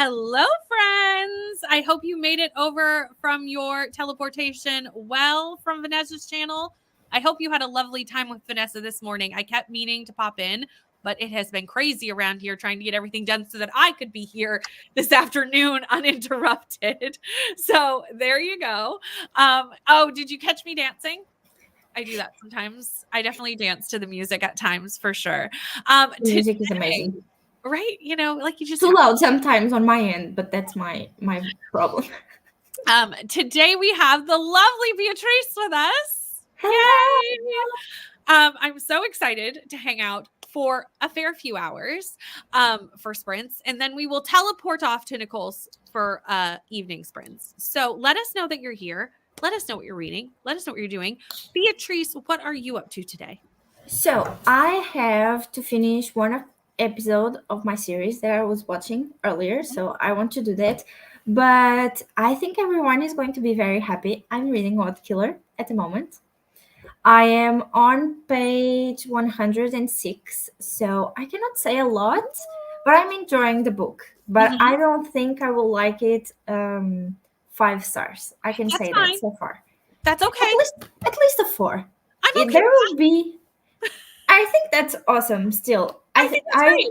Hello, friends. I hope you made it over from your teleportation well from Vanessa's channel. I hope you had a lovely time with Vanessa this morning. I kept meaning to pop in, but it has been crazy around here trying to get everything done so that I could be here this afternoon uninterrupted. So there you go. Did you catch me dancing? I do that sometimes. I definitely dance to the music at times for sure. The music is Today, amazing. right? Like you just Too loud sometimes on my end, but that's my problem. Today we have the lovely Beatrice with us. Hello. Yay! I'm so excited to hang out for a fair few hours for sprints, and then we will teleport off to Nicole's for evening sprints. So let us know that you're here. Let us know what you're reading. Let us know what you're doing. Beatrice, what are you up to today? So I have to finish one episode of my series that I was watching earlier. So I want to do that. But I think everyone is going to be very happy. I'm reading What Killer at the moment. I am on page 106, so I cannot say a lot, but I'm enjoying the book. But I don't think I will like it 5 stars. I can That's say fine. that so far. That's okay. At least a 4. I'm okay. There will be. I think that's awesome. Still, I think that's great.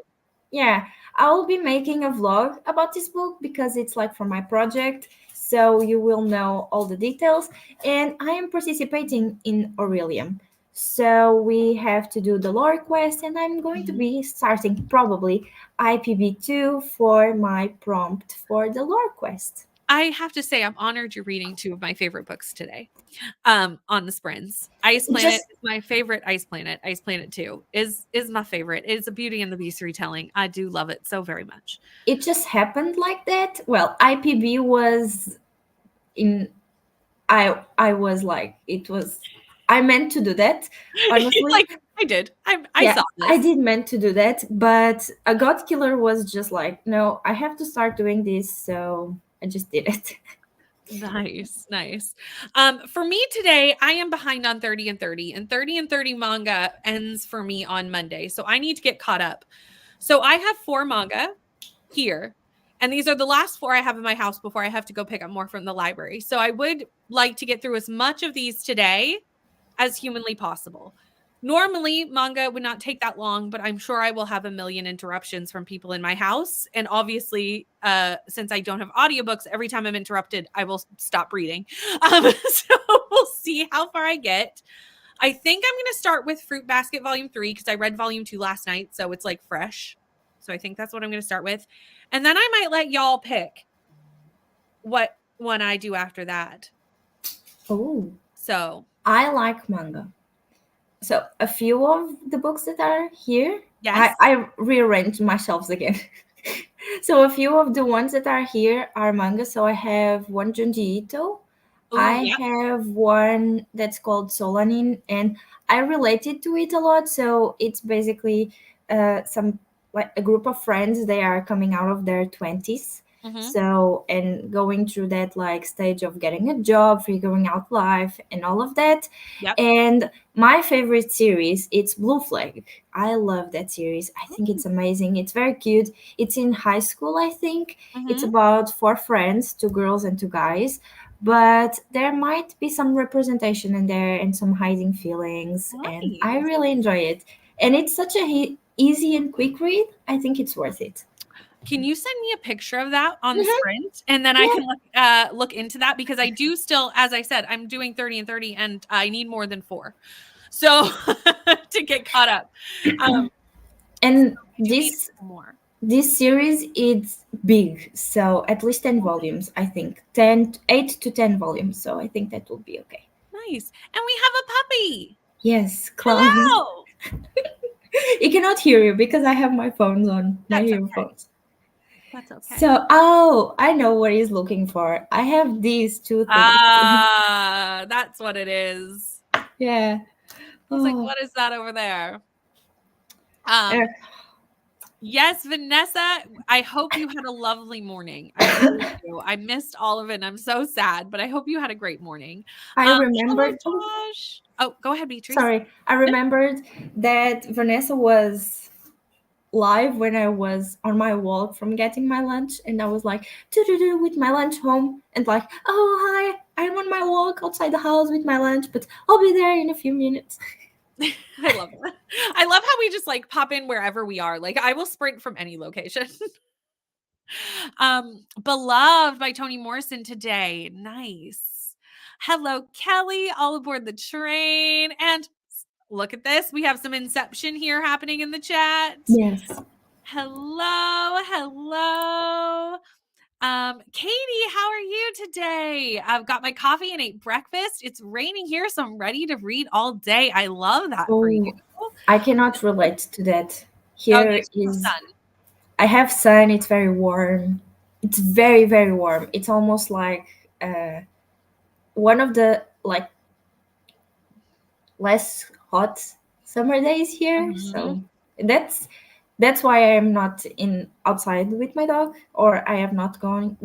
Yeah, I will be making a vlog about this book because it's like for my project. So you will know all the details. And I am participating in Aurelium. So we have to do the lore quest, and I'm going to be starting probably IPB2 for my prompt for the lore quest. I have to say, I'm honored you're reading 2 of my favorite books today on the sprints. Ice Planet is my favorite Ice Planet. Ice Planet 2 is my favorite. It's a Beauty and the Beast retelling. I do love it so very much. It just happened like that. Well, IPB was in I was like, I meant to do that, honestly. I did. I saw this. I did meant to do that, but a God Killer was just like, no, I have to start doing this, so I just did it. Nice. For me today, I am behind on 30 and 30, and 30 and 30 manga ends for me on Monday, so I need to get caught up. So I have 4 manga here, and these are the last 4 I have in my house before I have to go pick up more from the library. So I would like to get through as much of these today as humanly possible. Normally, manga would not take that long, but I'm sure I will have a million interruptions from people in my house. And obviously, since I don't have audiobooks, every time I'm interrupted, I will stop reading. So we'll see how far I get. I think I'm going to start with Fruit Basket Volume 3 because I read Volume 2 last night, so it's like fresh. So I think that's what I'm going to start with. And then I might let y'all pick what one I do after that. Oh. So I like manga. So a few of the books that are here, yes. I rearranged my shelves again. So a few of the ones that are here are manga. So I have one Junji Ito. I have one that's called Solanin, and I related to it a lot. So it's basically some like a group of friends. They are coming out of their 20s. So, and going through that like stage of getting a job, figuring out life, and all of that. And my favorite series, it's Blue Flag. I love that series. I think it's amazing. It's very cute. It's in high school, I think. It's about 4 friends, 2 girls and 2 guys. But there might be some representation in there and some hiding feelings. Nice. And I really enjoy it. And it's such a easy and quick read. I think it's worth it. Can you send me a picture of that on the sprint? And then I can look into that because I do still, as I said, I'm doing 30 and 30 and I need more than 4. So to get caught up. And this series is big. So at least 10 volumes, I think. 8 to 10 volumes. So I think that will be okay. Nice. And we have a puppy. Yes, Clown. Hello. He cannot hear you because I have my phones on, my earphones. That's okay. So, I know what he's looking for. I have these 2 things. That's what it is. Yeah. He's like, what is that over there? Yes, Vanessa, I hope you had a lovely morning. I really do. I missed all of it, and I'm so sad, but I hope you had a great morning. I remembered. Oh, go ahead, Beatrice. Sorry. I remembered that Vanessa was live when I was on my walk from getting my lunch, and I was like, do with my lunch home, and like, oh hi, I'm on my walk outside the house with my lunch, but I'll be there in a few minutes. I love that. I love how we just like pop in wherever we are. Like I will sprint from any location. Beloved by Toni Morrison today. Nice. Hello, Kelly, all aboard the train. And look at this. We have some Inception here happening in the chat. Yes. Hello, hello. Katie, how are you today? I've got my coffee and ate breakfast. It's raining here, so I'm ready to read all day. I love that for you. I cannot relate to that. Oh, Here there's no is, sun. I have sun. It's very warm. It's very, very warm. It's almost like one of the like less hot summer days here. So that's why I am not in outside with my dog, or I have not gone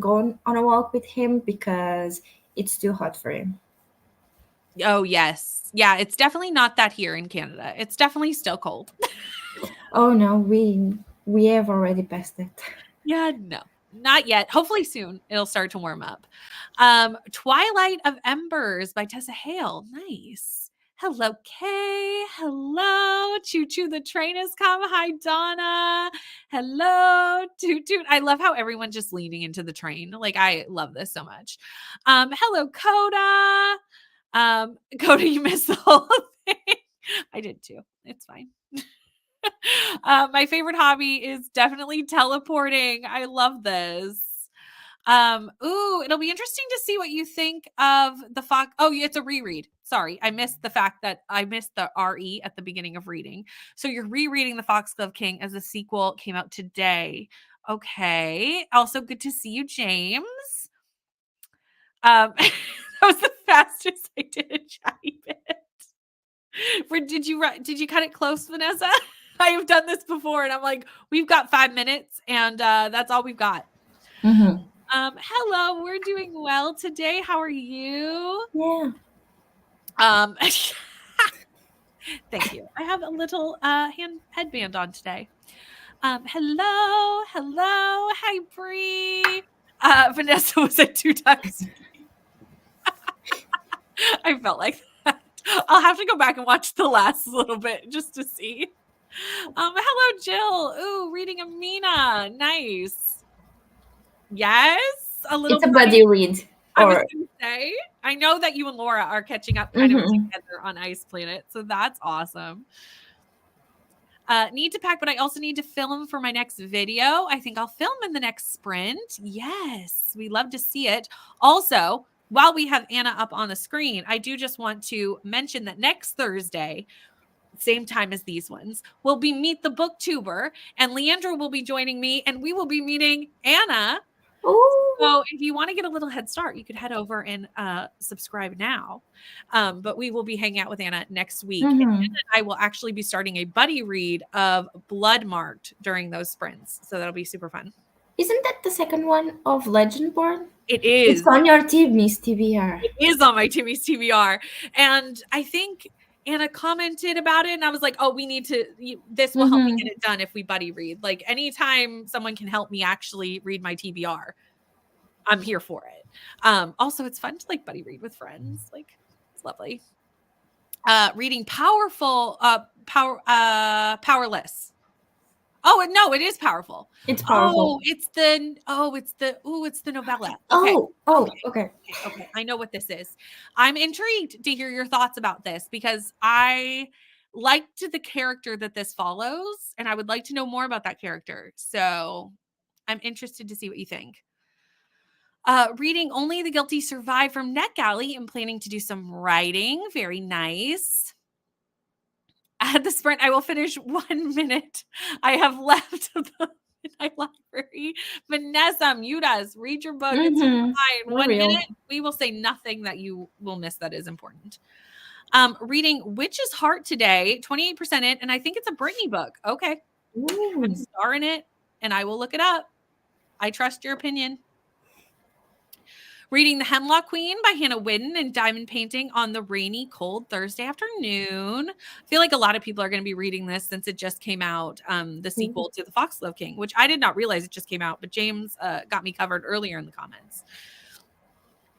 on a walk with him, because it's too hot for him. Oh, yes. Yeah, it's definitely not that here in Canada. It's definitely still cold. Oh no, we have already passed it. Yeah, no. Not yet. Hopefully soon it'll start to warm up. Twilight of Embers by Tessa Hale. Nice. Hello, Kay. Hello. Choo choo, the train has come. Hi, Donna. Hello. Toot toot. I love how everyone's just leaning into the train. Like, I love this so much. Hello, Coda. Coda, you missed the whole thing. I did too. It's fine. My favorite hobby is definitely teleporting. I love this. It'll be interesting to see what you think of the Fox. Oh, it's a reread. Sorry, I missed the fact that I missed the RE at the beginning of reading. So you're rereading the Foxglove King as a sequel came out today. Okay. Also, good to see you, James. That was the fastest I did a chatty bit. Did you cut it close, Vanessa? I have done this before, and I'm like, we've got 5 minutes, and that's all we've got. Hello, we're doing well today. How are you? Yeah. Thank you. I have a little headband on today. Hello. Hi, Bree. Vanessa was at 2 times. I felt like that. I'll have to go back and watch the last little bit just to see. Hello, Jill. Ooh, reading Amina. Nice. Yes, a little. It's a buddy read. I was gonna say, I know that you and Laura are catching up kind of together on Ice Planet, so that's awesome. Need to pack, but I also need to film for my next video. I think I'll film in the next sprint. Yes, we love to see it. Also, while we have Anna up on the screen, I do just want to mention that next Thursday, same time as these ones, will be Meet the Booktuber, and Leandra will be joining me, and we will be meeting Anna. So if you want to get a little head start, you could head over and subscribe now. But we will be hanging out with Anna next week. And Anna and I will actually be starting a buddy read of Blood Marked during those sprints. So that'll be super fun. Isn't that the second one of Legendborn? It is. It's on your Timmy's TBR. It is on my Timmy's TBR. And I think Anna commented about it, and I was like, oh, we need to, this will help me get it done if we buddy read. Like anytime someone can help me actually read my TBR, I'm here for it. Also, it's fun to like buddy read with friends. Like it's lovely. Reading Powerless. Oh, no, it is powerful. It's powerful. It's the novella. Okay. I know what this is. I'm intrigued to hear your thoughts about this because I liked the character that this follows, and I would like to know more about that character. So I'm interested to see what you think. Reading Only the Guilty Survive from NetGalley and planning to do some writing. Very nice. At the sprint, I will finish 1 minute. I have left the Midnight Library. Vanessa, mute us. Read your book. It's fine. 1 minute. We will say nothing that you will miss that is important. Reading Witch's Heart today, 28% in, and I think it's a Brittany book. Okay. I'm starring it, and I will look it up. I trust your opinion. Reading The Hemlock Queen by Hannah Whidden and diamond painting on the rainy, cold Thursday afternoon. I feel like a lot of people are going to be reading this since it just came out, the sequel to The Foxglove King, which I did not realize it just came out, but James got me covered earlier in the comments.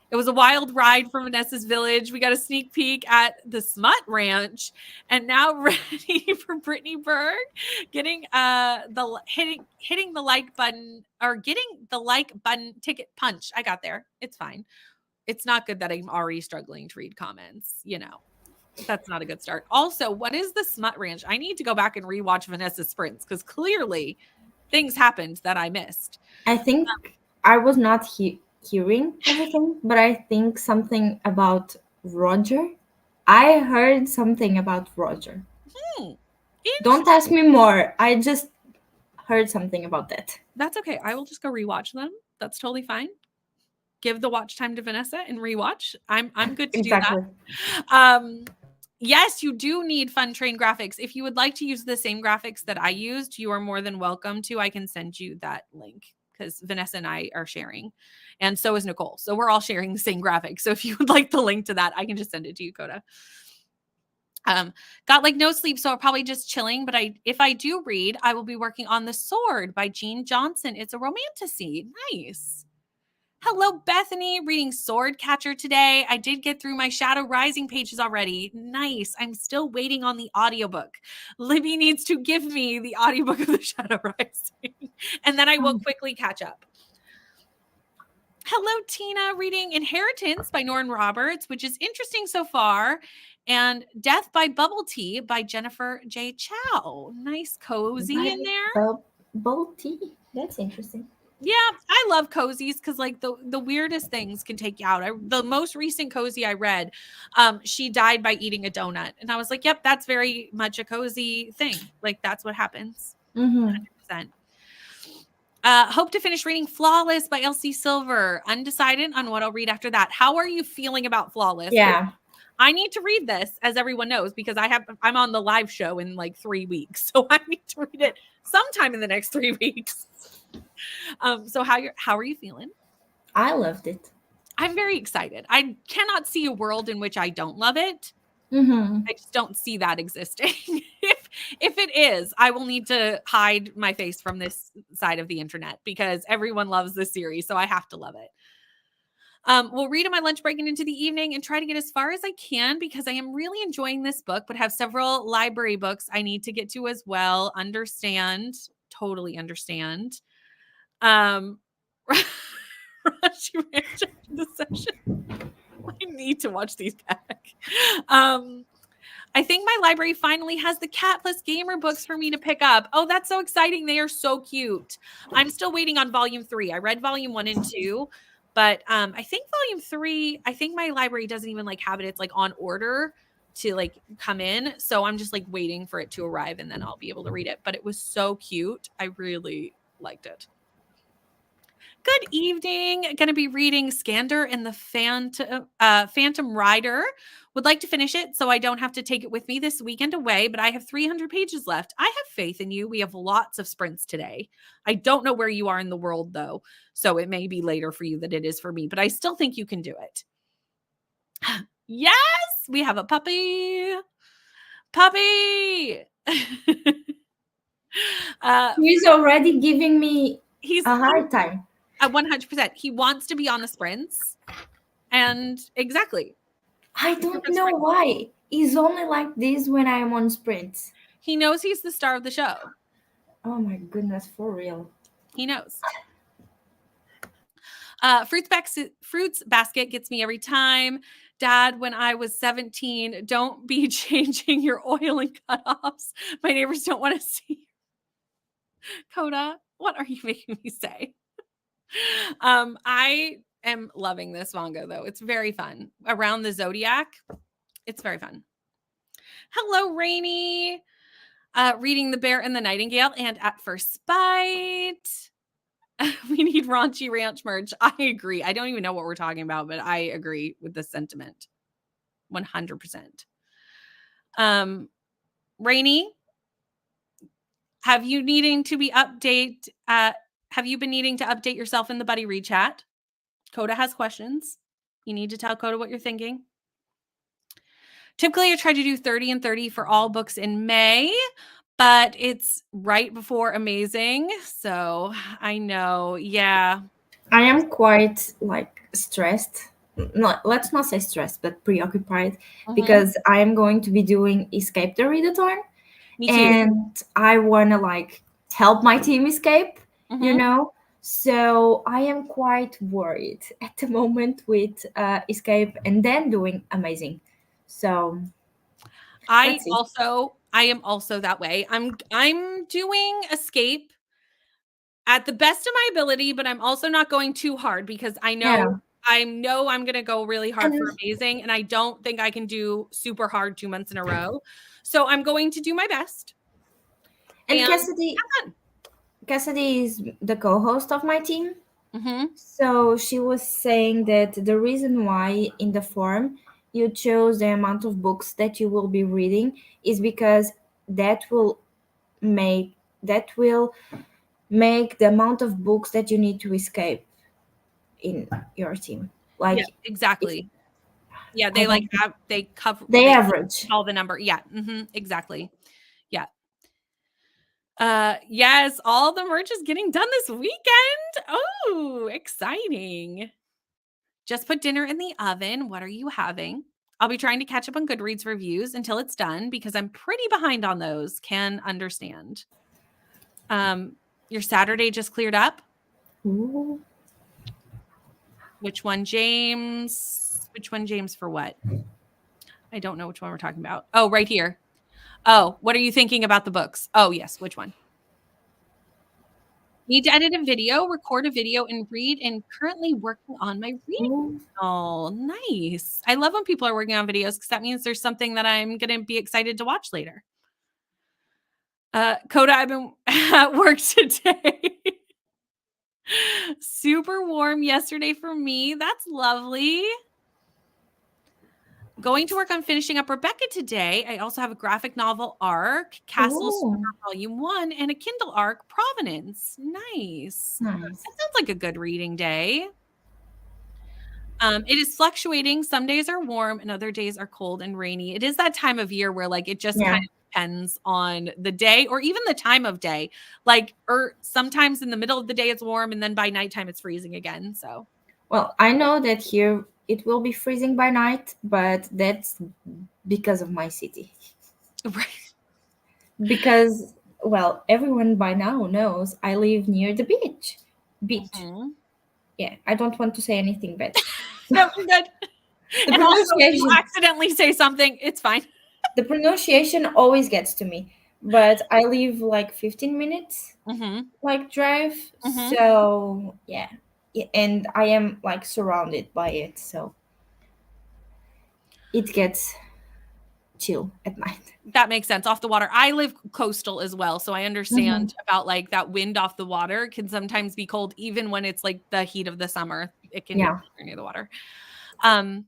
It was a wild ride from Vanessa's village. We got a sneak peek at the Smut Ranch, and now ready for Brittany Berg getting hitting the like button, or getting the like button ticket punch. I got there. It's fine. It's not good that I'm already struggling to read comments. That's not a good start. Also, what is the Smut Ranch? I need to go back and rewatch Vanessa's sprints because clearly things happened that I missed. I think I was not hearing everything, but I think something about Roger. I heard something about Roger. Don't ask me more. I just heard something about that. That's okay. I will just go rewatch them. That's totally fine. Give the watch time to Vanessa and rewatch. I'm good to do that. Yes, you do need Fun Train graphics. If you would like to use the same graphics that I used, you are more than welcome to. I can send you that link because Vanessa and I are sharing, and so is Nicole. So we're all sharing the same graphics. So if you would like the link to that, I can just send it to you, Coda. Got like no sleep, so I'm probably just chilling. But if I do read, I will be working on The Sword by Jean Johnson. It's a romantasy. Nice. Hello, Bethany. Reading Sword Catcher today. I did get through my Shadow Rising pages already. Nice. I'm still waiting on the audiobook. Libby needs to give me the audiobook of the Shadow Rising, and then I will quickly catch up. Hello, Tina. Reading Inheritance by Norton Roberts, which is interesting so far. And Death by Bubble Tea by Jennifer J. Chow. Nice cozy in there. Bubble tea? That's interesting. Yeah, I love cozies because like the weirdest things can take you out. The most recent cozy I read, she died by eating a donut. And I was like, yep, that's very much a cozy thing. Like that's what happens. 100%. Hope to finish reading Flawless by Elsie Silver. Undecided on what I'll read after that. How are you feeling about Flawless? Yeah. I need to read this, as everyone knows, because I'm on the live show in like 3 weeks. So I need to read it sometime in the next 3 weeks. So how are you feeling? I loved it. I'm very excited. I cannot see a world in which I don't love it. I just don't see that existing. If it is, I will need to hide my face from this side of the internet because everyone loves this series, so I have to love it. We'll read on my lunch break and into the evening and try to get as far as I can because I am really enjoying this book, but have several library books I need to get to as well. Totally understand. Rashi Ranch after the session. I need to watch these back. I think my library finally has the Cat Plus Gamer books for me to pick up. Oh, that's so exciting. They are so cute. I'm still waiting on volume 3. I read volume 1 and 2, but I think volume 3, I think my library doesn't even like have it. It's like on order to like come in. So I'm just like waiting for it to arrive and then I'll be able to read it. But it was so cute. I really liked it. Good evening. Going to be reading Skander and the Phantom Rider. Would like to finish it so I don't have to take it with me this weekend away, but I have 300 pages left. I have faith in you. We have lots of sprints today. I don't know where you are in the world, though, so it may be later for you than it is for me, but I still think you can do it. Yes, we have a puppy. Puppy! He's already giving me a hard time. 100%. He wants to be on the sprints. And exactly. I don't know why. He's only like this when I'm on sprints. He knows he's the star of the show. Oh my goodness, for real. He knows. Fruits basket gets me every time. Dad, when I was 17, don't be changing your oil and cutoffs. My neighbors don't want to see. Coda, what are you making me say? I am loving this manga, though. It's very fun. Around the Zodiac. It's very fun. Hello, Rainy. Reading The Bear and the Nightingale and At First Bite. We need raunchy ranch merch. I agree. I don't even know what we're talking about, but I agree with the sentiment. 100%. Rainy, have you been needing to update yourself in the Buddy Read chat? Coda has questions. You need to tell Coda what you're thinking. Typically, I try to do 30 and 30 for all books in May, but it's right before Amazing. So I know. Yeah. I am quite like stressed. Not let's not say stressed, but preoccupied because I am going to be doing Escape the Readathon, Me too. and I want to like help my team escape, you Mhm. know. So I am quite worried at the moment with Escape and then doing Amazing. So I let's see. am also that way. I'm doing Escape at the best of my ability, but I'm also not going too hard because Yeah, I know I'm gonna go really hard for and Amazing, and I don't think I can do super hard 2 months in a row. So I'm going to do my best and and Cassidy, have fun. Cassidy is the co-host of my team. Mhm. So she was saying that the reason why in the form you chose the amount of books that you will be reading is because that will that will make the amount of books that you need to escape in your team. Yeah, Like if exactly. Yeah, I they don't they cover they they average. all the number. Yeah, exactly. Yeah. Yes, all the merch is getting done this weekend. Oh, exciting. Just put dinner in the oven. What are you having? I'll be trying to catch up on Goodreads reviews until it's done because I'm pretty behind on those. Can understand. Your Saturday just cleared up. Ooh. Which one, James? Which one, James, for what? I don't know which one we're talking about. Oh, right here. Oh, what are you thinking about the books? Oh, yes. Which one? Need to edit a video, record a video, and read, and currently working on my reading. Ooh. Oh, nice. I love when people are working on videos because that means there's something that I'm going to be excited to watch later. Coda, I've been at work today. Super warm yesterday for me. That's lovely. Going to work on finishing up Rebecca today. I also have a graphic novel arc, Castle Storm Ooh. Volume 1, and a Kindle arc, Provenance. Nice. Nice. That sounds like a good reading day. It is fluctuating. Some days are warm and other days are cold and rainy. It is that time of year where like it just kind Yeah. of depends on the day or even the time of day. Like or sometimes in the middle of the day it's warm and then by nighttime it's freezing again. So Well, I know that here it will be freezing by night, but that's because of my city. right. Because, well, everyone by now knows I live near the beach. Beach. Mhm. Yeah, I don't want to say anything bad. No, you're good. The And also if you pronunciation, accidentally say something, it's fine. the pronunciation always gets to me. But I live like 15 minutes Mhm. like drive, Mhm. so yeah. And I am like surrounded by it, so it gets chill at night. That makes sense. Off the water. I live coastal as well, so I Hmm. understand about, like, that wind off the water can sometimes be cold even when it's, like, the heat of the summer. It can be Yeah. colder near the water. Um,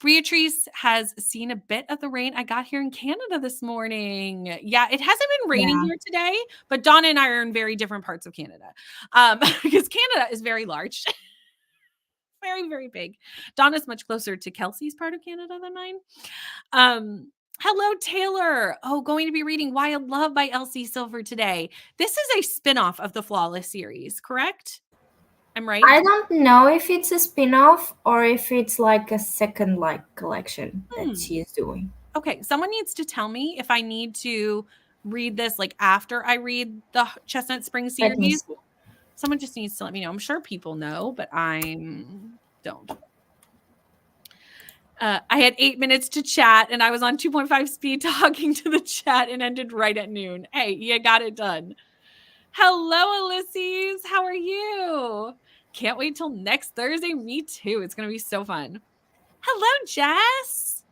Beatrice has seen a bit of the rain. I got here in Canada this morning. Yeah, it hasn't been raining Yeah. here today, but Donna and I are in very different parts of Canada, because Canada is very large, very, very big. Donna's much closer to Kelsey's part of Canada than mine. Um, Hello, Taylor. Oh, going to be reading Wild Love by Elsie Silver today. This is a spin-off of the Flawless series, correct? I'm right? I don't know if it's a spin-off or if it's like a second like collection that Hmm. she is doing. Okay, someone needs to tell me if I need to read this like after I read the Chestnut Spring Let me series. see. Someone just needs to let me know. I'm sure people know, but I don't. I had 8 minutes to chat and I was on 2.5 speed talking to the chat and ended right at noon. Hey, you got it done. Hello, Ulysses. How are you? Can't wait till next Thursday. Me too. It's going to be so fun. Hello, Jess.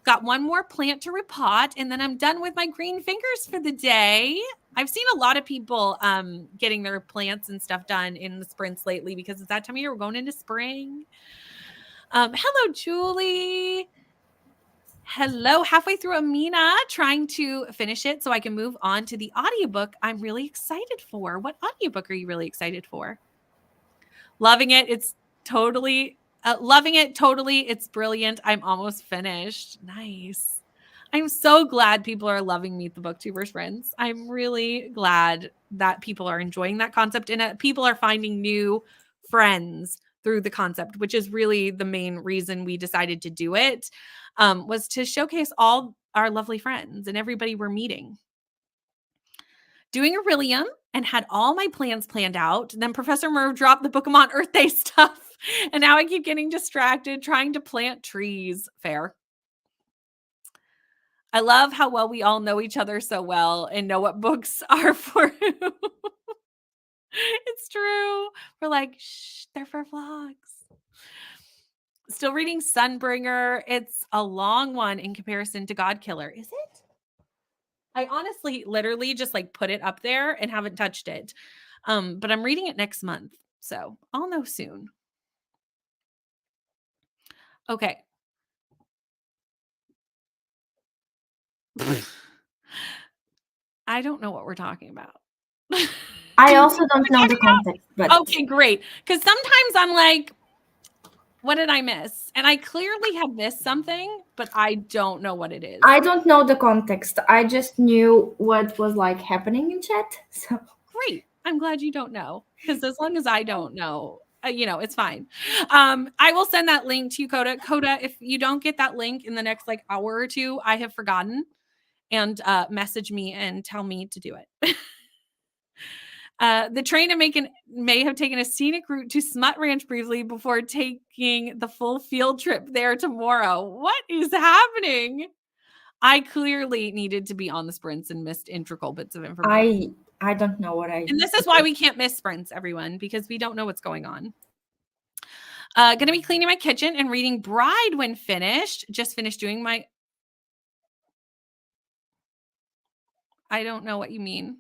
Got one more plant to repot, and then I'm done with my green fingers for the day. I've seen a lot of people getting their plants and stuff done in the sprints lately because it's that time of year. We're going into spring. Hello, Julie. Hello, halfway through Amina, trying to finish it so I can move on to the audiobook I'm really excited for. What audiobook are you really excited for? Loving it. It's Totally. Loving it. Totally. It's brilliant. I'm almost finished. Nice. I'm so glad people are loving Meet the Booktubers Friends. I'm really glad that people are enjoying that concept and people are finding new friends through the concept, which is really the main reason we decided to do it, was to showcase all our lovely friends and everybody we're meeting. Doing Aurelium and had all my plans planned out. Then Professor Merv dropped the Pokemon Earth Day stuff. And now I keep getting distracted trying to plant trees. Fair. I love how well we all know each other so well and know what books are for who. It's true. We're like, shh, they're for vlogs. Still reading Sunbringer. It's a long one in comparison to Godkiller. Is it? I honestly literally just like put it up there and haven't touched it. But I'm reading it next month. So I'll know soon. Okay. I don't know what we're talking about. I also don't know the context, but okay, great. Because sometimes I'm like, what did I miss? And I clearly have missed something, but I don't know what it is. I don't know the context. I just knew what was like happening in chat. So great. I'm glad you don't know. Because as long as I don't know, it's fine. I will send that link to you, Coda. Coda, if you don't get that link in the next like hour or two, I have forgotten. And message me and tell me to do it. The train may have taken a scenic route to Smut Ranch briefly before taking the full field trip there tomorrow. What is happening? I clearly needed to be on the sprints and missed integral bits of information. I don't know what I... And this is why we can't miss sprints, everyone, because we don't know what's going on. Going to be cleaning my kitchen and reading Bride when finished. Just finished doing my... I don't know what you mean.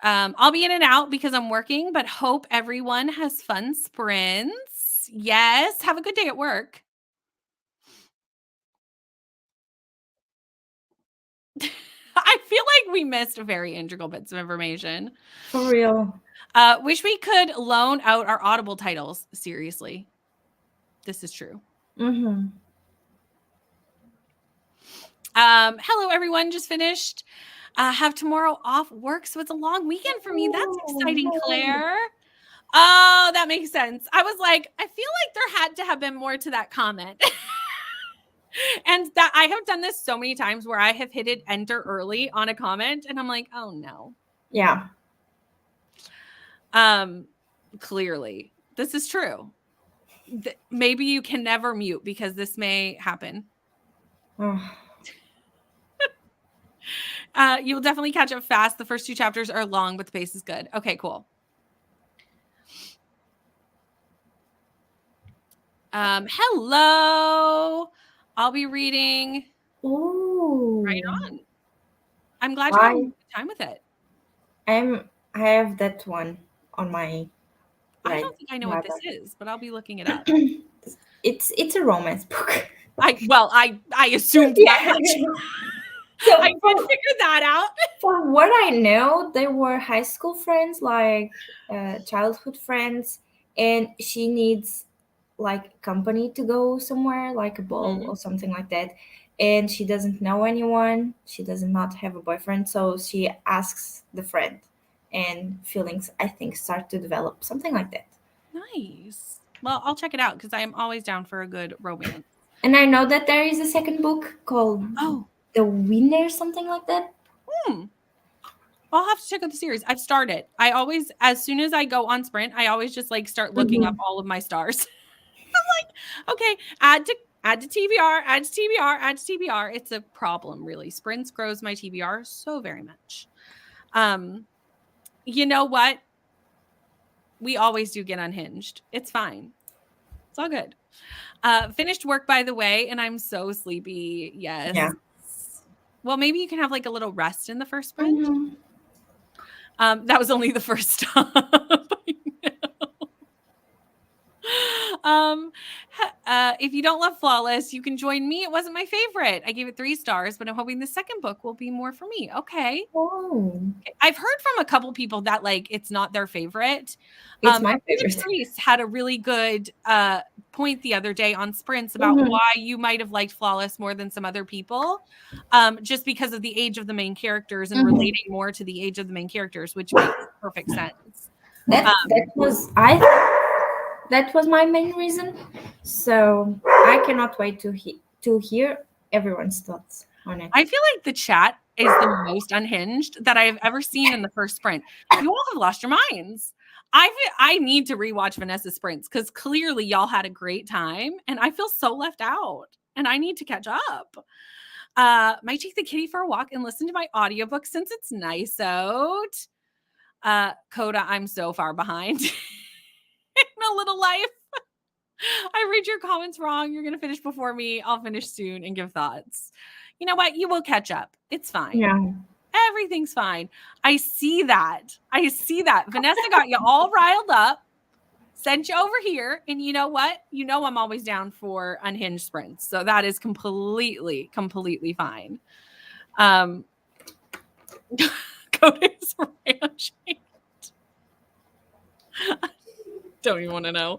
I'll be in and out because I'm working, but hope everyone has fun sprints. Yes. Have a good day at work. I feel like we missed very integral bits of information. For real. Wish we could loan out our Audible titles. Seriously. This is true. Mm-hmm. Hello, everyone. Just finished. Have tomorrow off work, so it's a long weekend for me. That's exciting, Claire. Oh, that makes sense. I was like, I feel like there had to have been more to that comment. And that I have done this so many times where I have hit enter early on a comment and I'm like, oh no. Yeah. Clearly, this is true. Maybe you can never mute because this may happen. You'll definitely catch up fast. The first 2 chapters are long, but the pace is good. Okay, cool. Hello. I'll be reading. Ooh. Right on. I'm glad you're having a good time with it. I have that one on my... I don't think I know what this is, but I'll be looking it up. It's a romance book. I assumed that much. So I did figure that out. For what I know, they were high school friends, like childhood friends, and she needs like company to go somewhere, like a ball or something like that. And she doesn't know anyone. She does not have a boyfriend, so she asks the friend, and feelings, I think, start to develop, something like that. Nice. Well, I'll check it out because I'm always down for a good romance. And I know that there is a second book called The Winner, something like that. I'll have to check out the series. I've started. I always, as soon as I go on Sprint, I always just like start looking up all of my stars. I'm like, okay, add to TBR, add to TBR, add to TBR. It's a problem, really. Sprints grows my TBR so very much. You know what? We always do get unhinged. It's fine. It's all good. Finished work, by the way, and I'm so sleepy. Yes. Yeah. Well, maybe you can have like a little rest in the first sprint. That was only the first stop. If you don't love Flawless, you can join me. It wasn't my favorite. I gave it 3 stars, but I'm hoping the second book will be more for me. Okay. Oh, I've heard from a couple people that like it's not their favorite. it's my favorite. Priest had a really good point the other day on Sprints about why you might have liked Flawless more than some other people, just because of the age of the main characters and relating more to the age of the main characters, which makes perfect sense. That was my main reason. So I cannot wait to hear everyone's thoughts on it. I feel like the chat is the most unhinged that I've ever seen in the first sprint. You all have lost your minds. I need to rewatch Vanessa's sprints because clearly y'all had a great time and I feel so left out and I need to catch up. Might take the kitty for a walk and listen to my audiobook since it's nice out. Coda, I'm so far behind in a little life. I read your comments wrong. You're going to finish before me. I'll finish soon and give thoughts. You know what? You will catch up. It's fine. Yeah. Everything's fine. I see that. Vanessa got you all riled up, sent you over here. And you know what? You know I'm always down for unhinged sprints. So that is completely fine. Cody's ranch. Don't even want to know.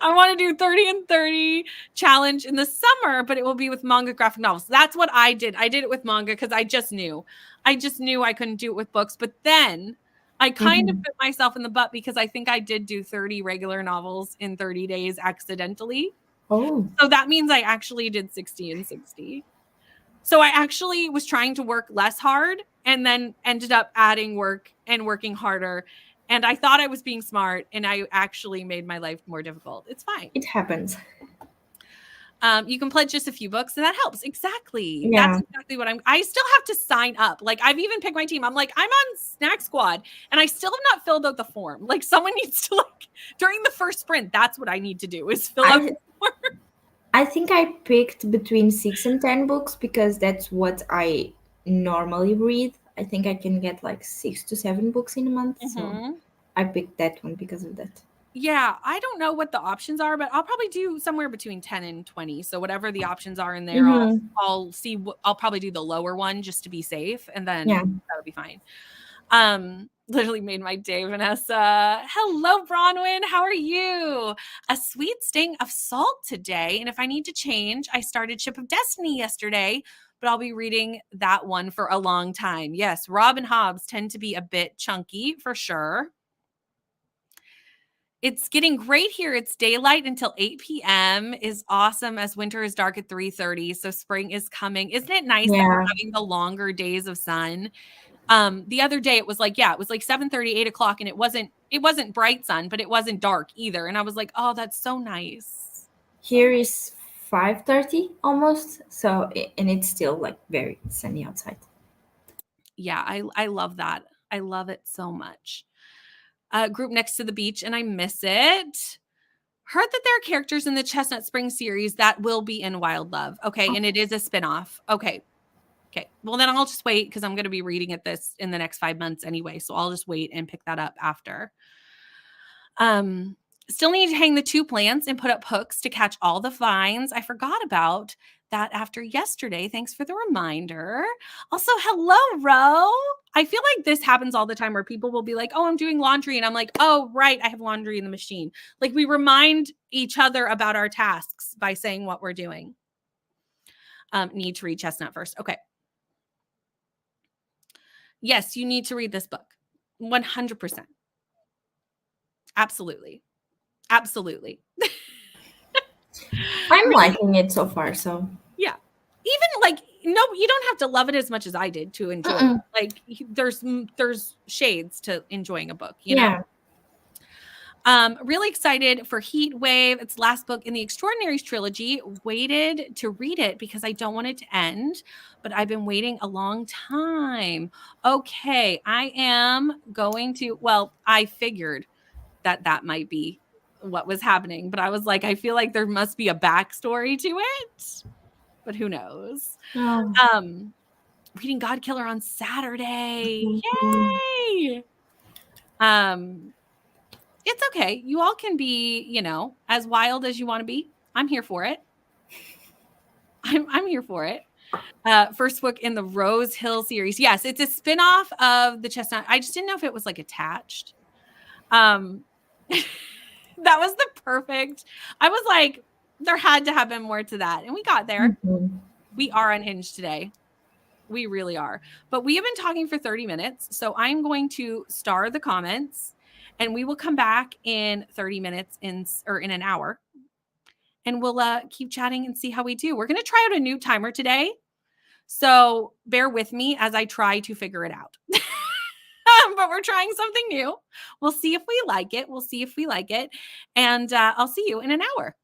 I want to do 30 and 30 challenge in the summer, but it will be with manga graphic novels. That's what I did. I did it with manga because I just knew I couldn't do it with books. But then I kind of put myself in the butt because I think I did do 30 regular novels in 30 days accidentally. Oh. So that means I actually did 60 and 60. So I actually was trying to work less hard and then ended up adding work and working harder. And I thought I was being smart, and I actually made my life more difficult. It's fine. It happens. You can pledge just a few books, and that helps. Exactly. Yeah. That's exactly what I still have to sign up. Like, I've even picked my team. I'm like, I'm on Snack Squad, and I still have not filled out the form. Like, someone needs to, like, during the first sprint, that's what I need to do is fill out the form. I think I picked between 6 and 10 books because that's what I normally read. I think I can get like 6 to 7 books in a month. So I picked that one because of that. Yeah, I don't know what the options are, but I'll probably do somewhere between 10 and 20. So whatever the options are in there, I'll see. I'll probably do the lower one just to be safe, and then that'll be fine. Literally made my day, Vanessa. Hello, Bronwyn. How are you? A sweet sting of salt today. And if I need to change, I started Ship of Destiny yesterday, but I'll be reading that one for a long time. Yes, Rob and Hobbs tend to be a bit chunky for sure. It's getting great here. It's daylight until 8 p.m. is awesome as winter is dark at 3:30. So spring is coming. Isn't it nice that we're having the longer days of sun? The other day it was like 7:30, 8 o'clock, and it wasn't bright sun, but it wasn't dark either. And I was like, oh, that's so nice. Here is 5:30 almost. So, and it's still like very sunny outside. Yeah, I love that. I love it so much. Group next to the beach, and I miss it. Heard that there are characters in the Chestnut Spring series that will be in Wild Love. Okay, and it is a spinoff. Okay. Well, then I'll just wait because I'm going to be reading it this in the next 5 months anyway. So I'll just wait and pick that up after. Still need to hang the 2 plants and put up hooks to catch all the vines. I forgot about that after yesterday. Thanks for the reminder. Also, hello, Ro. I feel like this happens all the time where people will be like, oh, I'm doing laundry. And I'm like, oh, right, I have laundry in the machine. Like we remind each other about our tasks by saying what we're doing. Need to read Chestnut first. Okay. Yes, you need to read this book. 100%. Absolutely. I'm liking it so far. So yeah. Even like, no, you don't have to love it as much as I did to enjoy it. Like there's shades to enjoying a book, you know? Really excited for Heat Wave. It's the last book in the Extraordinaries trilogy. Waited to read it because I don't want it to end, but I've been waiting a long time. Okay, I am going to, well, I figured that might be what was happening, but I was like, I feel like there must be a backstory to it, but who knows? Reading God Killer on Saturday. Yay! It's okay. You all can be, as wild as you want to be. I'm here for it. I'm here for it. First book in the Rose Hill series. Yes, it's a spinoff of the Chestnut. I just didn't know if it was like attached. Um, that was the perfect. I was like, there had to have been more to that, and we got there. Mhm. We are unhinged today. We really are. But we have been talking for 30 minutes, so I'm going to star the comments, and we will come back in 30 minutes or in an hour, and we'll keep chatting and see how we do. We're going to try out a new timer today. So bear with me as I try to figure it out. But we're trying something new. We'll see if we like it. We'll see if we like it. And I'll see you in an hour.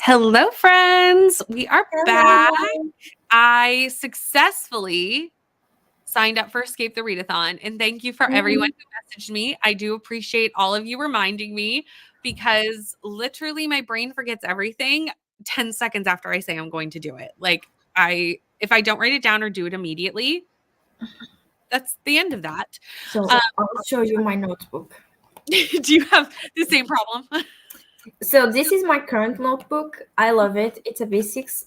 Hello, friends. We are back. Hello. I successfully signed up for Escape the Readathon, and thank you for everyone who messaged me. I do appreciate all of you reminding me because literally my brain forgets everything 10 seconds after I say I'm going to do it. Like if I don't write it down or do it immediately, that's the end of that. So I'll show you my notebook. Do you have the same problem? So this is my current notebook. I love it. It's a B6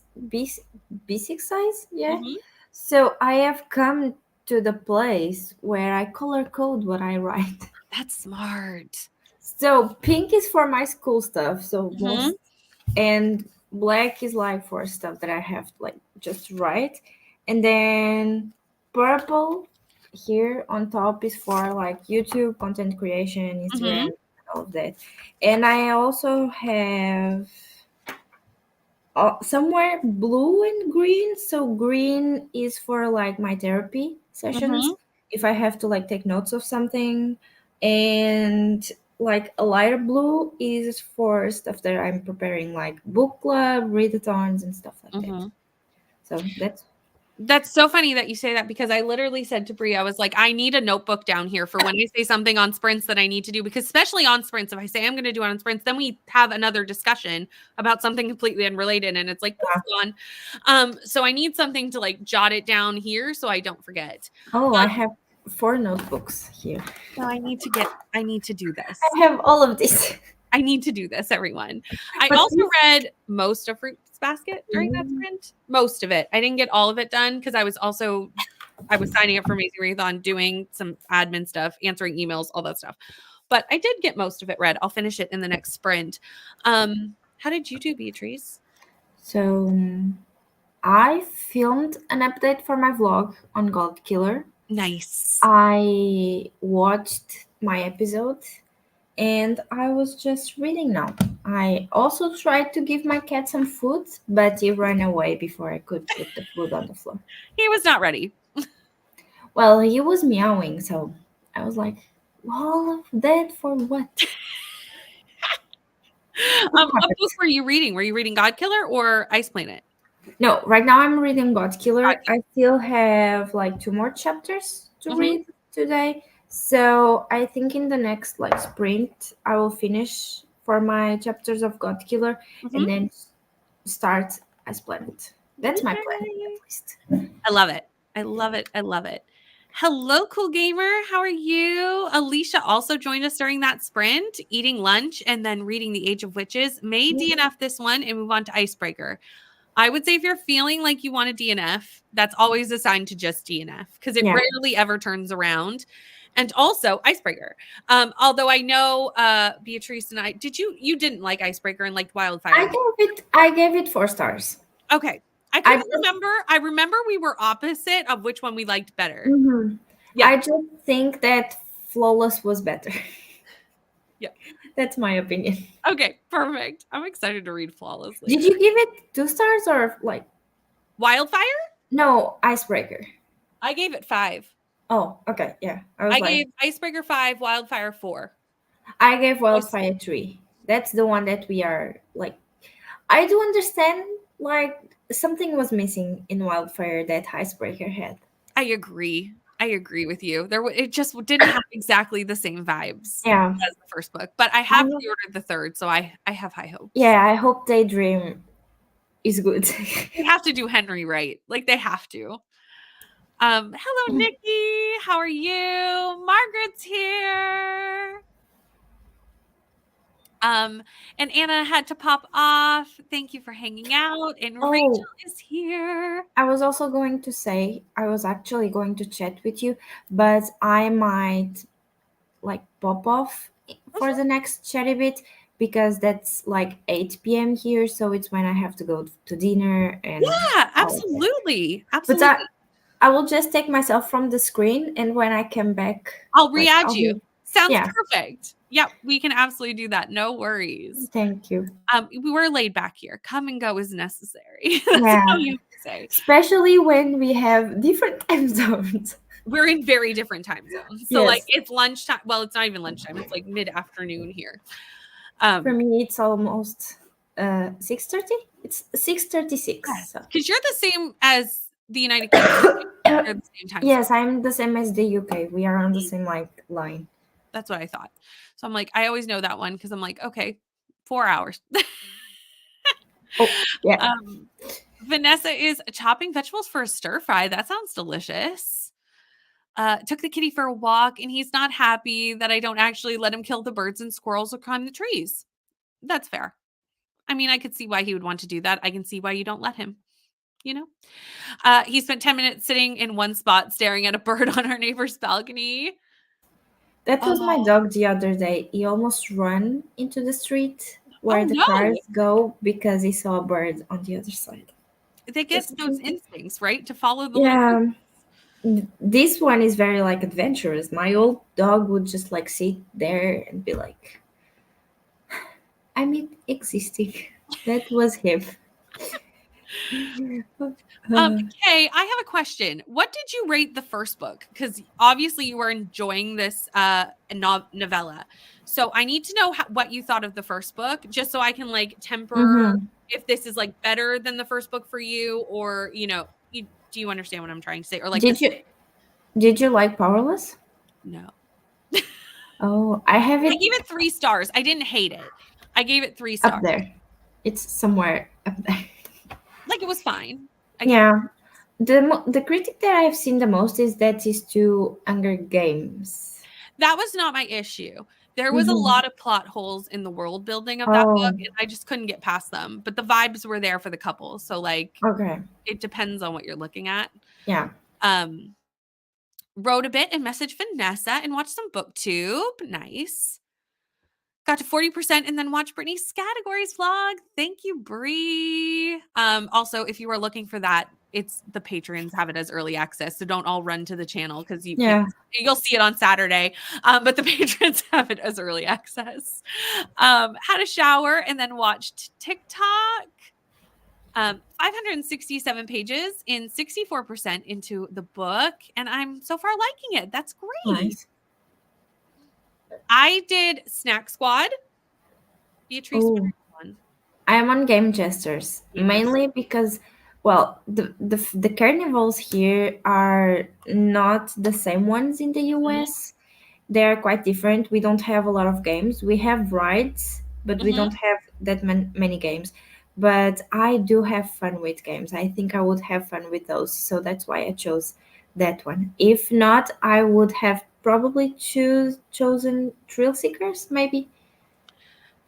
size, yeah. Mhm. So I have come to the place where I color code what I write. That's smart. So pink is for my school stuff. So Mhm. most and black is like for stuff that I have to like just write. And then purple here on top is for like YouTube content creation, Instagram, Mhm. all of that. And I also have somewhere blue and green. So green is for like my therapy sessions Mhm. if I have to like take notes of something, and like a lighter blue is for stuff that I'm preparing, like book club, readathons, and stuff like that. Mhm. So That's so funny that you say that because I literally said to Brie, I was like, I need a notebook down here for when I say something on sprints that I need to do, because especially on sprints, if I say I'm going to do it on sprints, then we have another discussion about something completely unrelated and it's like, poof, yeah. gone. So I need something to like jot it down here so I don't forget. Oh, Um, I have 4 notebooks here. so I need to do this. I have all of this. I need to do this, everyone. I But also this, read most of Fruits Basket during that sprint. Most of it. I didn't get all of it done because I was signing up for Amazing Readathon, doing some admin stuff, answering emails, all that stuff. But I did get most of it read. I'll finish it in the next sprint. How did you do, Beatrice? so I filmed an update for my vlog on God Killer. Nice. I watched my episode and I was just reading now. I also tried to give my cat some food, but he ran away before I could put the food on the floor. He was not ready. Well, he was meowing, so I was like, all of that for what? What book were you reading? Were you reading God Killer or Ice Planet? No, right now I'm reading God Killer. God I still have like 2 more chapters to Killer. read today. So I think in the next like sprint I will finish for my chapters of God Killer Mhm. and then start as planned. That's my plan Yay. at least. I love it. I love it. I love it. Hello, cool gamer. How are you? Alicia also joined us during that sprint, eating lunch and then reading The Age of Witches. May DNF this one and move on to Icebreaker. I would say if you're feeling like you want a DNF, that's always a sign to just DNF because it Yeah. rarely ever turns around. And also Icebreaker. Although I know Beatrice and I, you didn't like Icebreaker and liked Wildfire. I gave it 4 stars. Okay. I couldn't remember. I remember we were opposite of which one we liked better. Mm-hmm. Yeah. I just think that Flawless was better. Yeah. That's my opinion. Okay, perfect. I'm excited to read Flawlessly. Did you give it 2 stars or like Wildfire? no, Icebreaker? I gave it 5. Oh, okay, yeah. I gave Icebreaker 5, Wildfire 4. I gave Wildfire 3. That's the one that we are like. I do understand like something was missing in Wildfire that Icebreaker had. I agree. I agree with you. It just didn't have exactly the same vibes Yeah. as the first book, but I have pre-ordered the third, so I have high hopes. Yeah, I hope Daydream is good. They have to do Henry right. Like they have to. Hello, Nikki. How are you? Margaret's here. And Anna had to pop off. Thank you for hanging out. And Rachel is here. I was also going to say I was actually going to chat with you, but I might like pop off for the next chatty bit because that's like 8 p.m. here, so it's when I have to go to dinner and yeah, absolutely. Absolutely. But I will just take myself from the screen, and when I come back, I'll re-add you. Sounds perfect. Yeah, we can absolutely do that. No worries. Thank you. We were laid back here. Come and go is necessary. That's how you say. Especially when we have different time zones. We're in very different time zones. So like it's lunchtime. Well, it's not even lunchtime. It's like mid-afternoon here. For me, it's almost 6:30. It's 6:36. So. Because you're the same as the United Kingdom, right? You're the same time zone. Yes, I'm the same as the UK. We are on the same line. That's what I thought. So I'm like, I always know that one because I'm like, okay, 4 hours. Oh, yeah. Vanessa is chopping vegetables for a stir fry. That sounds delicious. Took the kitty for a walk, and he's not happy that I don't actually let him kill the birds and squirrels or climb the trees. That's fair. I mean, I could see why he would want to do that. I can see why you don't let him, you know? He spent 10 minutes sitting in one spot staring at a bird on our neighbor's balcony. That was my Oh, dog the other day. He almost ran into the street oh where the no. cars go because he saw a bird on the other side. They get Just those instincts, right? To follow the little yeah. This one is very like adventurous. My old dog would just like sit there and be like, I'm existing. That was him. Okay, I have a question. What did you rate the first book? Because obviously you were enjoying this novella. So I need to know what you thought of the first book, just so I can like temper Mm-hmm. if this is like better than the first book for you, or do you understand what I'm trying to say? Or like Did this? you like Powerless? No, Oh, I have I it gave it 3 stars. I didn't hate it. I gave it 3 stars. up there. It's somewhere up there. Like it was fine. I gave Yeah. The critic that I've seen the most is that is to Hunger Games. That was not my issue. There was a Mm-hmm. lot of plot holes in the world building of that book, Oh, and I just couldn't get past them. But the vibes were there for the couple. So like okay. it depends on what you're looking at. Yeah. Um Wrote a bit and messaged Vanessa and watched some booktube. Nice. Got to 40% and then watched Brittany's categories vlog. Thank you, Brie. Also, if you are looking for that, it's the patrons have it as early access. So don't all run to the channel because Yeah. you'll see it on Saturday. But the patrons have it as early access. Had a shower and then watched TikTok. 567 pages in 64% into the book, and I'm so far liking it. That's great. Nice. I did Snack Squad. Beatrice, what are Oh, you on? I am on Game Jesters Game Jest- mainly because, well, the carnivals here are not the same ones in the Mhm, US. They are quite different. We don't have a lot of games. We have rides, but we mhm. don't have that many games. But I do have fun with games. I think I would have fun with those. So that's why I chose that one. If not, I would have probably chosen Thrill Seekers, maybe.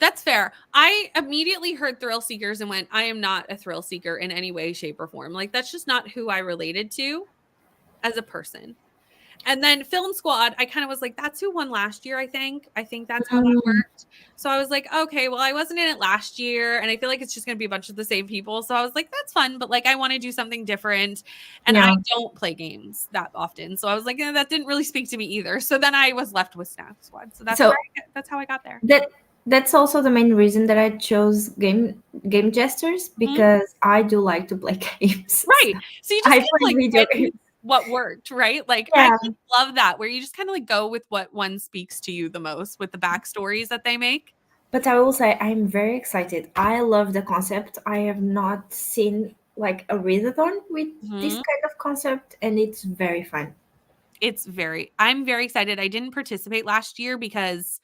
That's fair. I immediately heard Thrill Seekers and went, I am not a thrill seeker in any way, shape, or form. Like, that's just not who I related to as a person. And then Film Squad, I kind of was like, that's who won last year, I think. I think that's how that Mm, worked. So I was like, okay, well, I wasn't in it last year. And I feel like it's just going to be a bunch of the same people. So I was like, that's fun. But like, I want to do something different. And I yeah. don't play games that often. So I was like, that didn't really speak to me either. So then I was left with Snap Squad. So So that's how I got there. that's also the main reason that I chose Game Jesters Mhm. because I do like to play games. Right. So you just I kind of play like video went with games. what worked, right? Like I Yeah. just love that where you just kind of like go with what one speaks to you the most with the backstories that they make. But I will say I'm very excited. I love the concept. I have not seen like a readathon with this Mhm. kind of concept, and it's very fun. I'm very excited. I didn't participate last year because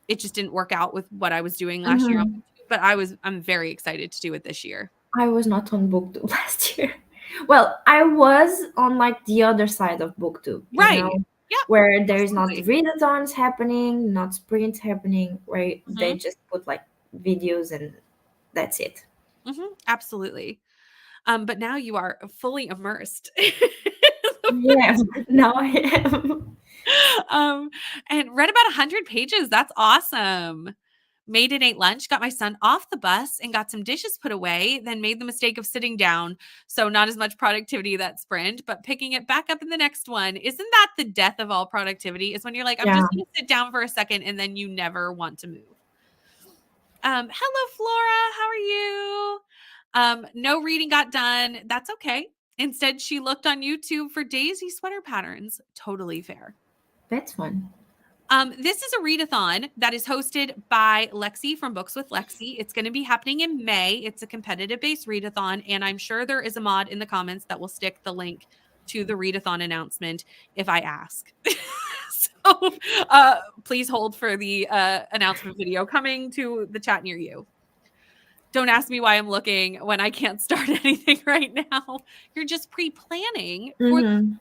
it just didn't work out with what I was doing last year on Mhm. YouTube, but I'm very excited to do it this year. I was not on BookTube last year. Well, I was on like the other side of BookTube, Right. Yep, where there's not absolutely. readathons happening, not sprints happening, where they Mhm. just put like videos and that's it. Mhm. Absolutely. But now you are fully immersed. Yeah, now I am. um, and read about 100 pages. That's awesome. Made and ate lunch, got my son off the bus and got some dishes put away, then made the mistake of sitting down. So, not as much productivity that sprint, but picking it back up in the next one. Isn't that the death of all productivity? Is when you're like, I'm Yeah. just going to sit down for a second and then you never want to move. Hello, Flora. How are you? No reading got done. That's okay. Instead, she looked on YouTube for Daisy sweater patterns. Totally fair. That's fun. This is a readathon that is hosted by Lexi from Books with Lexi. It's going to be happening in May. It's a competitive-based readathon, and I'm sure there is a mod in the comments that will stick the link to the readathon announcement if I ask. So please hold for the announcement video coming to the chat near you. Don't ask me why I'm looking when I can't start anything right now. You're just pre-planning for the future.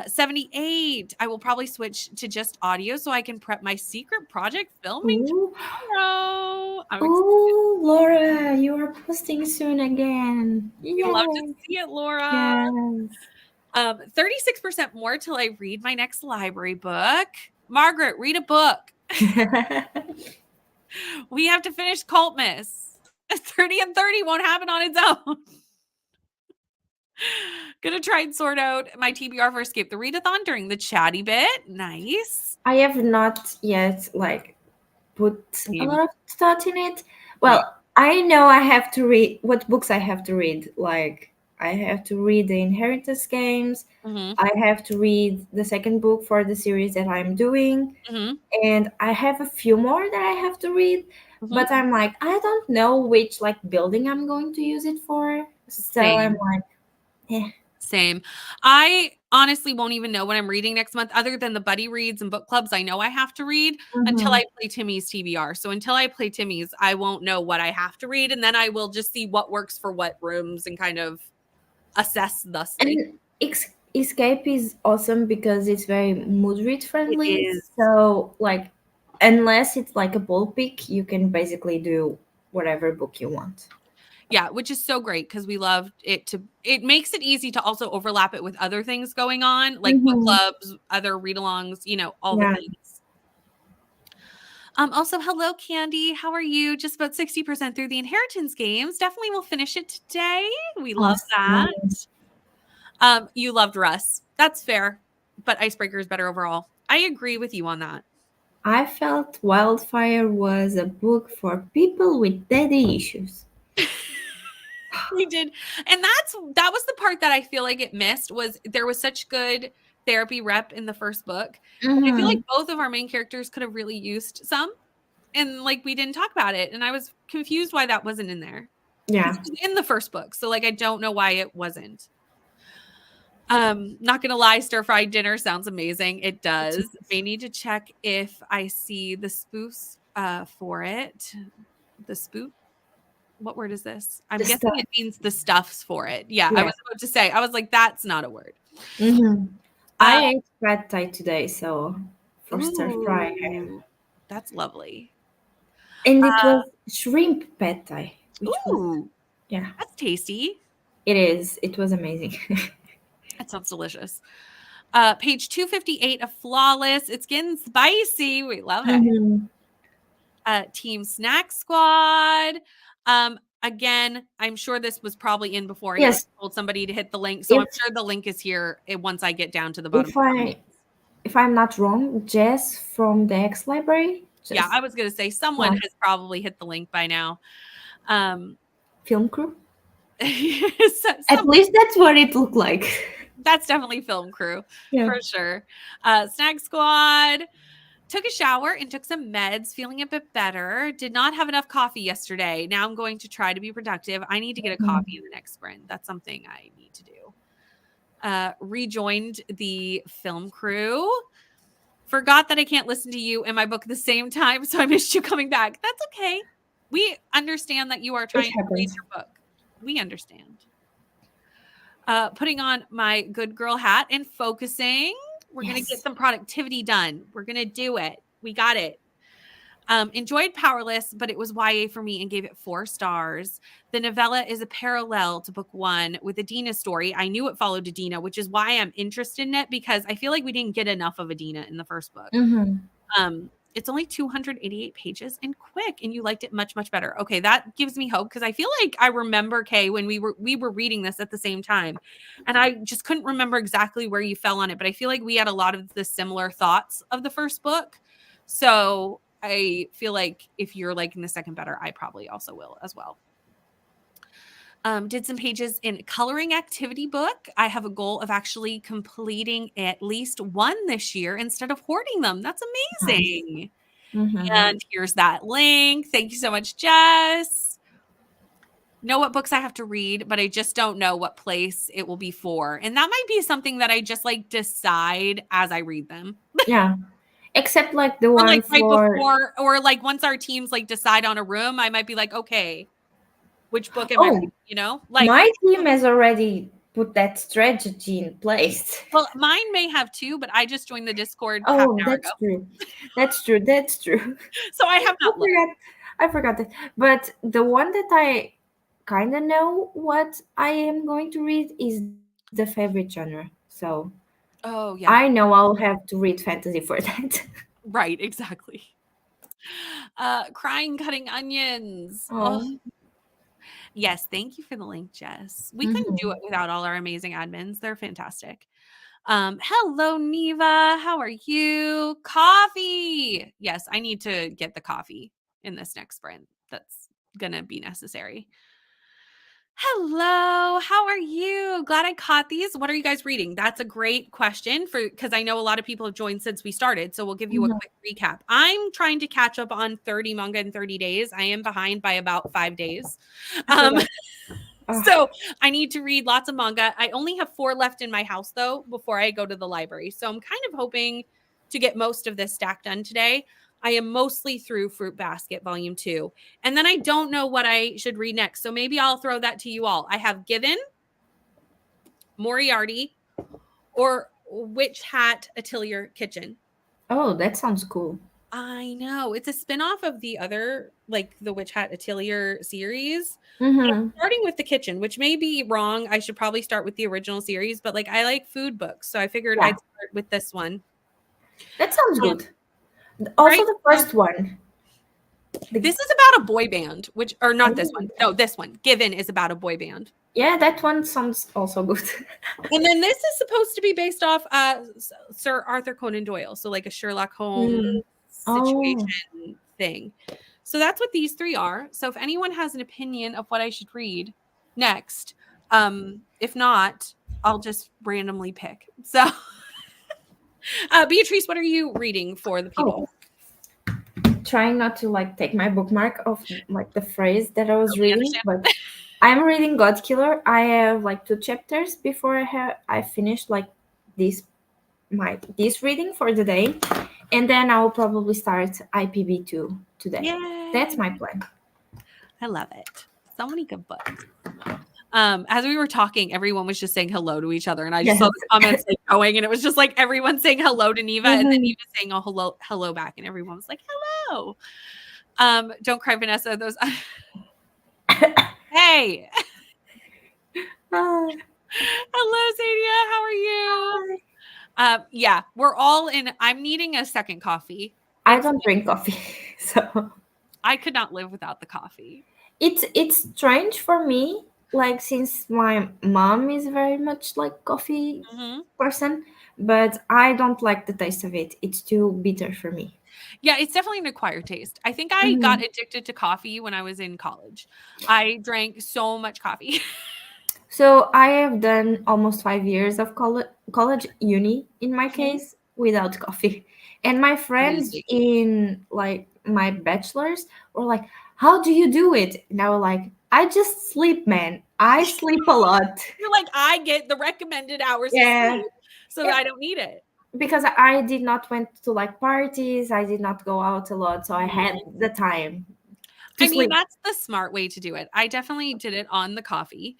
78. I will probably switch to just audio so I can prep my secret project filming tomorrow. Oh, Laura, you are posting soon again. You'll love to see it, Laura. Yes. 36% more till I read my next library book. Margaret, read a book. We have to finish Cult Miss. 30 and 30 won't happen on its own. Gonna try and sort out my TBR for Escape the Readathon during the chatty bit. Nice. I have not yet put a lot of thought in it. Well, I know I have to read what books I have to read. Like I have to read the Inheritance games. I have to read the second book for the series that I'm doing. And I have a few more that I have to read. But I'm like, I don't know which building I'm going to use it for. So I'm like, yeah. Same. I honestly won't even know what I'm reading next month other than the buddy reads and book clubs I know I have to read until I play Timmy's TBR. So until I play Timmy's, I won't know what I have to read. And then I will just see what works for what rooms and kind of assess thusly. And Escape is awesome because it's very mood read friendly. So unless it's a bold pick, you can basically do whatever book you want. Yeah, which is so great because we love it it makes it easy to also overlap it with other things going on, like book clubs, other read-alongs, all the things. Also, hello, Candy. How are you? Just about 60% through the Inheritance games. Definitely will finish it today. We love that. You loved Russ. That's fair, but Icebreaker is better overall. I agree with you on that. I felt Wildfire was a book for people with daddy issues. We did. And that was the part that I feel like it missed was there was such good therapy rep in the first book. I feel like both of our main characters could have really used some and we didn't talk about it. And I was confused why that wasn't in there. Yeah. It was in the first book. So I don't know why it wasn't. Not gonna lie, stir-fried dinner sounds amazing. It does. May need to check if I see the spoofs for it. The spoof. What word is this? I'm guessing it means the stuffs for it. Yeah, I was about to say. I was like, that's not a word. I ate pad thai today, so for stir fry. That's lovely. And it was shrimp pad thai. That's tasty. It is. It was amazing. That sounds delicious. Page 258 of Flawless. It's getting spicy. We love it. Team Snack Squad. Again, I'm sure this was probably in before I told somebody to hit the link. So I'm sure the link is here once I get down to the bottom. If I'm not wrong, Jess from the X Library. Yeah, I was going to say someone has probably hit the link by now. Film crew? At least that's what it looked like. That's definitely film crew for sure. Snack Squad. Took a shower and took some meds, feeling a bit better. Did not have enough coffee yesterday. Now I'm going to try to be productive. I need to get a coffee in the next sprint. That's something I need to do. Rejoined the film crew. Forgot that I can't listen to you and my book at the same time, so I missed you coming back. That's okay. We understand that you are trying to read your book. We understand. Putting on my good girl hat and focusing. We're going to get some productivity done. We're going to do it. We got it. Enjoyed Powerless, but it was YA for me and gave it 4 stars. The novella is a parallel to book 1 with Adina story. I knew it followed Adina, which is why I'm interested in it because I feel like we didn't get enough of Adina in the first book. It's only 288 pages and quick, and you liked it much, much better. Okay, that gives me hope because I feel like I remember, Kay, when we were reading this at the same time, and I just couldn't remember exactly where you fell on it, but I feel like we had a lot of the similar thoughts of the first book. So I feel like if you're liking the second better, I probably also will as well. Did some pages in coloring activity book. I have a goal of actually completing at least one this year instead of hoarding them. That's Nice. amazing. Mm-hmm. And here's that link. Thank you so much, Jess. Know what books I have to read, but I just don't know what place it will be for. And that might be something that I just like decide as I read them. Yeah. Except like the Or one like right for before, or like once our teams like decide on a room, I might be like, okay, which book am I reading? oh, You know, like, my team has already put that strategy in place. well, mine may have two, but I just joined the Discord half Oh, an hour that's ago. true. That's true. That's true. So I have I not looked. forgot. I forgot that. But the one that I kind of know what I am going to read is the favorite genre. So Oh, I yeah. know I'll have to read fantasy for that. Right, exactly. Crying cutting onions. Oh, Oh. yes. Thank you for the link, Jess. We couldn't do Hmm. it without all our amazing admins. They're fantastic. Hello, Neva. How are you? Coffee. Yes, I need to get the coffee in this next sprint. That's gonna be necessary. Hello, how are you? Glad I caught these. What are you guys reading? That's a great question for because I know a lot of people have joined since we started. So we'll give you a quick recap. I'm trying to catch up on 30 manga in 30 days. I am behind by about 5 days. I Um, forgot. Oh, so I need to read lots of manga. I only have 4 left in my house though before I go to the library. So I'm kind of hoping to get most of this stack done today. I am mostly through Fruit Basket Volume 2. And then I don't know what I should read next. So maybe I'll throw that to you all. I have Given, Moriarty, or Witch Hat Atelier Kitchen. oh, that sounds cool. I know. It's a spinoff of the other, like the Witch Hat Atelier series. But I'm Mm-hmm. starting with the kitchen, which may be wrong. I should probably start with the original series, but like I like food books. So I figured Yeah, I'd start with this one. that sounds Um, good. Also, right. the So first one. The, this is about a boy band, which, or not this one. oh, No, this one. Given is about a boy band. yeah, that one sounds also good. And then this is supposed to be based off Sir Arthur Conan Doyle. So like a Sherlock Holmes Mm. Oh, situation thing. So that's what these 3 are. So if anyone has an opinion of what I should read next, if not, I'll just randomly pick. So Beatrice, what are you reading for the people? oh, trying not to like take my bookmark of like the phrase that I was Totally reading, understand. but I'm reading God Killer. I have like 2 chapters before I finished like this this reading for the day, and then I will probably start IPB2 today. That's Yay. my plan. I love it. So many good books. As we were talking, everyone was just saying hello to each other, and I just saw Yes. the comments like going, and it was just like everyone saying hello to Neva, and then Mhm. Neva saying oh hello back, and everyone was like hello. Don't cry, Vanessa. Those hey, Ah, hello, Sadia. How are you? hi. Yeah, we're all in. I'm needing a second coffee. I It's don't drink coffee, so I could not live without the coffee. it's strange for me. Like since my mom is very much like coffee Hmm. person, but I don't like the taste of it. It's too bitter for me. Yeah, it's definitely an acquired taste. I think I got Mhm. addicted to coffee when I was in college. I drank so much coffee. So I have done almost 5 years of college uni in my Mhm. case without coffee, and my friends Crazy. in like my bachelors were like, "How do you do it?" And I was like, "I just sleep, man. I sleep a lot." You're like, I get the recommended hours of Yeah, sleep so that I don't need it. because I did not went to like parties. I did not go out a lot, so I had Mhm. the time to I mean, sleep. that's the smart way to do it. I definitely did it on the coffee.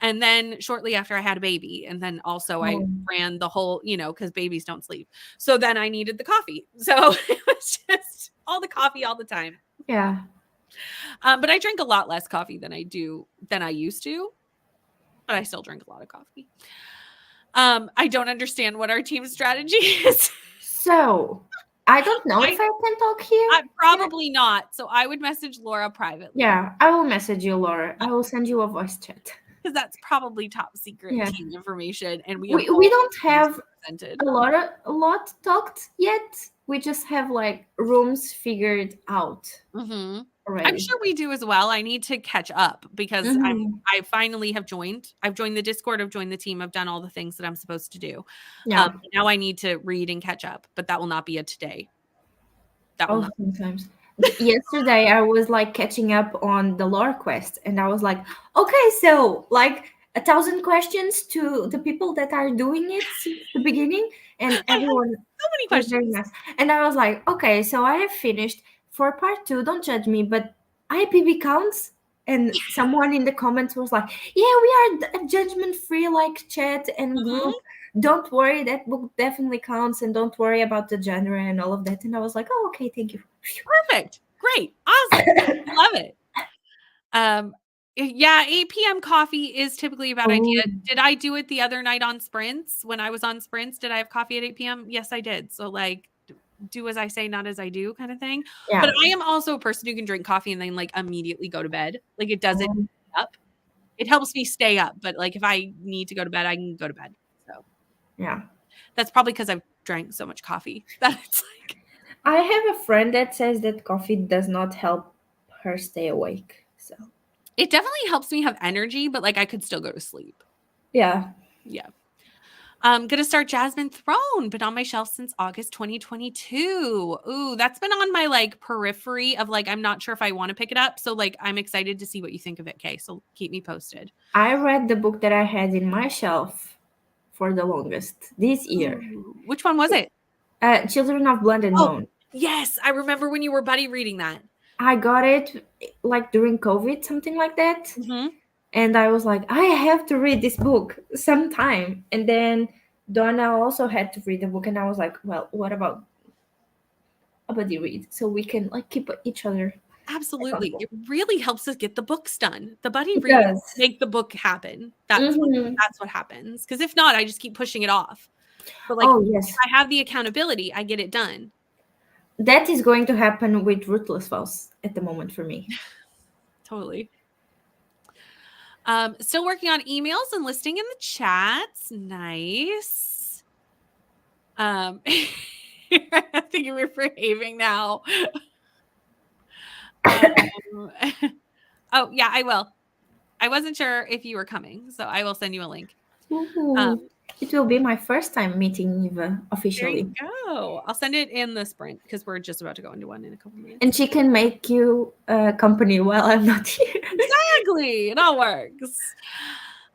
And then shortly after I had a baby, and then also I Oh, ran the whole, because babies don't sleep. So then I needed the coffee. So it was just all the coffee all the time. yeah. But I drink a lot less coffee than I used to, but I still drink a lot of coffee. I don't understand what our team strategy is. So I don't know if I I can talk here. probably not. So I would message Laura privately Yeah, I will message you, Laura. I will send you a voice chat. because that's probably top secret Yeah, team information, and we have we all don't teams have represented. a lot talked yet. We just have like rooms figured out. Hmm. I'm already. sure we do as well. I need to catch up because Mhm. I finally have joined. I've joined the Discord, I've joined the team, I've done all the things that I'm supposed to do. Yeah. Now I need to read and catch up, but that will not be a today. That will Oh, not. sometimes. Yesterday, I was like catching up on the lore quest, and I was like, okay, so like 1,000 questions to the people that are doing it since the beginning, and I have everyone so many was very questions. nice. And I was like, okay, so I have finished for part two. Don't judge me, but IPB counts. And someone in the comments was like, yeah, we are a judgment free like chat and Mhm. group. Don't worry, that book definitely counts, and don't worry about the genre and all of that. And I was like, oh, okay, thank you. Perfect. Great. Awesome. Love it. Um, yeah, 8 PM coffee is typically a bad idea. Oh, Did I do it the other night on sprints? When I was on sprints, did I have coffee at 8 PM? Yes, I did. So, like, do as I say, not as I do kind of thing. But yeah. I am also a person who can drink coffee and then, like, immediately go to bed. Like, it doesn't Um, up. It helps me stay up, but, like, if I need to go to bed, I can go to bed. So, yeah. that's probably because 'cause I've drank so much coffee that it's like I have a friend that says that coffee does not help her stay awake. So, it definitely helps me have energy, but, like, I could still go to sleep. yeah. Yeah. Gonna start Jasmine Throne, been on my shelf since August 2022. Ooh, that's been on my like periphery of like, I'm not sure if I want to pick it up. So like I'm excited to see what you think of it, Kay. So keep me posted. I read the book that I had in my shelf for the longest this year. Ooh, which one was it? Children of Blood and Oh, Bone. yes. I remember when you were buddy reading that. I got it like during COVID, something like that. Mm-hmm. And I was like, I have to read this book sometime. And then Donna also had to read the book, and I was like, well, what about a buddy read so we can like keep each other Absolutely. accountable? It really helps us get the books done. The buddy It read does. make the book happen. Hmm. That's what happens. Because if not, I just keep pushing it off. But like Oh if yes, I have the accountability, I get it done. that is going to happen with Ruthless Falls at the moment for me. Totally. Still working on emails and listing in the chats. Nice. I think you're behaving now. Um, oh yeah, I will. I wasn't sure if you were coming, so I will send you a link. Ooh, Um, it will be my first time meeting Eva there you officially. go. I'll send it in the sprint because we're just about to go into one in a couple minutes. And she can make you company while I'm not here. Exactly. It all works.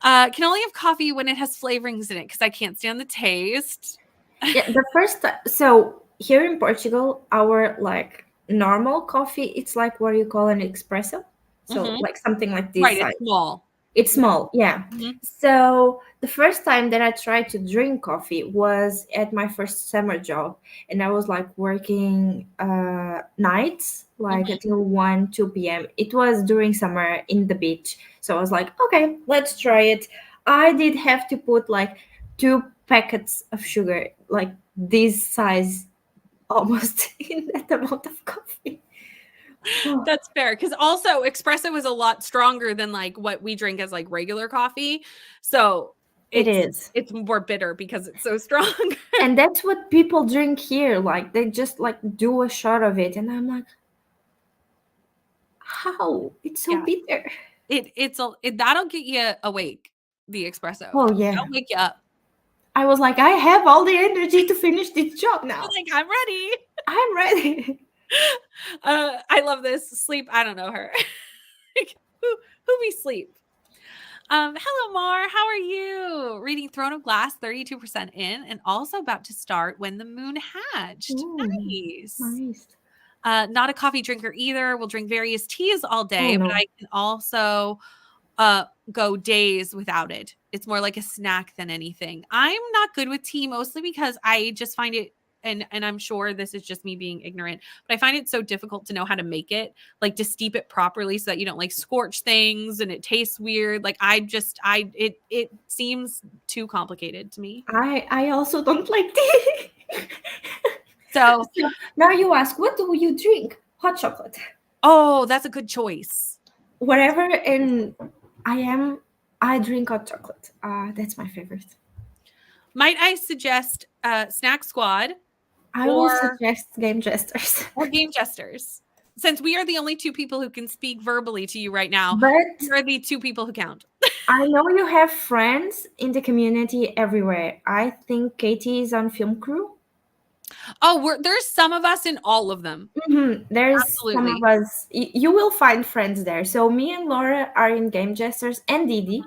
Can only have coffee when it has flavorings in it because I can't stand the taste. Yeah, the first time. So here in Portugal, our like normal coffee, it's like what you call an espresso. So Mhm. like something like this Right, size. it's small. It's Yeah. small, yeah. Mhm. So the first time that I tried to drink coffee was at my first summer job, and I was like working nights, like Mhm. until 1, 2 p.m. It was during summer in the beach. So I was like, okay, let's try it. I did have to put like 2 packets of sugar, like this size, almost in that amount of coffee. Oh, That's fair because also espresso is a lot stronger than like what we drink as like regular coffee. So it it's is. it's more bitter because it's so strong. And that's what people drink here. Like they just like do a shot of it, and I'm like, how? It's so Yeah. bitter. That'll get you awake, the espresso. Oh That'll yeah. wake you up. I was like, I have all the energy to finish this job You're now. like, "I'm ready." I'm ready. I love this. Sleep, I don't know her. Like, who be sleep? Hello, Mar. How are you? Reading Throne of Glass, 32% in, and also about to start When the Moon Hatched. Ooh, Nice. nice. Not a coffee drinker either. Will drink various teas all Oh day, but no. I can also go days without it. It's more like a snack than anything. I'm not good with tea mostly because I just find it and I'm sure this is just me being ignorant, but I find it so difficult to know how to make it, like to steep it properly so that you don't like scorch things and it tastes weird. Like it seems too complicated to me. I also don't like tea. So, So now you ask, what do you drink? Hot chocolate. oh, that's a good choice. Whatever, and I drink hot chocolate. That's my favorite. Might I suggest Snack Squad I will or suggest Game Jesters. Game Jesters? Since we are the only two people who can speak verbally to you right now, But we are the two people who count. I know you have friends in the community everywhere. I think Katie is on film crew. Oh, there's some of us in all of them. There's some Absolutely. of us. You will find friends there. So me and Laura are in Game Jesters, and Didi.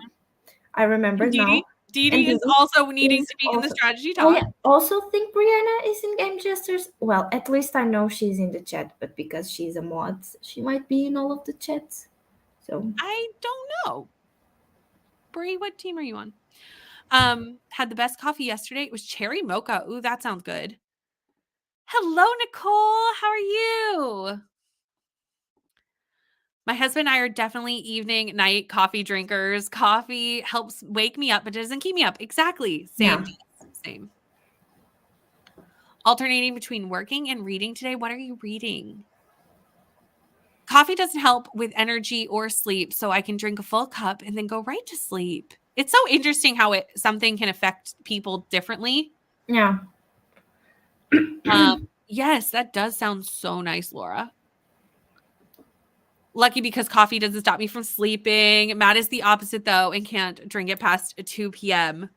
I remember now. And Didi is Didi also needing is to be in the also. strategy I talk. also think Brianna is in Game Jesters. Well, at least I know she's in the chat, but because she's a mod, she might be in all of the chats. So I don't know. Brie, what team are you on? Had the best coffee yesterday. It was cherry mocha. Ooh, that sounds good. Hello, Nicole. How are you? My husband and I are definitely evening, night coffee drinkers. Coffee helps wake me up, but it doesn't keep me up. Exactly. Same. yeah. Same. Alternating between working and reading today. What are you reading? Coffee doesn't help with energy or sleep, so I can drink a full cup and then go right to sleep. It's so interesting how something can affect people differently. Yeah. Yes, that does sound so nice, Laura. Lucky because coffee doesn't stop me from sleeping. Matt is the opposite though and can't drink it past 2 p.m.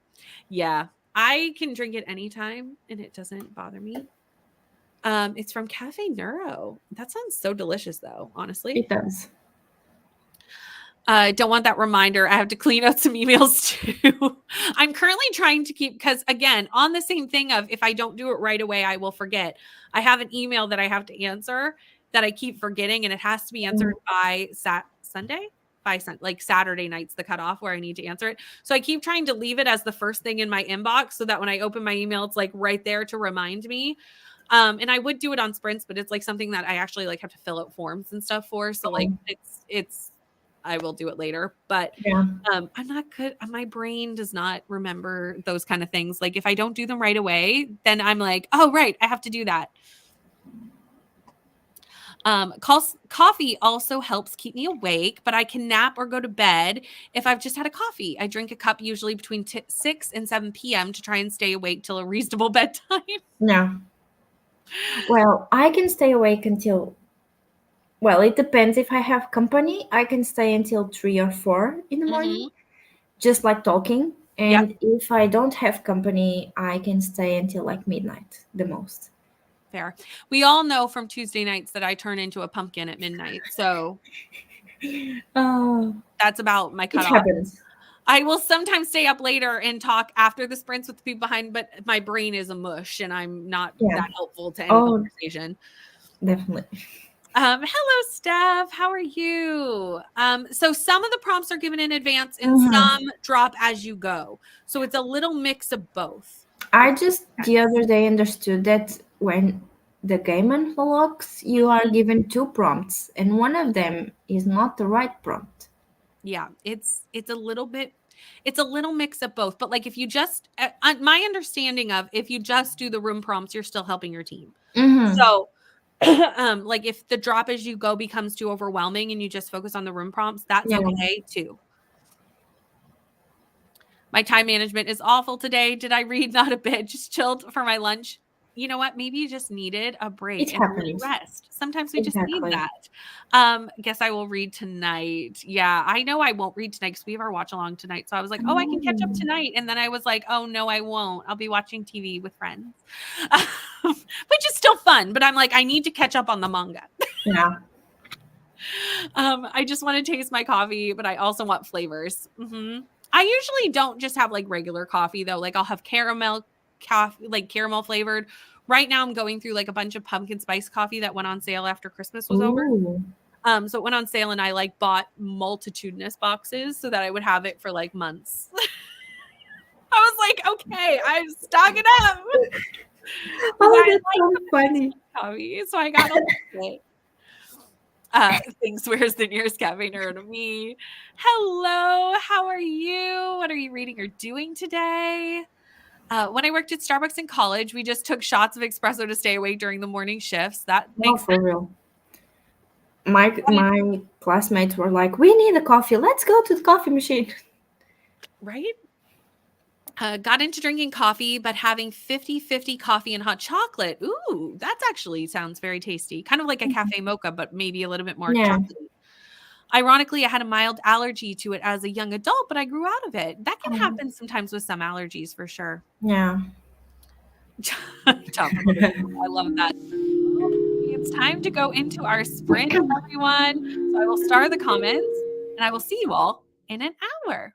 Yeah, I can drink it anytime and it doesn't bother me. It's from Cafe Neuro. That sounds so delicious though, honestly. It does. I don't want that reminder. I have to clean out some emails too. I'm currently trying to keep, because again, on the same thing of if I don't do it right away, I will forget. I have an email that I have to answer that I keep forgetting, and it has to be answered by Sunday, like Saturday night's the cutoff where I need to answer it. So I keep trying to leave it as the first thing in my inbox so that when I open my email, it's like right there to remind me. And I would do it on sprints, but it's like something that I actually like have to fill out forms and stuff for. So like it's I will do it later, but Yeah. I'm not good. My brain does not remember those kind of things. Like if I don't do them right away, then I'm like, oh, right, I have to do that. Coffee also helps keep me awake, but I can nap or go to bed if I've just had a coffee. I drink a cup usually between 6 and 7 p.m. to try and stay awake till a reasonable bedtime. Yeah. Well, I can stay awake until, well, it depends. If I have company, I can stay until 3 or 4 in the morning, just like talking. And if I don't have company, I can stay until like midnight the most. Fair. We all know from Tuesday nights that I turn into a pumpkin at midnight. So that's about my cutoff. It happens. I will sometimes stay up later and talk after the sprints with the people behind, but my brain is a mush and I'm not that helpful to any conversation. Definitely. Hello, Steph. How are you? So some of the prompts are given in advance and some drop as you go. So it's a little mix of both. I just the other day understood that when the game unlocks, you are given 2 prompts, and one of them is not the right prompt. Yeah, it's a little mix of both. But like if you just, my understanding of if you just do the room prompts, you're still helping your team. So like if the drop as you go becomes too overwhelming and you just focus on the room prompts, that's okay too. My time management is awful today. Did I read? Not a bit. Just chilled for my lunch. You know what? Maybe you just needed a break and a little rest. Sometimes we just need that. Guess I will read tonight. Yeah, I know I won't read tonight because we have our watch along tonight. So I was like, oh, I can catch up tonight. And then I was like, oh, no, I won't. I'll be watching TV with friends, which is still fun. But I'm like, I need to catch up on the manga. Yeah. I just want to taste my coffee, but I also want flavors. I usually don't just have like regular coffee though. Like I'll have caramel coffee, like caramel flavored. Right now I'm going through like a bunch of pumpkin spice coffee that went on sale after Christmas was over. So it went on sale and I like bought multitudinous boxes so that I would have it for like months. I was like, okay, I'm stocking up. Oh, that's so funny. Coffee, so I got a bit. Thanks, where's the nearest cafe nerd to me? Hello, how are you? What are you reading or doing today? When I worked at Starbucks in college, we just took shots of espresso to stay awake during the morning shifts. That makes sense. Real. My classmates were like, we need a coffee. Let's go to the coffee machine. Right? Got into drinking coffee, but having 50-50 coffee and hot chocolate. Ooh, that's actually sounds very tasty. Kind of like a Mhm. cafe mocha, but maybe a little bit more Yeah. chocolatey. Ironically, I had a mild allergy to it as a young adult, but I grew out of it. That can Um, happen sometimes with some allergies for sure. yeah. Top of the list. I love that. Okay, it's time to go into our sprint, everyone. So I will star the comments and I will see you all in an hour.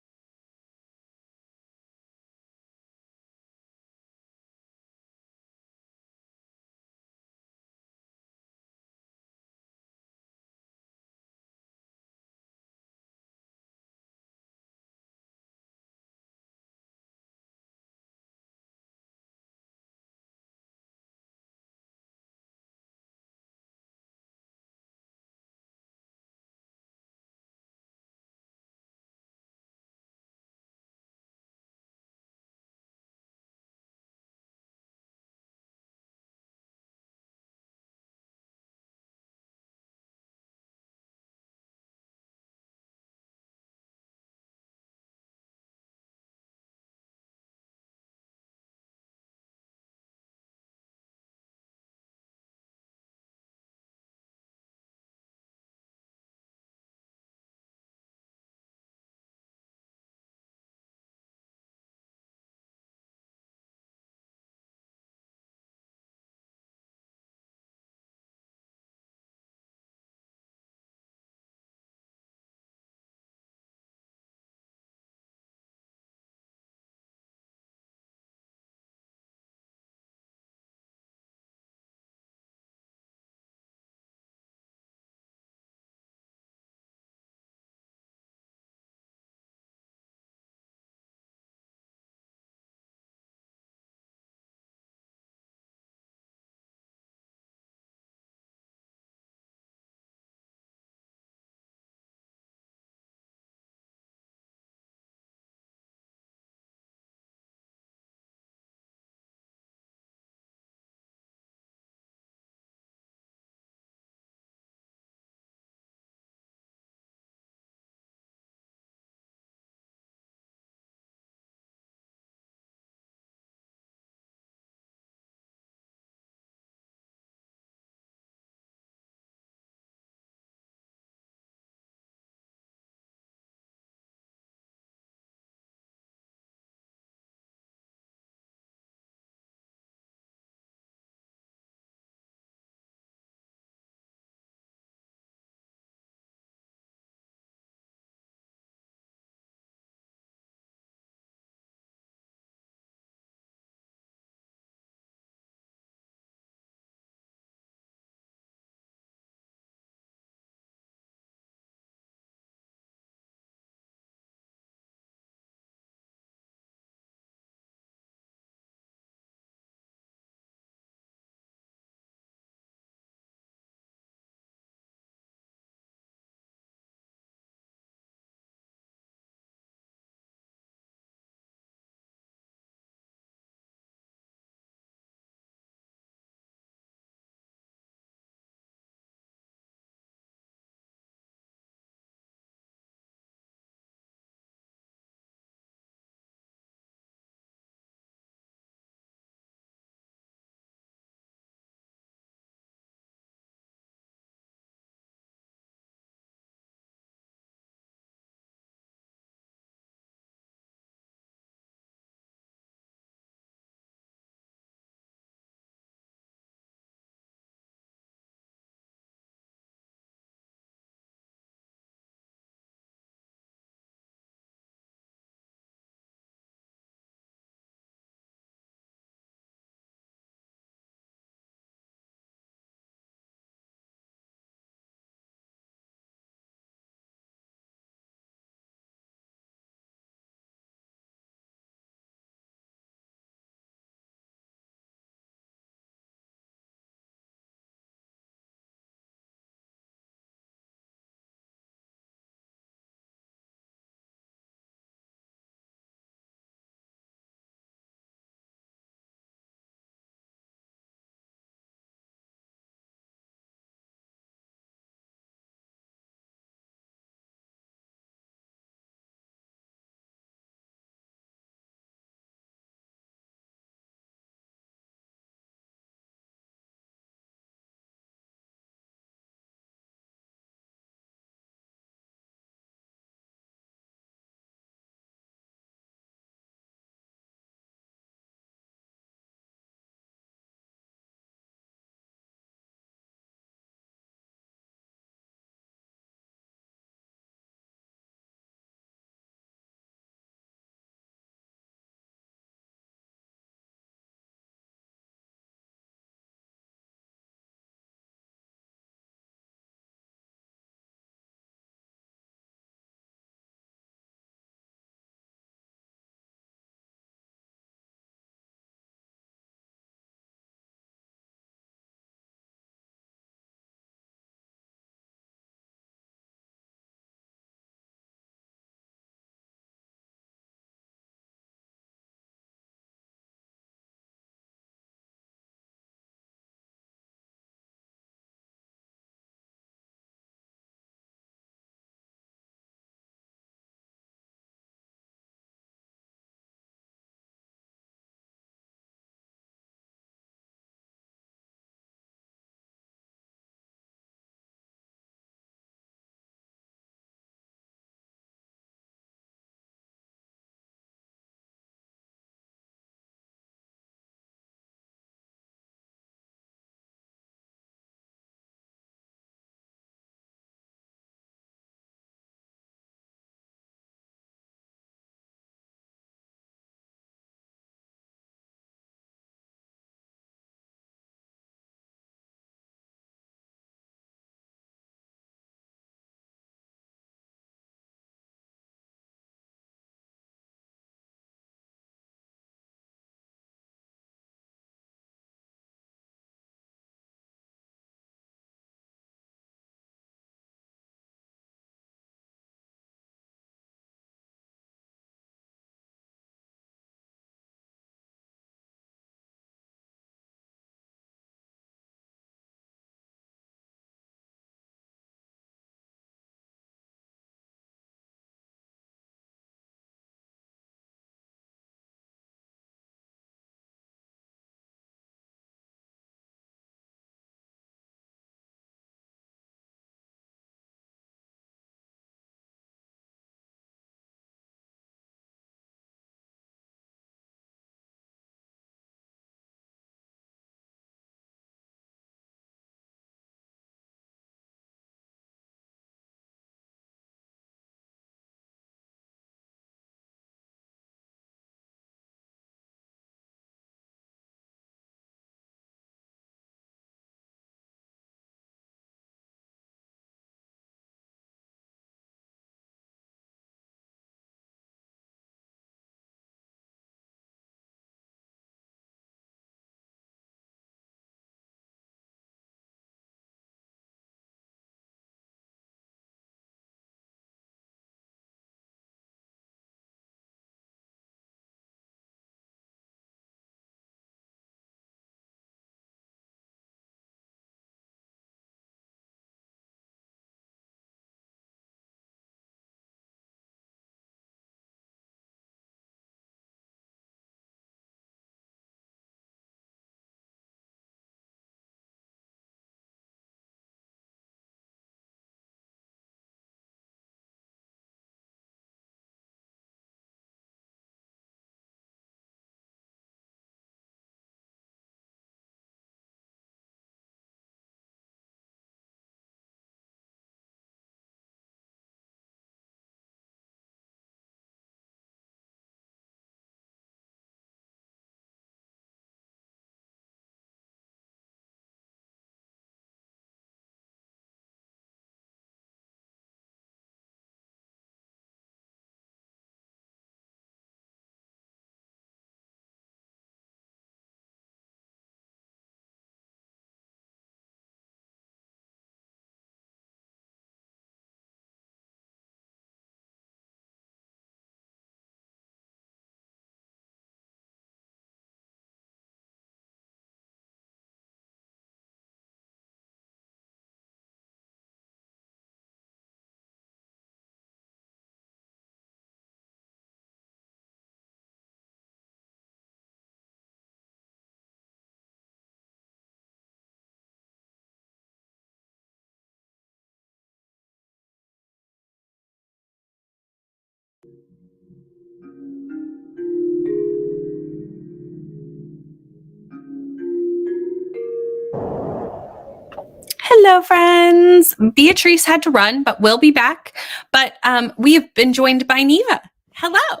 Hello, friends. Beatrice had to run, but we'll be back. But we have been joined by Neva. Hello.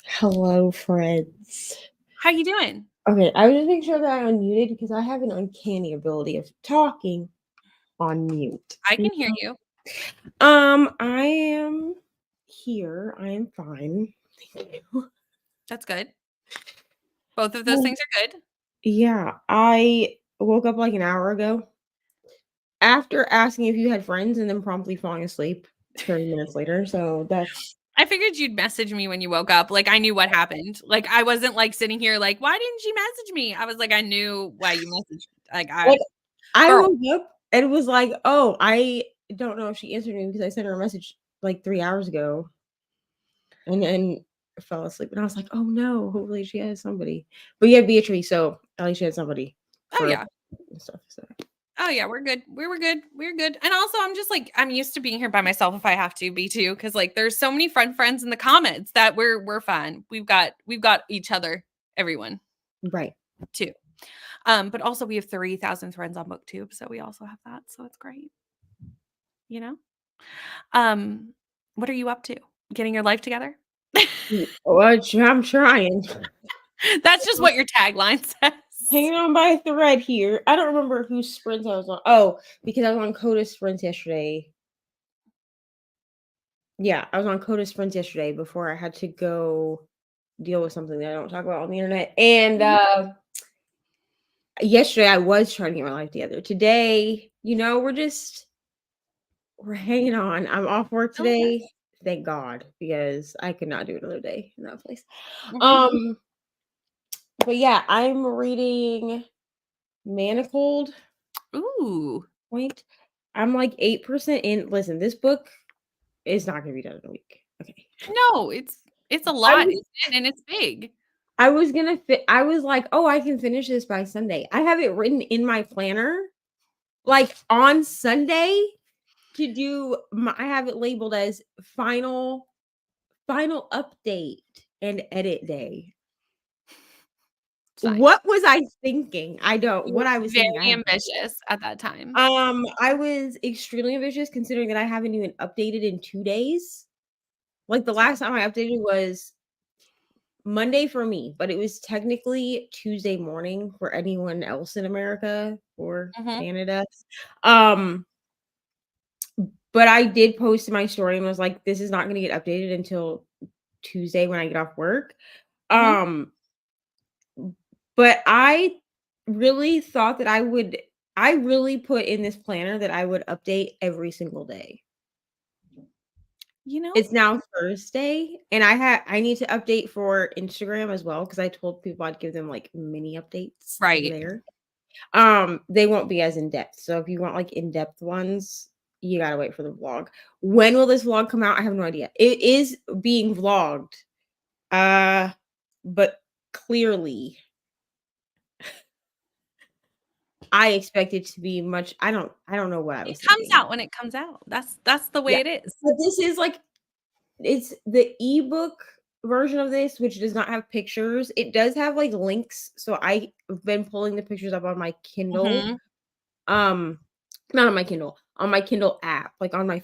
Hello, friends. How you doing? Okay, I was just making sure that I unmuted because I have an uncanny ability of talking on mute. I can hear you. I am here. I am fine. Thank you. That's good. Both of those things are good. Yeah, I woke up like an hour ago after asking if you had friends and then promptly falling asleep 30 minutes later. So that's I figured you'd message me when you woke up. Like I knew what happened. Like I wasn't like sitting here like, why didn't she message me? I was like, I knew why you messaged. Like I girl. woke up and was like, oh, I don't know if she answered me because I sent her a message like 3 hours ago. And then fell asleep. And I was like, oh no, hopefully she has somebody. But yeah, Beatrice, so at least she had somebody Oh for yeah. stuff. So Oh yeah, we're good. We were good. We're good. And also I'm just like I'm used to being here by myself if I have to be too cuz like there's so many friends in the comments that we're fine. We've got each other, everyone right. too. But also we have 3,000 friends on BookTube, so we also have that. So it's great. You know? What are you up to? Getting your life together? Well, I'm trying. That's just what your tagline says. Hanging on by a thread here. I don't remember whose sprints I was on. Oh, because I was on Coda sprints yesterday. Yeah, I was on Coda sprints yesterday before I had to go deal with something that I don't talk about on the internet. And yesterday I was trying to get my life together. Today, we're hanging on. I'm off work Okay. today. Thank God, because I could not do another day in that place. Mhm. But yeah, I'm reading Manacled. Ooh. Point. I'm like 8% in. Listen, this book is not gonna be done in a week. Okay. No, it's a lot, isn't it? And it's big. I was gonna fit. I was like, oh, I can finish this by Sunday. I have it written in my planner, like on Sunday, to do. I have it labeled as final update and edit day. Fine. What was I thinking? I don't. You What were I was thinking. I very have. ambitious at that time. I was extremely ambitious considering that I haven't even updated in 2 days. Like the last time I updated was Monday for me, but it was technically Tuesday morning for anyone else in America or Mhm. Canada. Um, but I did post in my story and was like, this is not going to get updated until Tuesday when I get off work. Mhm. Um, but I really thought that I really put in this planner that I would update every single day. You know? It's now Thursday, and I need to update for Instagram as well because I told people I'd give them like mini updates over Right. there. They won't be as in depth. So if you want like in depth ones, you gotta wait for the vlog. When will this vlog come out? I have no idea. It is being vlogged, but clearly, I expect it to be much. I don't know what I It was comes thinking. out when it comes out. That's the way Yeah, it is. but this is like it's the ebook version of this, which does not have pictures. It does have like links. So I've been pulling the pictures up on my Kindle. Mhm. Um, not on my Kindle, on my Kindle app, like on my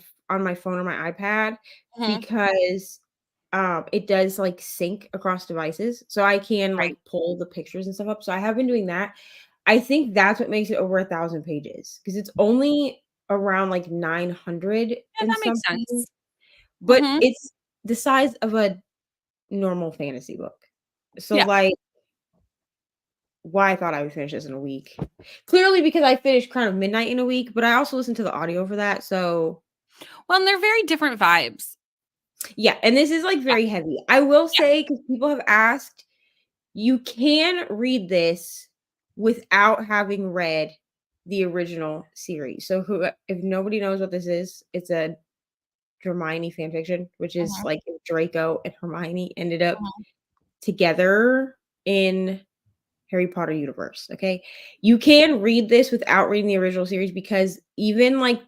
phone or my iPad, Mhm. because it does like sync across devices. So I can Right. like pull the pictures and stuff up. So I have been doing that. I think that's what makes it over 1,000 pages because it's only around like 900 Yeah, and that makes something, sense. but Mhm. it's the size of a normal fantasy book. So, Yeah. like, why I thought I would finish this in a week. Clearly because I finished Crown of Midnight in a week, but I also listened to the audio for that. So, Well, and they're very different vibes. yeah, and this is like Yeah. very heavy. I will Yeah. say cuz people have asked, you can read this without having read the original series. So, if nobody knows what this is, it's a Hermione fan fiction, which is Mhm. like if Draco and Hermione ended up Mhm. together in Harry Potter universe, okay? You can read this without reading the original series because even like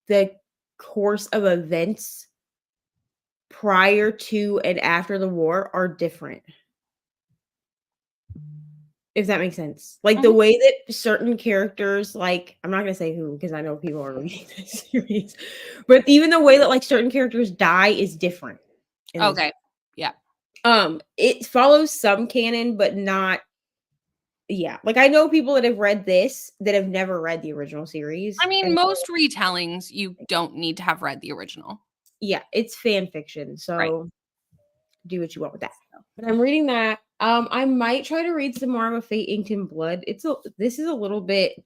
the course of events prior to and after the war are different. if that makes sense. Like the way that certain characters, like I'm not gonna say who because I know people are reading this series, but even the way that like certain characters die is different. Okay. Yeah. It follows some canon, but not. Yeah, like I know people that have read this that have never read the original series. I mean, and most retellings you don't need to have read the original. yeah, it's fan fiction, so Right. do what you want with that. But I'm reading that. I might try to read some more of a Fate Inked in Blood. This is a little bit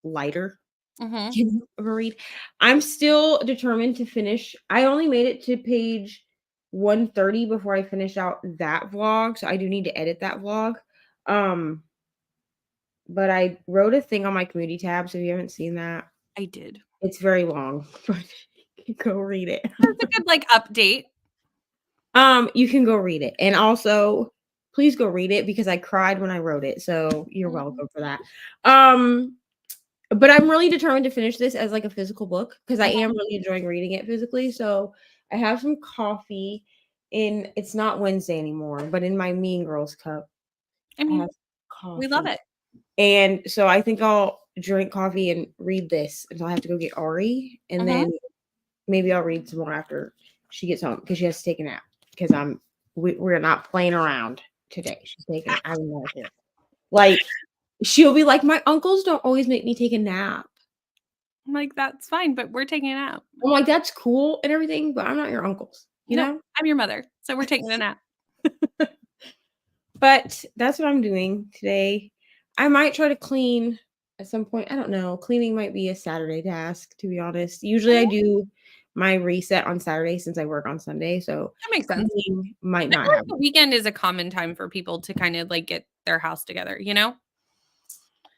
lighter of a read. I'm still determined to finish. I only made it to page 130 before I finished out that vlog, so I do need to edit that vlog. But I wrote a thing on my community tab, so if you haven't seen that, I did. it's very long, but go read it. That's a good like update. You can go read it. And also please go read it because I cried when I wrote it. So you're welcome for that. But I'm really determined to finish this as like a physical book because I am really enjoying reading it physically. So I have some coffee it's not Wednesday anymore, but in my Mean Girls cup. I mean, have coffee. we love it. And so I think I'll drink coffee and read this until I have to go get Ari. And then maybe I'll read some more after she gets home because she has to take a nap. Because we're not playing around today. She's taking I don't know. Like she'll be like, my uncles don't always make me take a nap. I'm like, that's fine, but we're taking a nap. I'm like, that's cool and everything, but I'm not your uncles. You know? I'm your mother. So we're taking a nap. But that's what I'm doing today. I might try to clean at some point. I don't know. Cleaning might be a Saturday task, to be honest. Usually I do my reset on Saturday since I work on Sunday. So that makes sense. Might not happen. The weekend is a common time for people to kind of like get their house together, you know?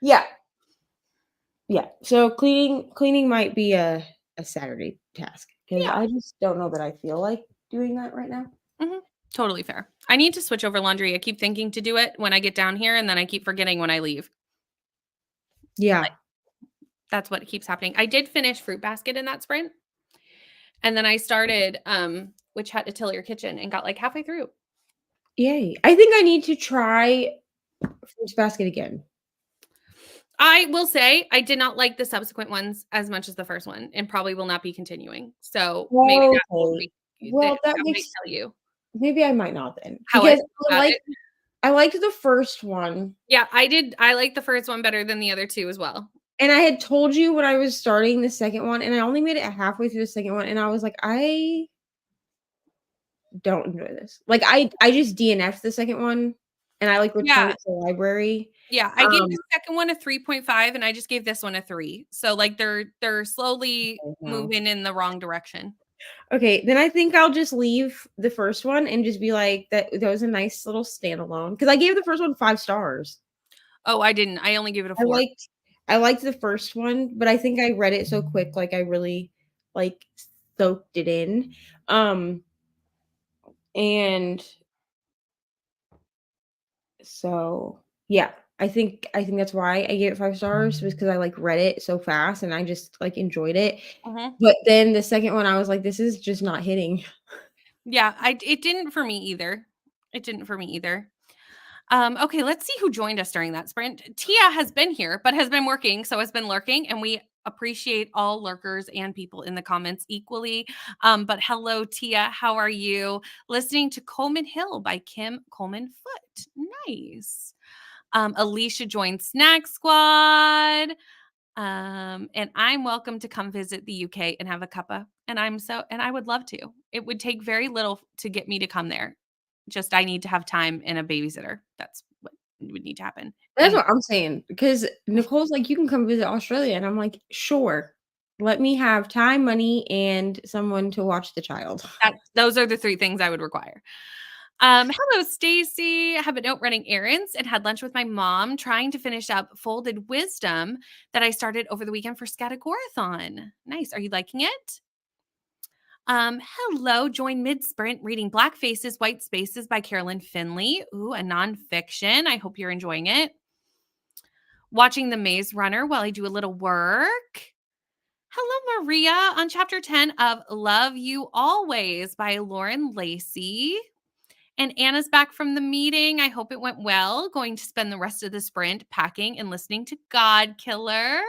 Yeah. Yeah. So cleaning might be a Saturday task because I just don't know that I feel like doing that right now. Totally fair. I need to switch over laundry. I keep thinking to do it when I get down here and then I keep forgetting when I leave. Yeah. Like, that's what keeps happening. I did finish Fruit Basket in that sprint. And then I started Witch Hat to Till Your Kitchen and got like halfway through. Yay. I think I need to try Fruit Basket again. I will say I did not like the subsequent ones as much as the first one and probably will not be continuing. So maybe that will that might tell you. Maybe I might not then. How because I liked the first one. Yeah, I did. I liked the first one better than the other two as well. And I had told you when I was starting the second one, and I only made it halfway through the second one, and I was like, I don't enjoy this. Like I just DNF'd the second one, and I like returned it to the library. Yeah, I gave the second one a 3.5, and I just gave this one a 3. So like they're slowly moving in the wrong direction. Okay, then I think I'll just leave the first one and just be like that was a nice little standalone because I gave the first one 5 stars. Oh, I didn't. I only gave it a 4. I liked the first one, but I think I read it so quick, like I really like soaked it in. And so yeah, I think that's why I gave it 5 stars was because I like read it so fast and I just like enjoyed it. But then the second one, I was like, this is just not hitting. Yeah, it didn't for me either. It didn't for me either. Okay, let's see who joined us during that sprint. Tia has been here, but has been working, so has been lurking, and we appreciate all lurkers and people in the comments equally. But hello, Tia, how are you? Listening to Coleman Hill by Kim Coleman Foot. Nice. Alicia joined Snack Squad. And I'm welcome to come visit the UK and have a cuppa. And I would love to. It would take very little to get me to come there. Just I need to have time and a babysitter. That's what would need to happen. That's what I'm saying. Because Nicole's like, you can come visit Australia. And I'm like, sure. Let me have time, money, and someone to watch the child. Those are the 3 things I would require. Hello, Stacy. I have been out running errands and had lunch with my mom, trying to finish up Folded Wisdom that I started over the weekend for Scatagorathon. Nice. Are you liking it? Hello, join mid-sprint reading Black Faces, White Spaces by Carolyn Finley. Ooh, a nonfiction. I hope you're enjoying it. Watching The Maze Runner while I do a little work. Hello, Maria, on chapter 10 of Love You Always by Lauren Lacey. And Anna's back from the meeting. I hope it went well. Going to spend the rest of the sprint packing and listening to God Killer.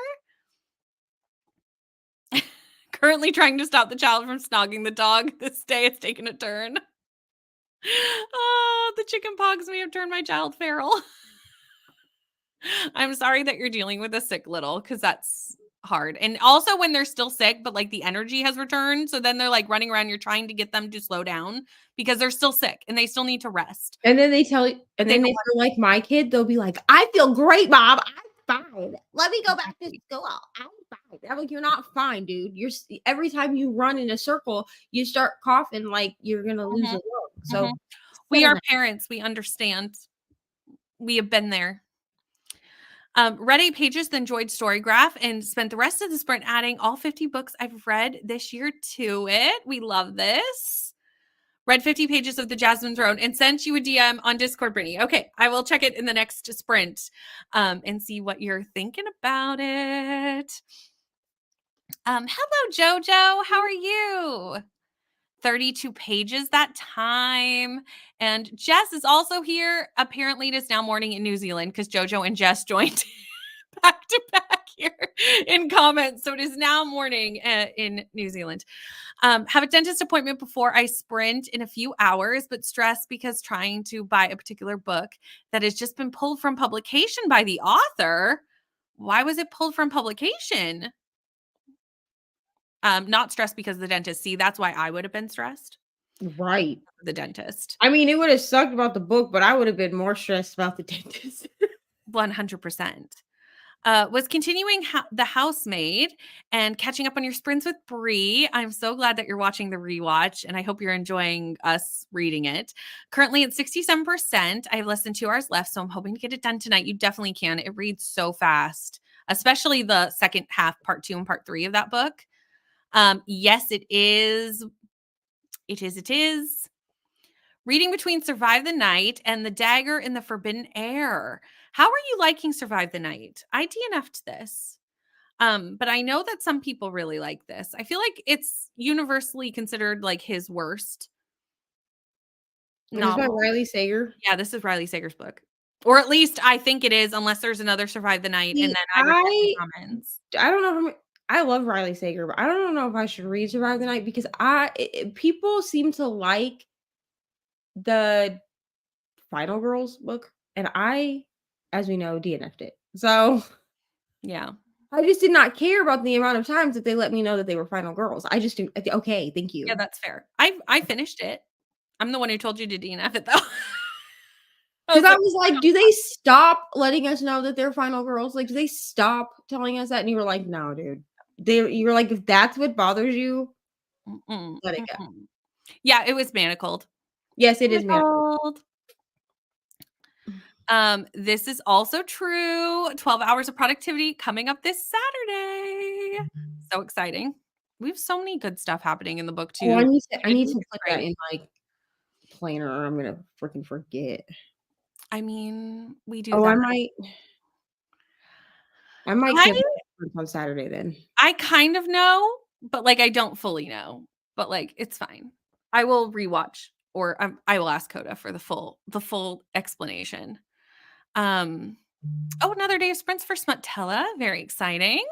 Currently trying to stop the child from snogging the dog. This day it's taken a turn. Oh, the chicken pox may have turned my child feral. I'm sorry that you're dealing with a sick little, because that's hard. And also when they're still sick, but like the energy has returned. So then they're like running around. You're trying to get them to slow down because they're still sick and they still need to rest. And then they tell you, and then if you're like my kid, they'll be like, I feel great, Mom. I'm fine. Let me go back to school. I'm fine. I'm like, you're not fine, dude. Every time you run in a circle, you start coughing like you're gonna lose a lung. So we are parents. We understand. We have been there. Read 8 pages, then enjoyed Storygraph, and spent the rest of the sprint adding all 50 books I've read this year to it. We love this. Read 50 pages of The Jasmine Throne and sent you a DM on Discord, Brittany. Okay, I will check it in the next sprint and see what you're thinking about it. Hello, Jojo. How are you? 32 pages that time. And Jess is also here. Apparently, it is now morning in New Zealand because Jojo and Jess joined back to back here in comments. So it is now morning in New Zealand. Have a dentist appointment before I sprint in a few hours, but stressed because trying to buy a particular book that has just been pulled from publication by the author. Why was it pulled from publication? Not stressed because of the dentist. See, that's why I would have been stressed. Right. The dentist. I mean, it would have sucked about the book, but I would have been more stressed about the dentist. 100%. Was continuing The Housemaid and catching up on your sprints with Bree. I'm so glad that you're watching the rewatch, and I hope you're enjoying us reading it. Currently at 67%. I have less than 2 hours left, so I'm hoping to get it done tonight. You definitely can. It reads so fast, especially the second half, part 2 and part 3 of that book. Yes, it is. It is. Reading between Survive the Night and The Dagger in the Forbidden Air. How are you liking Survive the Night? I DNF'd this. But I know that some people really like this. I feel like it's universally considered like his worst novel. Is that Riley Sager? Yeah, this is Riley Sager's book. Or at least I think it is, unless there's another Survive the Night. See, and then I comments. I don't know if I love Riley Sager, but I don't know if I should read Survive the Night because people seem to like the Final Girls book, and I, as we know, DNF'd it. So yeah, I just did not care about the amount of times that they let me know that they were Final Girls. I just do. Okay, thank you. Yeah, that's fair. I finished it. I'm the one who told you to DNF it though. Because I was like, do they stop letting us know that they're Final Girls? Like, do they stop telling us that? And you were like, no, dude. You're like, if that's what bothers you, let it go. Yeah, it was manacled. Yes, it is manacled. This is also true. 12 hours of productivity coming up this Saturday. So exciting. We have so many good stuff happening in the book too. Oh, I need to put that in my planner or I'm gonna freaking forget. I mean, we do. Oh, that. I might cancel on Saturday then. I kind of know, but like I don't fully know. But like it's fine. I will rewatch, or I will ask Coda for the full explanation. Oh, another day of sprints for Smutella. Very exciting.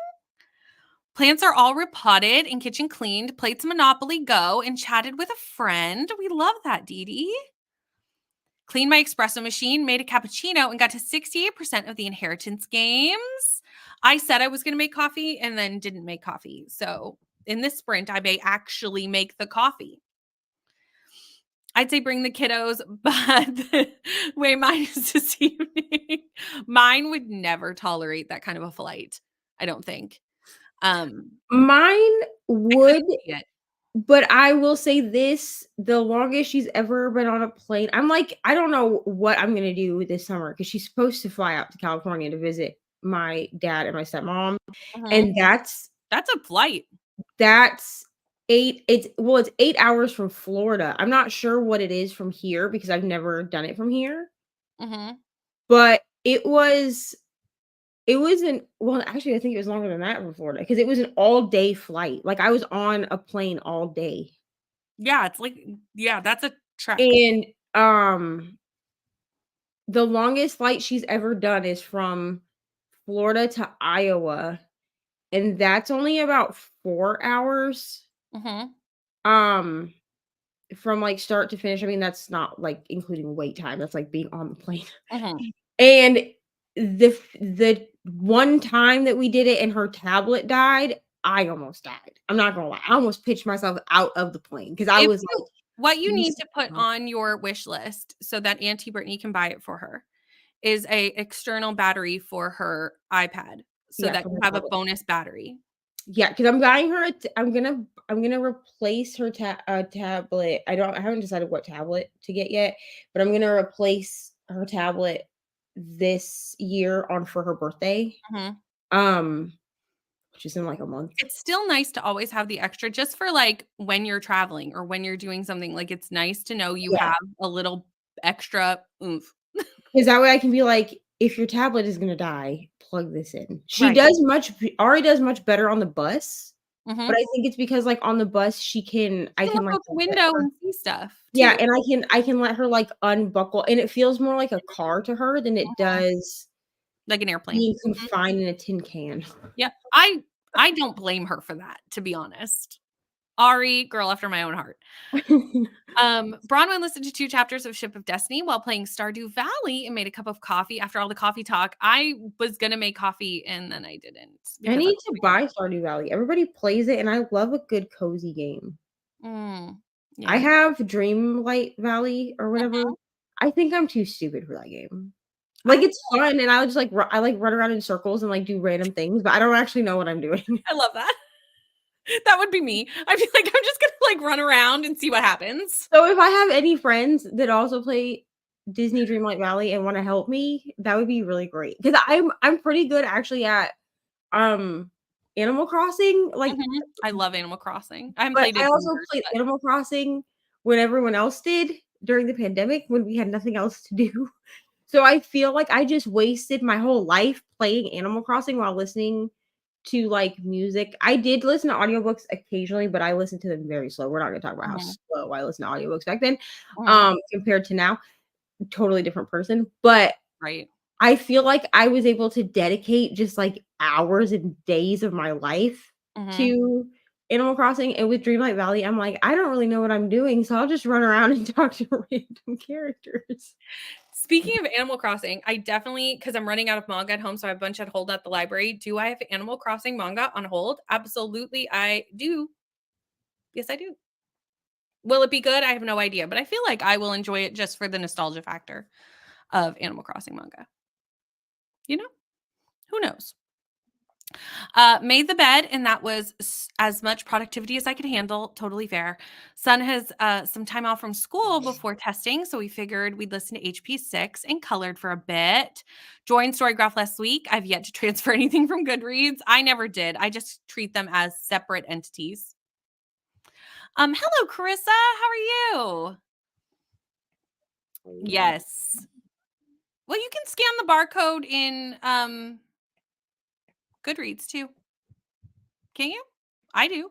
Plants are all repotted and kitchen cleaned. Played some Monopoly Go and chatted with a friend. We love that, Dee Dee. Cleaned my espresso machine, made a cappuccino, and got to 68% of the inheritance games. I said I was going to make coffee and then didn't make coffee. So in this sprint, I may actually make the coffee. I'd say bring the kiddos, but the way mine is this evening, mine would never tolerate that kind of a flight. I don't think. Mine would, but I will say this, the longest she's ever been on a plane. I'm like, I don't know what I'm going to do this summer because she's supposed to fly out to California to visit my dad and my stepmom. And that's a flight. That's 8 hours from Florida. I'm not sure what it is from here because I've never done it from here. But it wasn't, well, actually, I think it was longer than that from Florida because it was an all-day flight. Like, I was on a plane all day. Yeah, it's like, yeah, that's a trek. And The longest flight she's ever done is from Florida to Iowa, and that's only about 4 hours, Mhm. um, from, like, start to finish. I mean, that's not, like, including wait time, that's, like, being on the plane. Mhm. And the one time that we did it and her tablet died, I almost died. I'm not gonna lie. I almost pitched myself out of the plane because I If was you like, What you need "This to put on your wish list so that Auntie Brittany can buy it for her is a external battery for her iPad so yeah, that for you my have a tablet." bonus battery. Yeah, because I'm buying her I'm gonna replace her tablet. I haven't decided what tablet to get yet, but I'm gonna replace her tablet this year on for her birthday, Mhm. um, which is in, like, a month. It's still nice to always have the extra just for, like, when you're traveling or when you're doing something, like, it's nice to know you Yeah. have a little extra oomph. 'Cause that way I can be like, "If your tablet is gonna die, plug this in." She Right. does Ari does much better on the bus, but Mhm. I think it's because, like, on the bus, I You can can, look like, out the let window her and see stuff yeah, too. and I can let her, like, unbuckle, and it feels more like a car to her than it Mhm. does Like an airplane. being Mhm. confined in a tin can. Yep. I don't blame her for that, to be honest. Ari, girl after my own heart. Bronwyn listened to 2 chapters of Ship of Destiny while playing Stardew Valley and made a cup of coffee after all the coffee talk. I was gonna make coffee and then I didn't I because I need was to freaking buy Stardew Valley. Everybody plays it, and I love a good cozy game. I Yeah. have Dreamlight Valley or whatever. Mhm. I think I'm too stupid for that game. I Like, it's fun, and I just, like, I, like, run around in circles and, like, do random things, but I don't actually know what I'm doing. I love that. That would be me. I'd be like, I'm just gonna, like, run around and see what happens. So, if I have any friends that also play Disney Dreamlight Valley and wanna help me, that would be really great because I'm pretty good actually at, um, Animal Crossing, like, Mhm. I love Animal Crossing. I haven't but played it I in also years, played but Animal Crossing when everyone else did during the pandemic when we had nothing else to do. So I feel like I just wasted my whole life playing Animal Crossing while listening to, like, music. I did listen to audiobooks occasionally, but I listened to them very slow. We're not gonna talk about how Mhm. slow I listen to audiobooks back then, Mhm. compared to now. Totally different person, but Right. I feel like I was able to dedicate just, like, hours and days of my life Mhm. to Animal Crossing, and with Dreamlight Valley, I'm like, "I don't really know what I'm doing, so I'll just run around and talk to random characters." Speaking of Animal Crossing, I definitely because I'm running out of manga at home, so I have a bunch on hold at the library. Do I have Animal Crossing manga on hold? Absolutely, I do. Yes, I do. Will it be good? I have no idea, but I feel like I will enjoy it just for the nostalgia factor of Animal Crossing manga. You know? Who knows? Made the bed, and that was as much productivity as I could handle. Totally fair. Son has some time off from school before testing, so we figured we'd listen to HP6 and colored for a bit. Joined Storygraph last week. I've yet to transfer anything from Goodreads. I never did. I just treat them as separate entities. Hello, Carissa. How are you? Yes. Well, you can scan the barcode in Goodreads too. Can you? I do.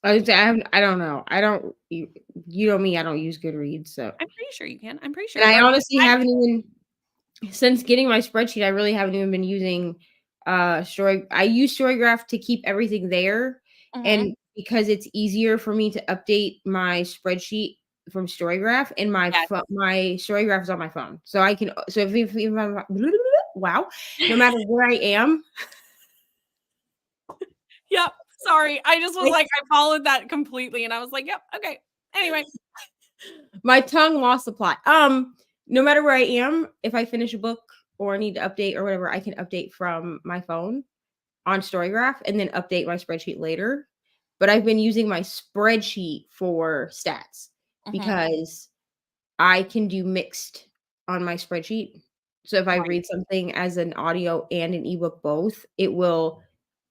I don't know. I don't you know me, I don't use Goodreads, so I'm pretty sure you can. I'm pretty and sure. I Or honestly I haven't even since getting my spreadsheet, I really haven't even been using, I use Storygraph to keep everything there, Mhm. and because it's easier for me to update my spreadsheet from Storygraph, and Yes. my Storygraph is on my phone. So I can so if I'm wow, no matter where I am, Yep. Sorry. I just was like, like, I followed that completely and I was like, yep, okay. Anyway. my tongue lost the plot. No matter where I am, if I finish a book or I need to update or whatever, I can update from my phone on Storygraph and then update my spreadsheet later. But I've been using my spreadsheet for stats Mhm. because I can do mixed on my spreadsheet. So if I Right. read something as an audio and an ebook both, it will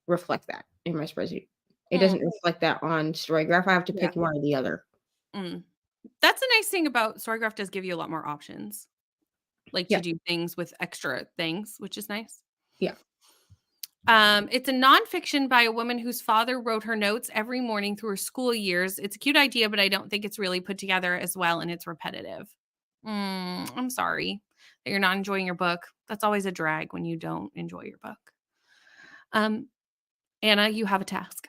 reflect that in my spreadsheet. It Hmm. doesn't reflect that on Storygraph. I have to Yeah. pick one or the other. Mm. That's a nice thing about Storygraph does give you a lot more options, like to Yeah. do things with extra things, which is nice. Yeah. It's a nonfiction by a woman whose father wrote her notes every morning through her school years. It's a cute idea, but I don't think it's really put together as well, and it's repetitive. I'm sorry that you're not enjoying your book. That's always a drag when you don't enjoy your book. Anna, you have a task.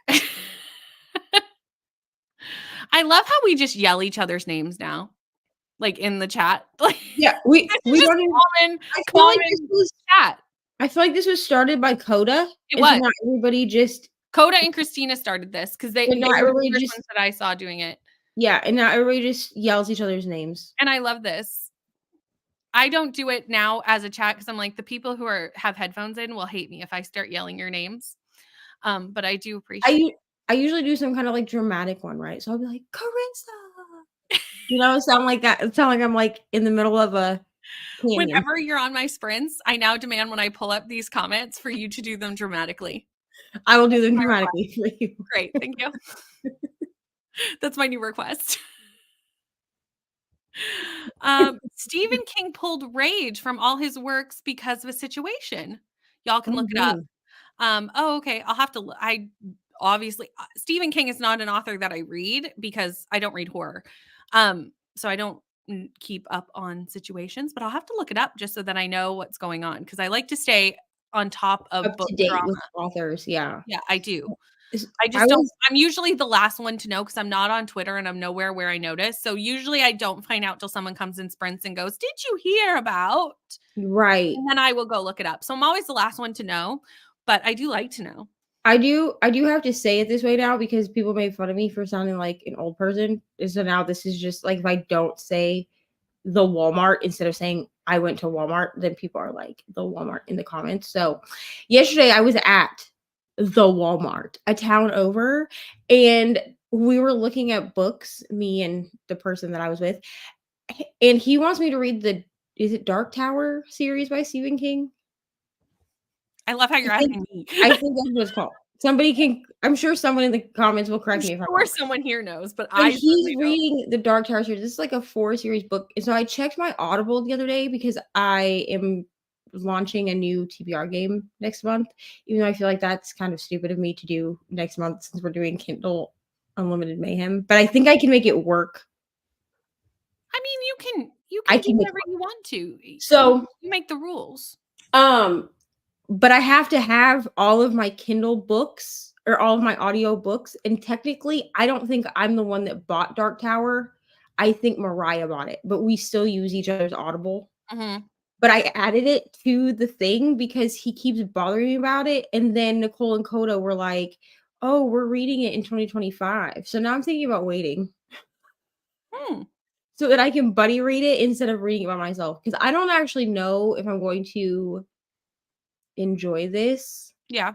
I love how we just yell each other's names now, like in the chat. Like, Yeah, we don't even, common I feel like this common was chat. I feel like this was started by Coda. It and so was. not everybody just Coda and Christina started this because they And were not the everybody first just ones that I saw doing it. Yeah, and now everybody just yells each other's names. And I love this. I don't do it now as a chat because I'm like, the people who have headphones in will hate me if I start yelling your names. But I do appreciate I usually do some kind of like dramatic one, right? So I'll be like, Carissa. You know, sound like that. It sound like I'm like in the middle of a canyon. Whenever you're on my sprints, I now demand when I pull up these comments for you to do them dramatically. I will do them dramatically for you. Great, thank you. That's my new request. Stephen King pulled Rage from all his works because of a situation. Y'all can look it up. Okay. I'll have to. Obviously Stephen King is not an author that I read because I don't read horror. So I don't keep up on situations, but I'll have to look it up just so that I know what's going on because I like to stay on top of Up book to date drama. with authors, yeah. Yeah, I do. I just don't. I'm usually the last one to know because I'm not on Twitter and I'm nowhere where I notice. So usually I don't find out till someone comes in sprints and goes, "Did you hear about?" Right. And then I will go look it up. So I'm always the last one to know, but I do like to know. I do have to say it this way now because people made fun of me for sounding like an old person. And so now this is just like if I don't say the Walmart instead of saying I went to Walmart, then people are like the Walmart in the comments. So yesterday I was at the Walmart, a town over, and we were looking at books, me and the person that I was with, and he wants me to read is it Dark Tower series by Stephen King? I love how you're asking me. I think that's what it's called. I'm sure someone in the comments will correct me if I'm wrong. Someone here knows, but He's reading the Dark Tower series. This is like a 4-series book. And so I checked my Audible the other day because I am launching a new TBR game next month, even though I feel like that's kind of stupid of me to do next month since we're doing Kindle Unlimited Mayhem. But I think I can make it work. I mean, you can do whatever you want to. So you make the rules. But I have to have all of my Kindle books or all of my audio books. And technically, I don't think I'm the one that bought Dark Tower. I think Mariah bought it, but we still use each other's Audible. But I added it to the thing because he keeps bothering me about it. And then Nicole and Coda were like, oh, we're reading it in 2025. So now I'm thinking about waiting. So that I can buddy read it instead of reading it by myself. Because I don't actually know if I'm going to enjoy this. Yeah.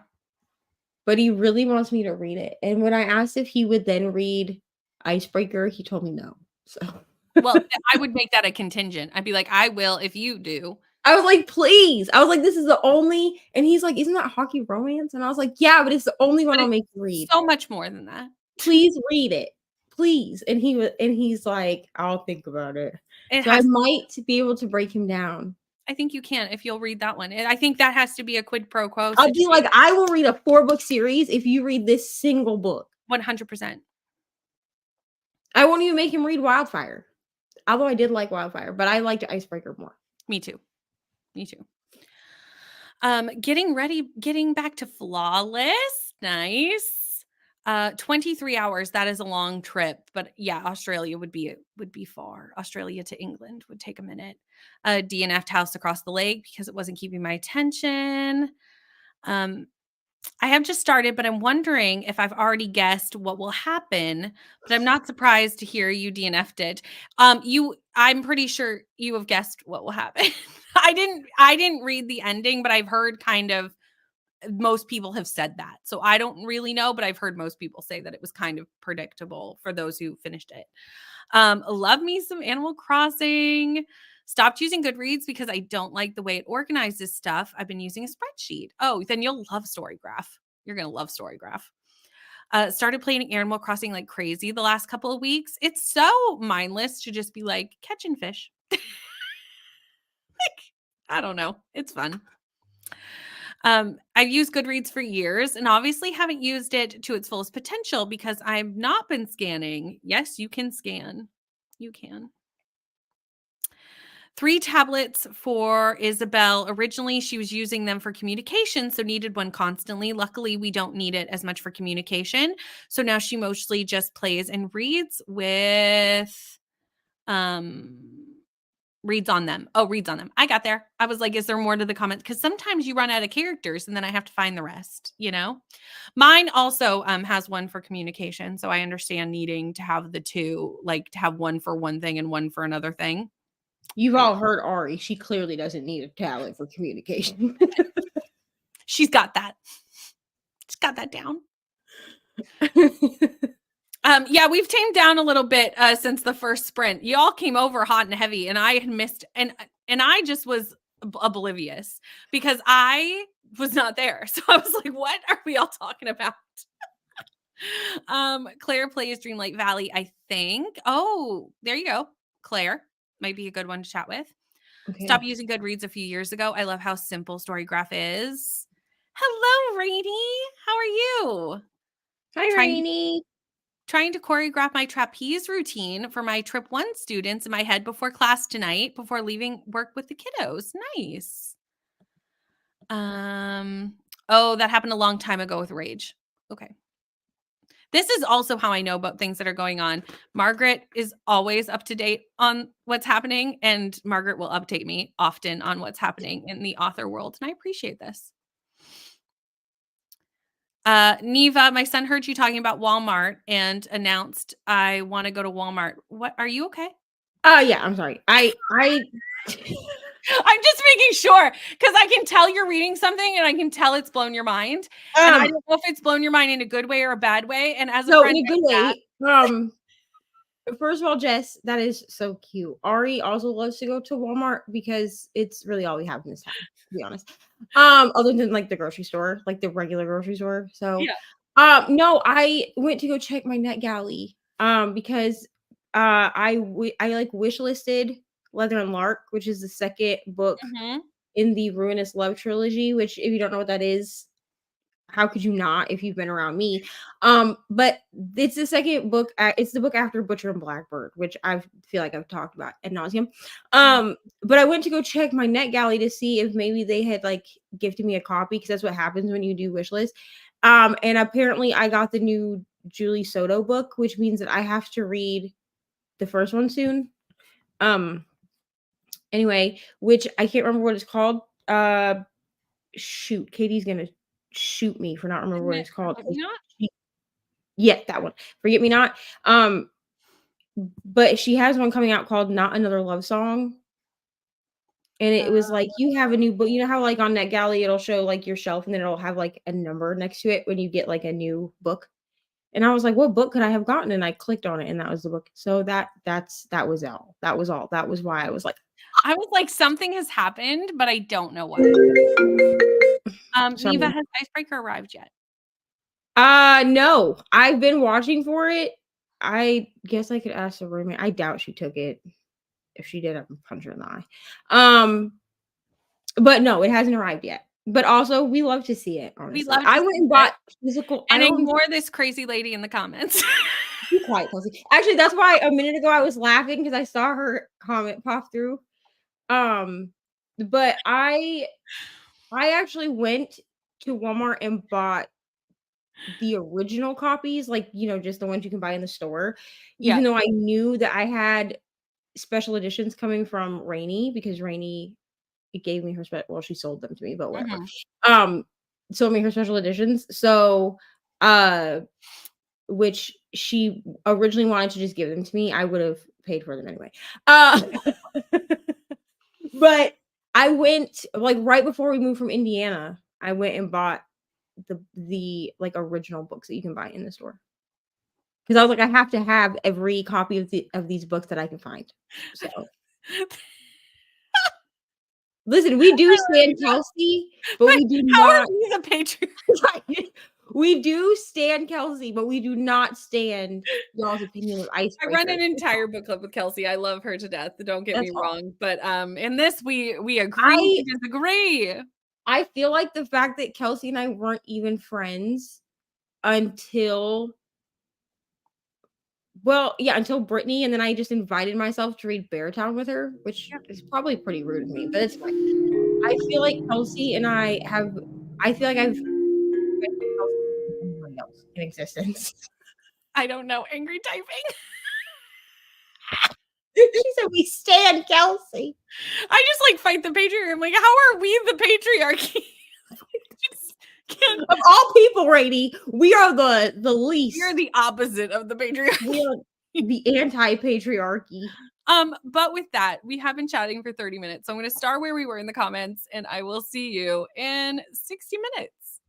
But he really wants me to read it. And when I asked if he would then read Icebreaker, he told me no. So well, I would make that a contingent. I'd be like, I will if you do. I was like, please. I was like, this is the only, and he's like, isn't that hockey romance? And I was like, yeah, but it's the only one I'll make you read. So much more than that. Please read it. Please. And he's like, I'll think about it. So I might be able to break him down. I think you can if you'll read that one. I think that has to be a quid pro quo. I'll be like, I will read a 4-book series if you read this single book. 100%. I won't even make him read Wildfire. Although I did like Wildfire, but I liked Icebreaker more. Me too. Getting back to Flawless. Nice. 23 hours. That is a long trip, but yeah, Australia would be far. Australia to England would take a minute. DNF'd house across the lake because it wasn't keeping my attention. I have just started, but I'm wondering if I've already guessed what will happen, but I'm not surprised to hear you DNF'd it. I'm pretty sure you have guessed what will happen. I didn't read the ending, but I've heard kind of most people have said that. So I don't really know, but I've heard most people say that it was kind of predictable for those who finished it. Love me some Animal Crossing. Stopped using Goodreads because I don't like the way it organizes stuff. I've been using a spreadsheet. Oh, then you'll love Storygraph. You're going to love Storygraph. Started playing Animal Crossing like crazy the last couple of weeks. It's so mindless to just be like catching fish. Like, I don't know. It's fun. I've used Goodreads for years and obviously haven't used it to its fullest potential because I've not been scanning. Yes, you can scan. You can. 3 tablets for Isabel. Originally, she was using them for communication, so needed one constantly. Luckily, we don't need it as much for communication. So now she mostly just plays and reads with reads on them. Oh, reads on them. I got there. I was like, is there more to the comment? Because sometimes you run out of characters and then I have to find the rest, you know? Mine also has one for communication. So I understand needing to have the two, like to have one for one thing and one for another thing. You've all heard Ari. She clearly doesn't need a tablet for communication. She's got that. She's got that down. Yeah, we've tamed down a little bit since the first sprint. You all came over hot and heavy, and I had missed, and I just was oblivious because I was not there. So I was like, "What are we all talking about?" Claire plays Dreamlight Valley, I think. Oh, there you go. Claire might be a good one to chat with. Okay. Stop using Goodreads a few years ago. I love how simple Storygraph is. Hello, Rainy. How are you? Hi, Rainy. Trying to choreograph my trapeze routine for my Trip 1 students in my head before class tonight, before leaving work with the kiddos. Nice. Oh, that happened a long time ago with Rage. Okay. This is also how I know about things that are going on. Margaret is always up to date on what's happening, and Margaret will update me often on what's happening in the author world, and I appreciate this. Neva, my son heard you talking about Walmart and announced I want to go to Walmart. What, are you okay? Yeah, I'm sorry. I'm just making sure because I can tell you're reading something and I can tell it's blown your mind. And I don't know if it's blown your mind in a good way or a bad way. And as a friend, in a good way. First of all, Jess, that is so cute. Ari also loves to go to Walmart because it's really all we have in this town, to be honest. Other than like the grocery store, like the regular grocery store. So yeah. No, I went to go check my NetGalley because I like wish listed Leather and Lark, which is the second book in the Ruinous Love trilogy, which if you don't know what that is, how could you not if you've been around me? But it's the second book. It's the book after Butcher and Blackbird, which I feel like I've talked about ad nauseum. But I went to go check my NetGalley to see if maybe they had like gifted me a copy because that's what happens when you do wish list. And apparently I got the new Julie Soto book, which means that I have to read the first one soon. Anyway, which I can't remember what it's called. Shoot, Katie's gonna shoot me for not remembering what it's called. Yeah, that one. Forget Me Not. But she has one coming out called Not Another Love Song. And it was like, you have a new book. You know how like on NetGalley it'll show like your shelf and then it'll have like a number next to it when you get like a new book. And I was like, what book could I have gotten? And I clicked on it and that was the book. So that was all. That was all. That was why I was like, something has happened, but I don't know what. Neva, has Icebreaker arrived yet? No. I've been watching for it. I guess I could ask the roommate. I doubt she took it. If she did, I would punch her in the eye. But no, it hasn't arrived yet. But also, we love to see it. Honestly, I went and bought physical. And ignore this crazy lady in the comments. Be quiet, Kelsey. Actually, that's why a minute ago I was laughing because I saw her comment pop through. But I actually went to Walmart and bought the original copies, like, you know, just the ones you can buy in the store. Even though I knew that I had special editions coming from Rainy because Rainy gave me her she sold them to me, but whatever. Sold me her special editions. So which she originally wanted to just give them to me. I would have paid for them anyway. But I went like right before we moved from Indiana, I went and bought the like original books that you can buy in the store. Because I was like, I have to have every copy of these books that I can find. So listen, we do stand Kelsey, but we do not. How are we the Patreon? We do stand Kelsey, but we do not stand y'all's opinion of Icebreaker. I run an entire book club with Kelsey. I love her to death. Don't get me wrong. But in this, we agree to disagree. I feel like the fact that Kelsey and I weren't even friends until until Brittany, and then I just invited myself to read Beartown with her, which is probably pretty rude of me, but it's fine. I feel like Kelsey and I feel like I've met Kelsey more than anybody else in existence. I don't know. Angry typing. She said, "We stand Kelsey." I just like fight the patriarchy. I'm like, how are we the patriarchy? Just can't. Of all people, Rady, we are the least. You're the opposite of the patriarchy. We are the anti-patriarchy. But with that, we have been chatting for 30 minutes. So I'm going to start where we were in the comments, and I will see you in 60 minutes.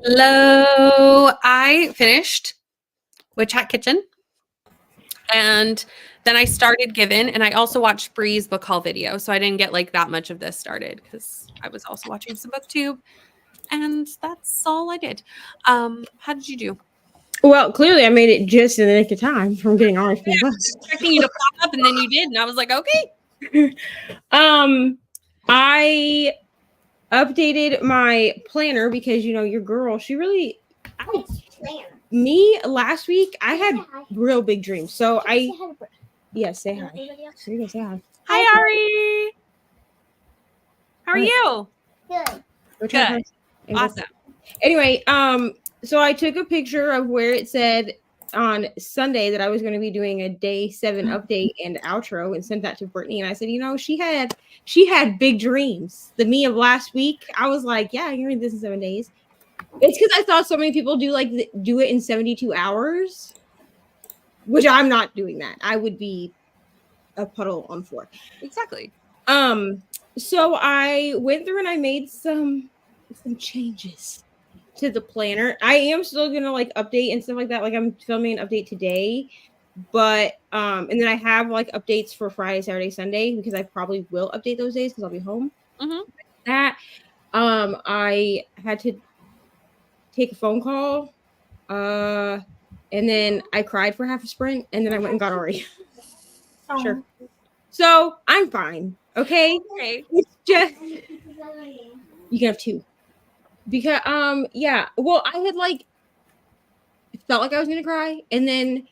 Hello. I finished with Chat Kitchen. And then I started Given, and I also watched Bree's book haul video. So I didn't get like that much of this started because I was also watching some booktube. And that's all I did. How did you do? Well, clearly I made it just in the nick of time from getting orange from the I bus. was expecting you to pop up, and then you did. And I was like, okay. I updated my planner because your girl, she really me last week I had real big dreams. So yes, say hi. There you go, say hi. Hi, Ari. How are you? Good. Good. Awesome. Anyway, so I took a picture of where it said on Sunday that I was going to be doing a day 7 update and outro and sent that to Brittany. And I said, she had big dreams. The me of last week, I was like, yeah, I can read this in 7 days. It's because I thought so many people do it in 72 hours, which I'm not doing that. I would be a puddle on floor. Exactly. So I went through and I made some changes to the planner. I am still gonna update and stuff like that. Like I'm filming an update today, but and then I have updates for Friday, Saturday, Sunday because I probably will update those days because I'll be home. Mm-hmm. That I had to take a phone call, and then I cried for half a sprint, and then I went and got Ori. Sure. So I'm fine. Okay. Okay. It's just you can have 2. Because yeah, well, I had felt like I was gonna cry, and then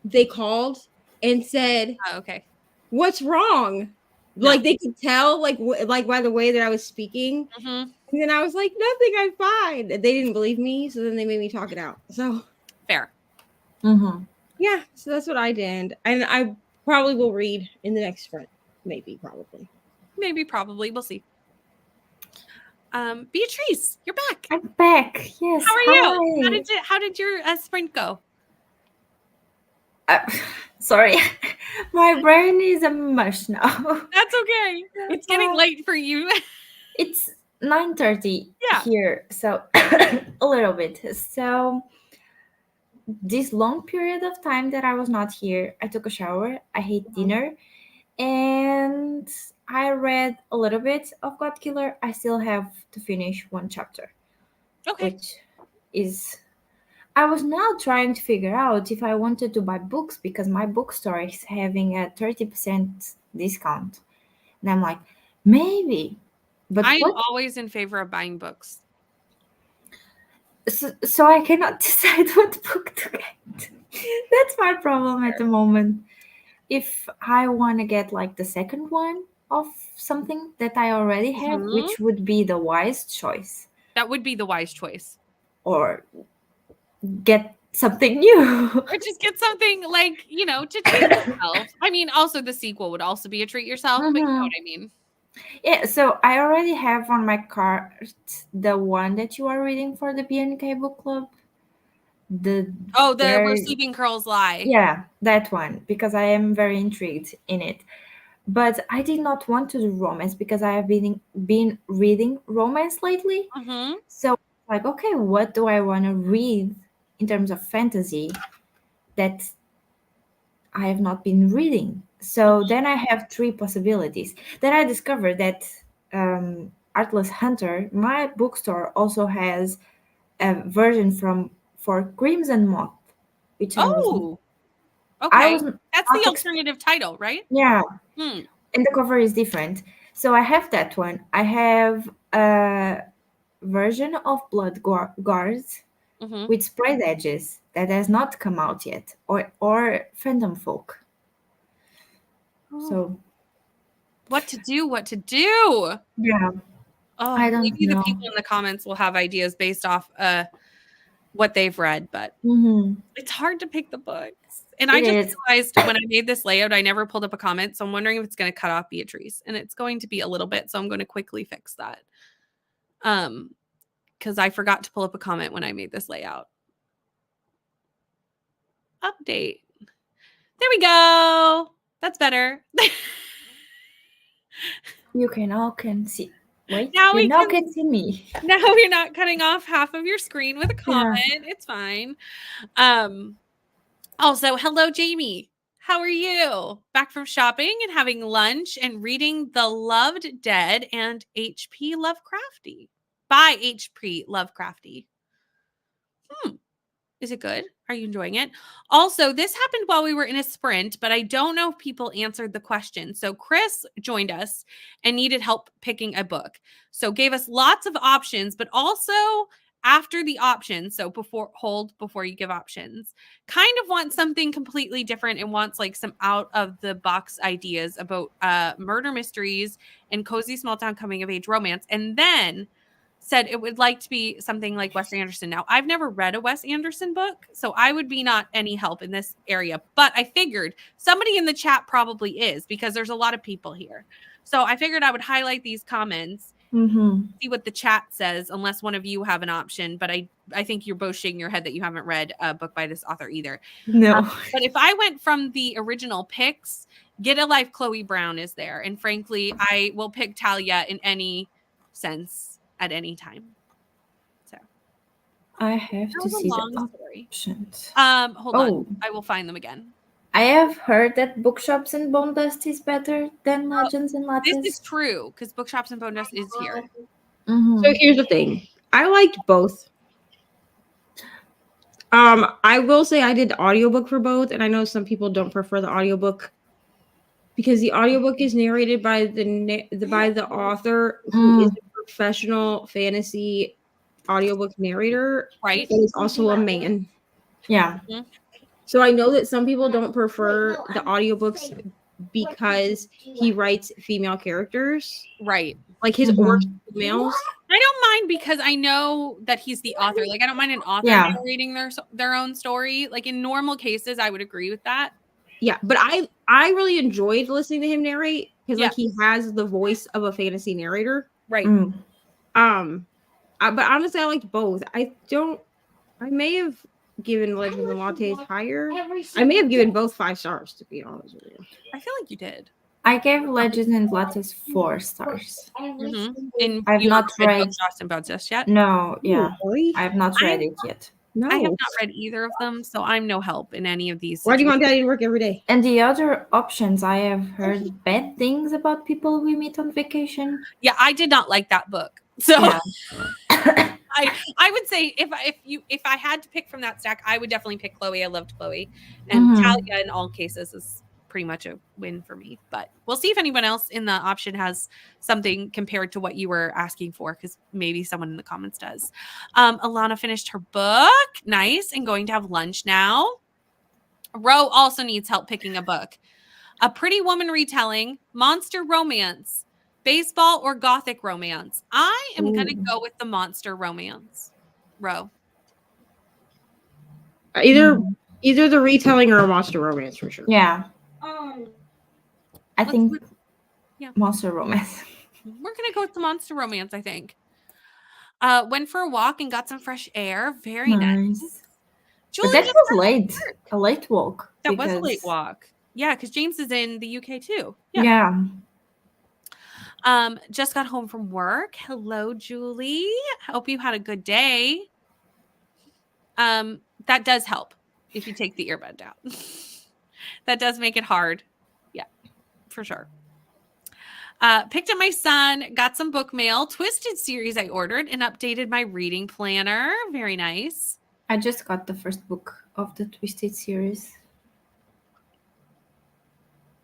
they called and said, Oh, okay. "What's wrong?" No. Like they could tell, like by the way that I was speaking, Mm-hmm. and then I was like, "Nothing, I'm fine." They didn't believe me, so then they made me talk it out. So Fair. Mm-hmm. yeah, so that's what I did, and I probably will read in the next sprint, maybe, probably. Maybe, probably. We'll see. Beatrice, you're back. I'm back. Yes. How are you? Hi. How did your sprint go? Sorry, my brain is a mush now. That's okay. It's getting late for you. It's 9:30 Yeah. here, so a little bit. So this long period of time that I was not here, I took a shower, I ate dinner, and I read a little bit of God Killer. I still have to finish 1 chapter, Okay. which is I was now trying to figure out if I wanted to buy books because my bookstore is having a 30% discount. And I'm like, maybe. But I'm what? always in favor of buying books. So I cannot decide what book to get. That's my problem at the moment. If I want to get the second one of something that I already have, Mhm. which would be the wise choice, That would be the wise choice. or get something new. Or just get something to treat yourself. I mean, also the sequel would also be a treat yourself, but you know what I mean. Yeah, so I already have on my cart the one that you are reading for the BNK book club. The Where Sleeping Curls Lie. Yeah, that one, because I am very intrigued in it. But I did not want to do romance because I have been reading romance lately. Mm-hmm. So okay, what do I want to read in terms of fantasy that I have not been reading? So then I have 3 possibilities. Then I discovered that Artless Hunter, my bookstore, also has a version for Crimson Moth, which I Okay. was That's the alternative title, right? Yeah. Hmm. And the cover is different. So I have that one. I have a version of Blood Guards Mm-hmm. with sprayed edges that has not come out yet, or Phantom Folk. So what to do? yeah, Oh, I don't maybe know. the people in the comments will have ideas based off what they've read, but it's hard to pick the books. And I just realized when I made this layout, I never pulled up a comment. So I'm wondering if it's going to cut off Beatrice, and it's going to be a little bit. So I'm going to quickly fix that. Because I forgot to pull up a comment when I made this layout. Update. There we go. That's better. You can all can see. Wait, Now you we now can can see me. Now you're not cutting off half of your screen with a comment. It's fine. Also, hello, Jamie. How are you? Back from shopping and having lunch and reading The Loved Dead and H.P. Lovecrafty by H.P. Lovecrafty. Is it good? Are you enjoying it? Also, this happened while we were in a sprint, but I don't know if people answered the question. So Chris joined us and needed help picking a book. So gave us lots of options, but also after the options, so before you give options, kind of wants something completely different and wants like some out of the box ideas about murder mysteries and cozy small town coming of age romance. And then said it would like to be something like Wes Anderson. Now, I've never read a Wes Anderson book, so I would be not any help in this area. But I figured somebody in the chat probably is because there's a lot of people here. So I figured I would highlight these comments, see what the chat says, unless one of you have an option. But I think you're both shaking your head that you haven't read a book by this author either. No. But if I went from the original picks, Get a Life, Chloe Brown is there. And frankly, I will pick Talia in any sense at any time. So I have to see the story. options. Hold on. I will find them again. I have heard that Bookshops and Bone Dust is better than Legends and Lattice. This is true because Bookshops and Bone Dust is here. So here's the thing. I liked both. I will say I did the audiobook for both, and I know some people don't prefer the audiobook because the audiobook is narrated by the author who is a professional fantasy audiobook narrator, right? And is also a man. Yeah. So I know that some people don't prefer the audiobooks because he writes female characters, right? Like his orcs males. I don't mind because I know that he's the author. Like I don't mind an author narrating their own story. Like in normal cases, I would agree with that. Yeah, but I really enjoyed listening to him narrate because like he has the voice of a fantasy narrator, right? But honestly, I liked both. I may have given Legends and Lattes higher. I may have given both 5 stars, to be honest with you. I feel like you did. I gave Legends and Lattes 4 stars. And I've not read Bookshops and Bone Dust yet. No, I have not read it yet. No, I have not read either of them, so I'm no help in any of these. Why do you want Daddy to work every day? And the other options, I have heard bad things about people we meet on vacation. Yeah, I did not like that book. So I would say if I had to pick from that stack, I would definitely pick Chloe. I loved Chloe, and Talia in all cases is pretty much a win for me. But we'll see if anyone else in the option has something compared to what you were asking for, because maybe someone in the comments does. Alana finished her book, nice, and going to have lunch now. Ro also needs help picking a book. A Pretty Woman retelling, monster romance, baseball, or gothic romance. I am going to go with the monster romance. Ro. Either the retelling or a monster romance for sure. Yeah. I think monster romance. We're going to go with the monster romance, I think. Went for a walk and got some fresh air. Very nice. Julie, but that was late. A late walk. That was a late walk. Yeah, because James is in the UK too. Yeah. Just got home from work. Hello, Julie. Hope you had a good day. That does help if you take the earbud out. That does make it hard. Yeah, for sure. Picked up my son, got some book mail, Twisted series I ordered, and updated my reading planner. Very nice. I just got the first book of the Twisted series.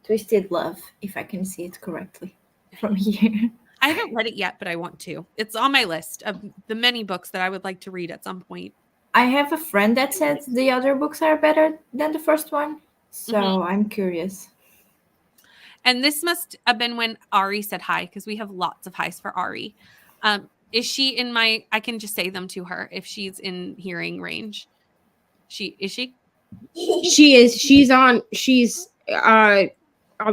Twisted Love, if I can see it correctly from here. I haven't read it yet, but I want to. It's on my list of the many books that I would like to read at some point. I have a friend that says the other books are better than the first one, so I'm curious. And this must have been when Ari said hi, because we have lots of highs for Ari. Is she in my? I can just say them to her if she's in hearing range. Is she? She is. She's on. She's on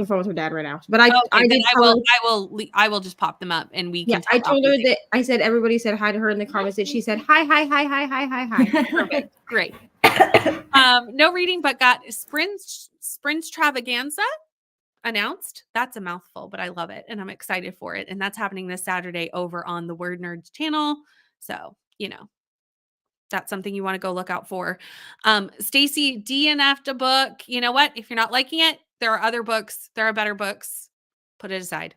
the phone with her dad right now. But I will just pop them up and we can. Yeah, I told her that I said everybody said hi to her in the comments, and she said hi. Perfect. Great. No reading, but got Sprint Extravaganza. announced. That's a mouthful, but I love it and I'm excited for it. And that's happening this Saturday over on the Word Nerds channel. So, that's something you want to go look out for. Stacy DNF'd a book. You know what? If you're not liking it, there are other books. There are better books. Put it aside.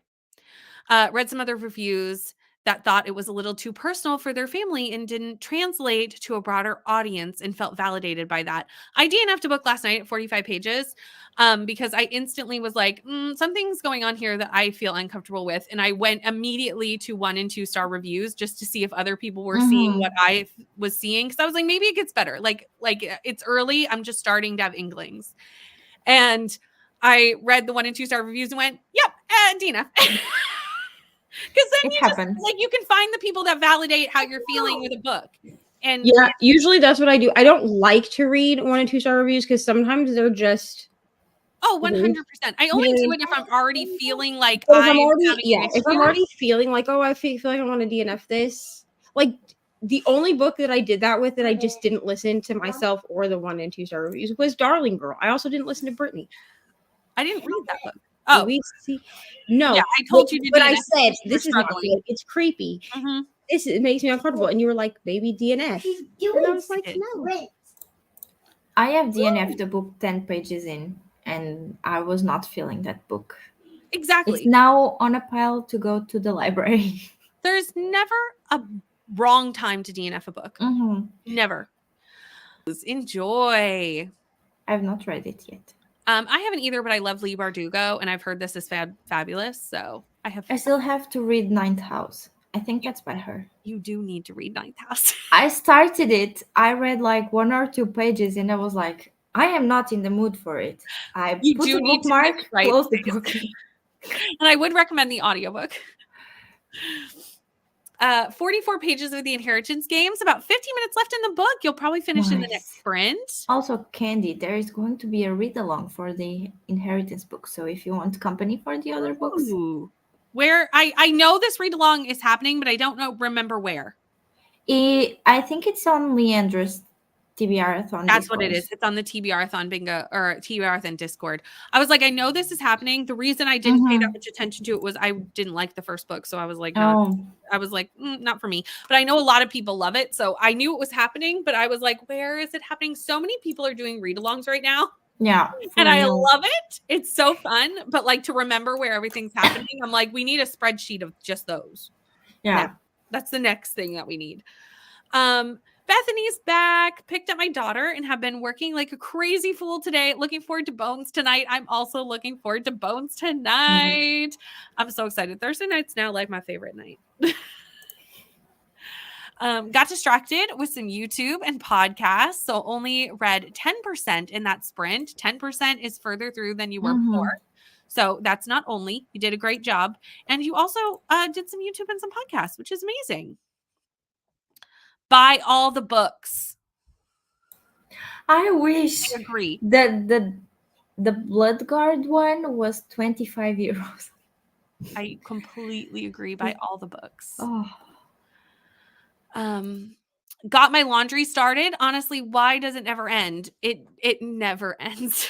Read some other reviews that thought it was a little too personal for their family and didn't translate to a broader audience and felt validated by that. I DNF'd a book last night at 45 pages because I instantly was like, something's going on here that I feel uncomfortable with. And I went immediately to 1 and 2 star reviews just to see if other people were seeing what I was seeing. Because I was like, maybe it gets better. Like it's early. I'm just starting to have inklings. And I read the 1 and 2 star reviews and went, yep, DNF. Because then you can find the people that validate how you're feeling with a book. And yeah, usually that's what I do. I don't like to read 1 and 2 star reviews because sometimes they're just 100%. I only do it if I'm already feeling like if I'm already feeling like, I feel like I want to DNF this. Like the only book that I did that with that I just didn't listen to myself or the 1 and 2 star reviews was Darling Girl. I also didn't listen to Brittany. I didn't read that book. Oh, no. Yeah, I told you to. But I said this is not good. It's creepy. It makes me uncomfortable. And you were like, "Baby, DNF." And I was like, "No." I have DNF'd the book 10 pages in, and I was not feeling that book. Exactly. It's now on a pile to go to the library. There's never a wrong time to DNF a book. Never. Enjoy. I've not read it yet. I haven't either, but I love Leigh Bardugo, and I've heard this is fabulous. So I still have to read Ninth House. I think that's by her. You do need to read Ninth House. I started it. I read like 1 or 2 pages, and I was like, I am not in the mood for it. I put a bookmark, close the book. And I would recommend the audiobook. 44 pages of the Inheritance Games, about 50 minutes left in the book. You'll probably finish in the next sprint. Also, Candy, there is going to be a read-along for the Inheritance book. So if you want company for the other books. Where I know this read-along is happening, but I don't remember where. I think it's on Leandra's TBR-a-thon. That's what it is. It's on the TBR-a-thon bingo or TBR-a-thon Discord. I was like, I know this is happening. The reason I didn't pay that much attention to it was I didn't like the first book. So I was like, not for me. But I know a lot of people love it. So I knew it was happening, but I was like, where is it happening? So many people are doing read-alongs right now. Yeah. And I love it. It's so fun. But like to remember where everything's happening, I'm like, we need a spreadsheet of just those. Yeah. That's the next thing that we need. Bethany's back, picked up my daughter, and have been working like a crazy fool today. Looking forward to Bones tonight. I'm also looking forward to Bones tonight. I'm so excited. Thursday night's now like my favorite night. Got distracted with some YouTube and podcasts, so only read 10% in that sprint. 10% is further through than you were before. So that's not only. You did a great job. And you also did some YouTube and some podcasts, which is amazing. Buy all the books. I wish. I agree. The Bloodguard one was 25 euros. I completely agree. Buy all the books. Got my laundry started. Honestly, why does it never end? It never ends.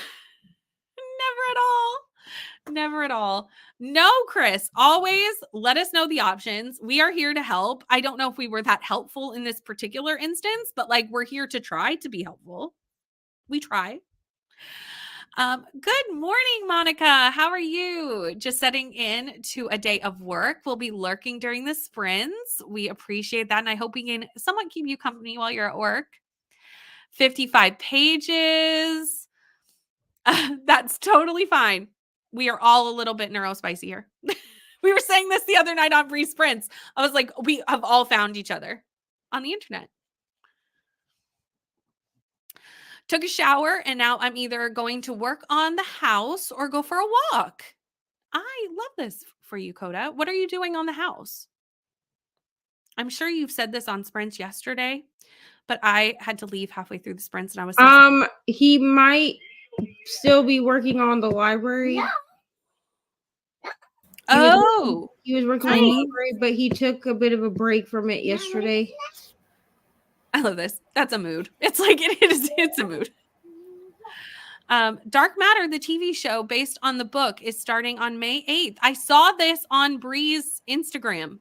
Never at all. Never at all. No, Chris, always let us know the options. We are here to help. I don't know if we were that helpful in this particular instance, but like we're here to try to be helpful. We try. Good morning, Monica. How are you? Just setting in to a day of work. We'll be lurking during the sprints. We appreciate that. And I hope we can somewhat keep you company while you're at work. 55 pages. That's totally fine. We are all a little bit neurospicy here. We were saying this the other night on Bree Sprints. I was like, we have all found each other on the internet. Took a shower, and now I'm either going to work on the house or go for a walk. I love this for you, Coda. What are you doing on the house? I'm sure you've said this on sprints yesterday, but I had to leave halfway through the sprints, and I was he might still be working on the library. He was working on the library, but he took a bit of a break from it yesterday. I love this. That's a mood. It's like it's a mood. Dark Matter, the TV show based on the book, is starting on May 8th. I saw this on Bree's Instagram.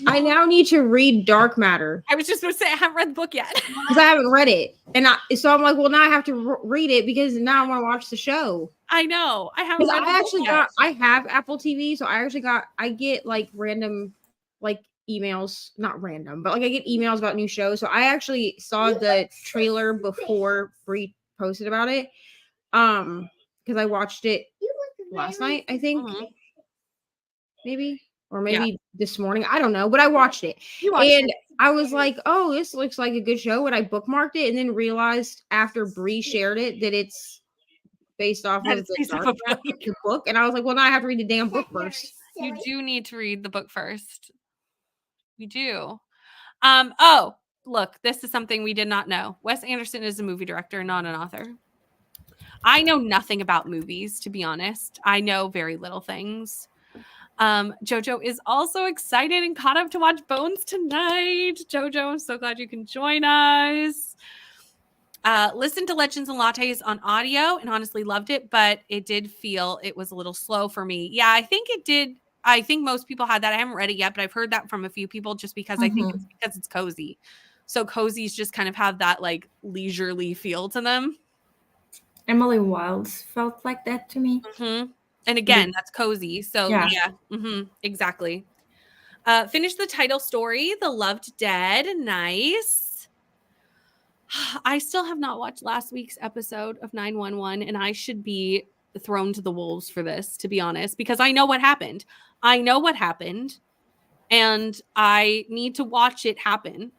I now need to read Dark Matter. I was just going to say I haven't read the book yet because I haven't read it, and so I'm like, well, now I have to read it because now I want to watch the show. I know I haven't. I have Apple TV, so I get like random like emails, not random, but like I get emails about new shows. So I actually saw the trailer before Bree posted about it, because I watched it last night, I think, maybe. Or maybe this morning. I don't know, but I watched it. I was like, oh, this looks like a good show. And I bookmarked it and then realized after Bree shared it that it's based off of the book. And I was like, well, now I have to read the damn book first. You do need to read the book first. You do. Oh, look, this is something we did not know. Wes Anderson is a movie director, not an author. I know nothing about movies, to be honest. I know very little things. Jojo is also excited and caught up to watch Bones tonight. Jojo, I'm so glad you can join us. Listen to Legends and Lattes on audio and honestly loved it, but it did feel it was a little slow for me. Yeah, I think it did. I think most people had that. I haven't read it yet, but I've heard that from a few people just because I think it's because it's cozy. So cozies just kind of have that like leisurely feel to them. Emily Wilds felt like that to me. And again, that's cozy. So yeah. Exactly. Finish the title story, The Loved Dead. Nice. I still have not watched last week's episode of 911, and I should be thrown to the wolves for this, to be honest, because I know what happened. And I need to watch it happen.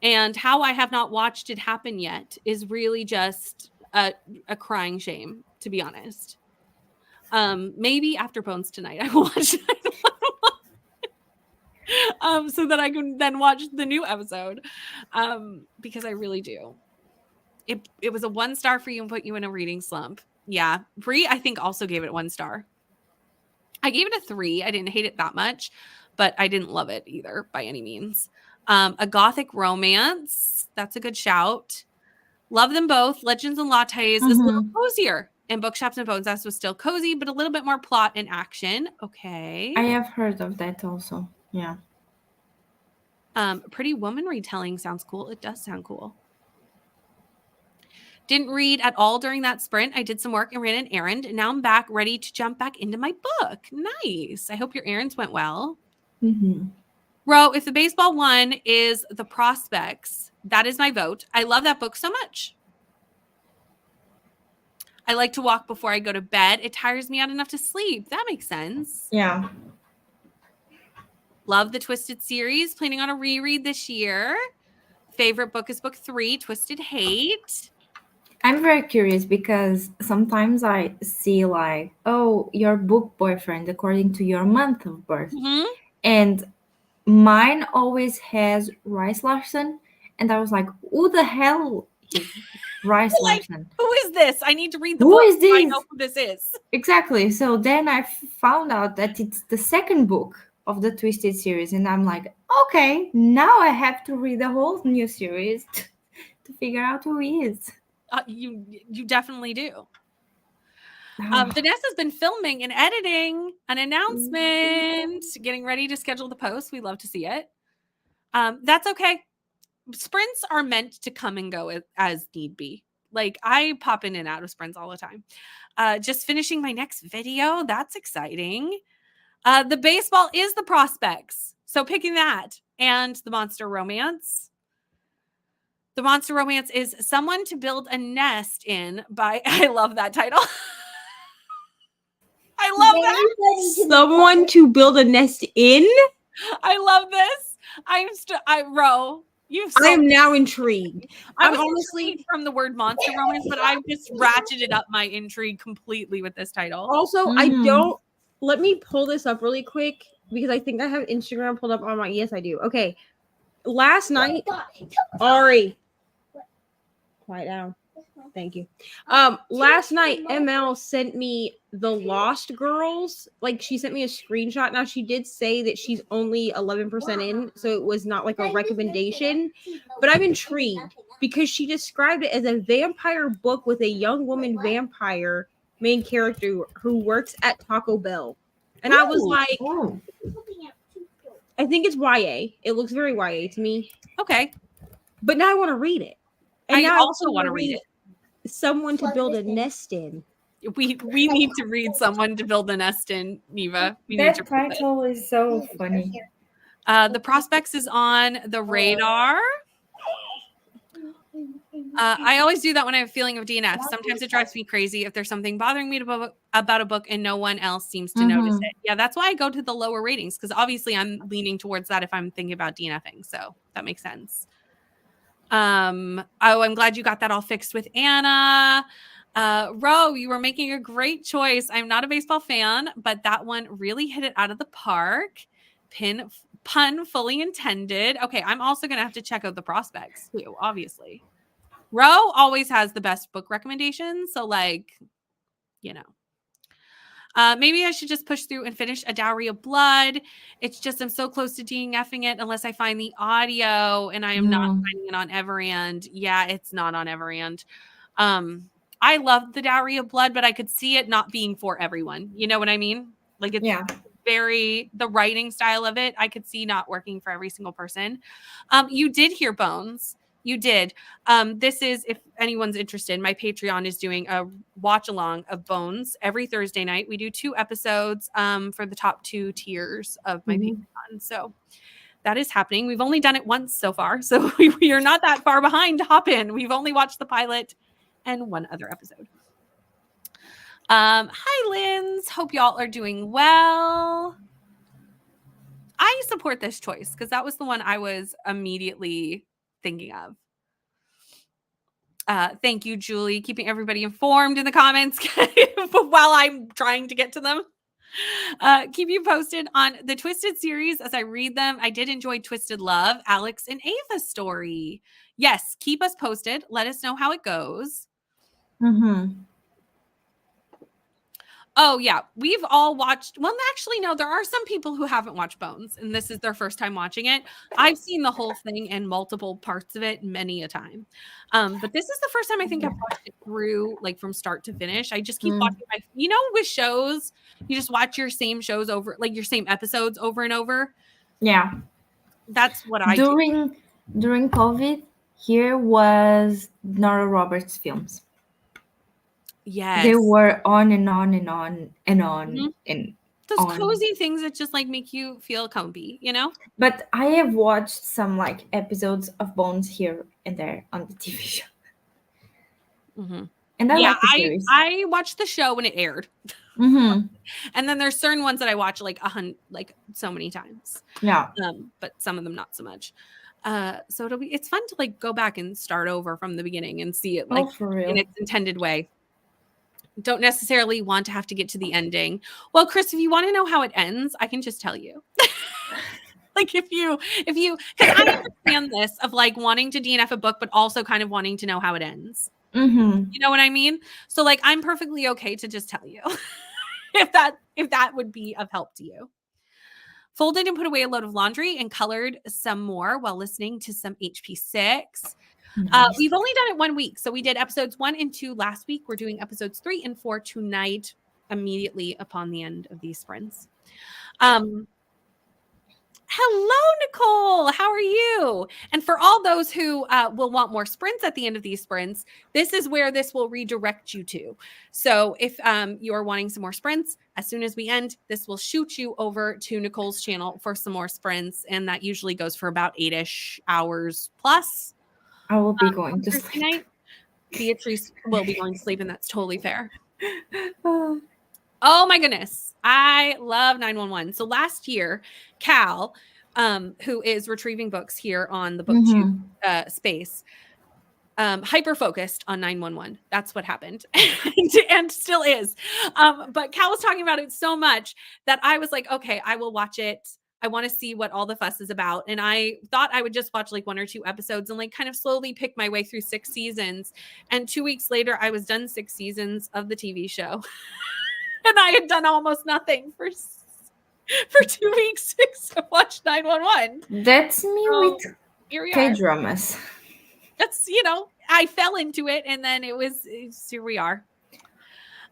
And how I have not watched it happen yet is really just a crying shame, to be honest. Maybe after Bones tonight, I will watch it. So that I can then watch the new episode. Because I really do. It was a 1 star for you and put you in a reading slump. Yeah. Bree, I think, also gave it 1 star. I gave it a 3. I didn't hate it that much, but I didn't love it either by any means. A gothic romance. That's a good shout. Love them both. Legends and Lattes is a little cozier. And Bookshops and Bones was still cozy, but a little bit more plot and action. Okay. I have heard of that also. Yeah. Pretty Woman retelling sounds cool. It does sound cool. Didn't read at all during that sprint. I did some work and ran an errand, and now I'm back ready to jump back into my book. Nice. I hope your errands went well. Ro, if the baseball one is The Prospects, that is my vote. I love that book so much. I like to walk before I go to bed. It tires me out enough to sleep. That makes sense. Yeah. Love the Twisted series. Planning on a reread this year. Favorite book is book 3, Twisted Hate. I'm very curious because sometimes I see like, oh, your book boyfriend according to your month of birth. And mine always has Rice Larson. And I was like, who the hell is Rice Larson? Who is this? I need to read the book. Is this? I know who this is. Exactly. So then I found out that it's the second book of the Twisted series. And I'm like, okay, now I have to read the whole new series to figure out who he is. You definitely do. Vanessa's been filming and editing an announcement, getting ready to schedule the post. We love to see it. That's okay. Sprints are meant to come and go as need be. Like I pop in and out of sprints all the time. Just finishing my next video. That's exciting. The baseball is The Prospects. So picking that and the monster romance. The monster romance is Someone to Build a Nest in by, I love that title. I love that. Someone to Build a Nest in? I love this. Ro, I am now intrigued. I'm honestly from the word monster romance, but I've just ratcheted up my intrigue completely with this title. Also, let me pull this up really quick because I think I have Instagram pulled up on my, yes, I do. Okay. Last night, Ari. Quiet down. Thank you. Last night, ML sent me The Lost Girls. Like, she sent me a screenshot. Now, she did say that she's only 11% in, so it was not like a recommendation. But I'm intrigued. because she described it as a vampire book with a young woman vampire main character who works at Taco Bell. And I was like, I think it's YA. It looks very YA to me. Okay. But now I want to read it. And I now also want to read it. Someone to build a nest in. We need to read someone to build a nest in, Neva. That title is so funny. The Prospects is on the radar. I always do that when I have a feeling of DNF. Sometimes it drives me crazy if there's something bothering me about a book and no one else seems to notice it. Yeah, that's why I go to the lower ratings, because obviously I'm leaning towards that if I'm thinking about DNFing. So that makes sense. I'm glad you got that all fixed with Anna. Ro, you were making a great choice. I'm not a baseball fan, but that one really hit it out of the park. Pun fully intended. Okay, I'm also going to have to check out the Prospects too, obviously. Ro always has the best book recommendations. So, like, you know. Maybe I should just push through and finish A Dowry of Blood. It's just I'm so close to DNFing it unless I find the audio, and I am not finding it on Everand. Yeah, it's not on Everand. I love The Dowry of Blood, but I could see it not being for everyone. You know what I mean? Like, it's the writing style of it, I could see not working for every single person. You did hear Bones. You did. This is, if anyone's interested, my Patreon is doing a watch along of Bones every Thursday night. We do 2 episodes for the top 2 tiers of my Patreon. So that is happening. We've only done it once so far, so we are not that far behind to hop in. We've only watched the pilot and 1 other episode. Hi, Linz. Hope y'all are doing well. I support this choice because that was the one I was immediately thinking of. Thank you, Julie, keeping everybody informed in the comments while I'm trying to get to them. Keep you posted on the Twisted series as I read them. I did enjoy Twisted Love, Alex and Ava's story. Yes, keep us posted. Let us know how it goes. Oh, yeah. We've all watched. Well, actually, no, there are some people who haven't watched Bones, and this is their first time watching it. I've seen the whole thing and multiple parts of it many a time. But this is the first time I think I've watched it through, like, from start to finish. I just keep watching with shows, you just watch your same shows over, like your same episodes over and over. Yeah. That's what I do. During COVID, here was Nora Roberts films. Yes. They were on and on and on and on and those cozy things that just like make you feel comfy, you know? But I have watched some like episodes of Bones here and there on the TV show. And I like the series. I watched the show when it aired. And then there's certain ones that I watch like so many times. Yeah. But some of them not so much. So it's fun to like go back and start over from the beginning and see it like for real. in its intended way. Don't necessarily want to have to get to the ending. Well, Chris, if you want to know how it ends, I can just tell you. Like if you, because I understand this of like wanting to DNF a book, but also kind of wanting to know how it ends. You know what I mean? So like, I'm perfectly okay to just tell you if that would be of help to you. Folded and put away a load of laundry and colored some more while listening to some HP6. We've only done it 1 week. So we did episodes 1 and 2 last week. We're doing episodes 3 and 4 tonight, immediately upon the end of these sprints. Hello, Nicole. How are you? And for all those who will want more sprints at the end of these sprints, this is where this will redirect you to. So if you are wanting some more sprints, as soon as we end, this will shoot you over to Nicole's channel for some more sprints. And that usually goes for about 8-ish hours plus. I will be going to sleep tonight. Beatrice will be going to sleep, and that's totally fair. Oh my goodness. I love 911. So last year, Cal, who is retrieving books here on the BookTube space, hyper focused on 911. That's what happened and still is. But Cal was talking about it so much that I was like, okay, I will watch it. I want to see what all the fuss is about. And I thought I would just watch like 1 or 2 episodes and like kind of slowly pick my way through 6 seasons. And 2 weeks later, I was done 6 seasons of the TV show. And I had done almost nothing for 2 weeks to watch 911. That's me with K-dramas. That's, I fell into it, and then here we are.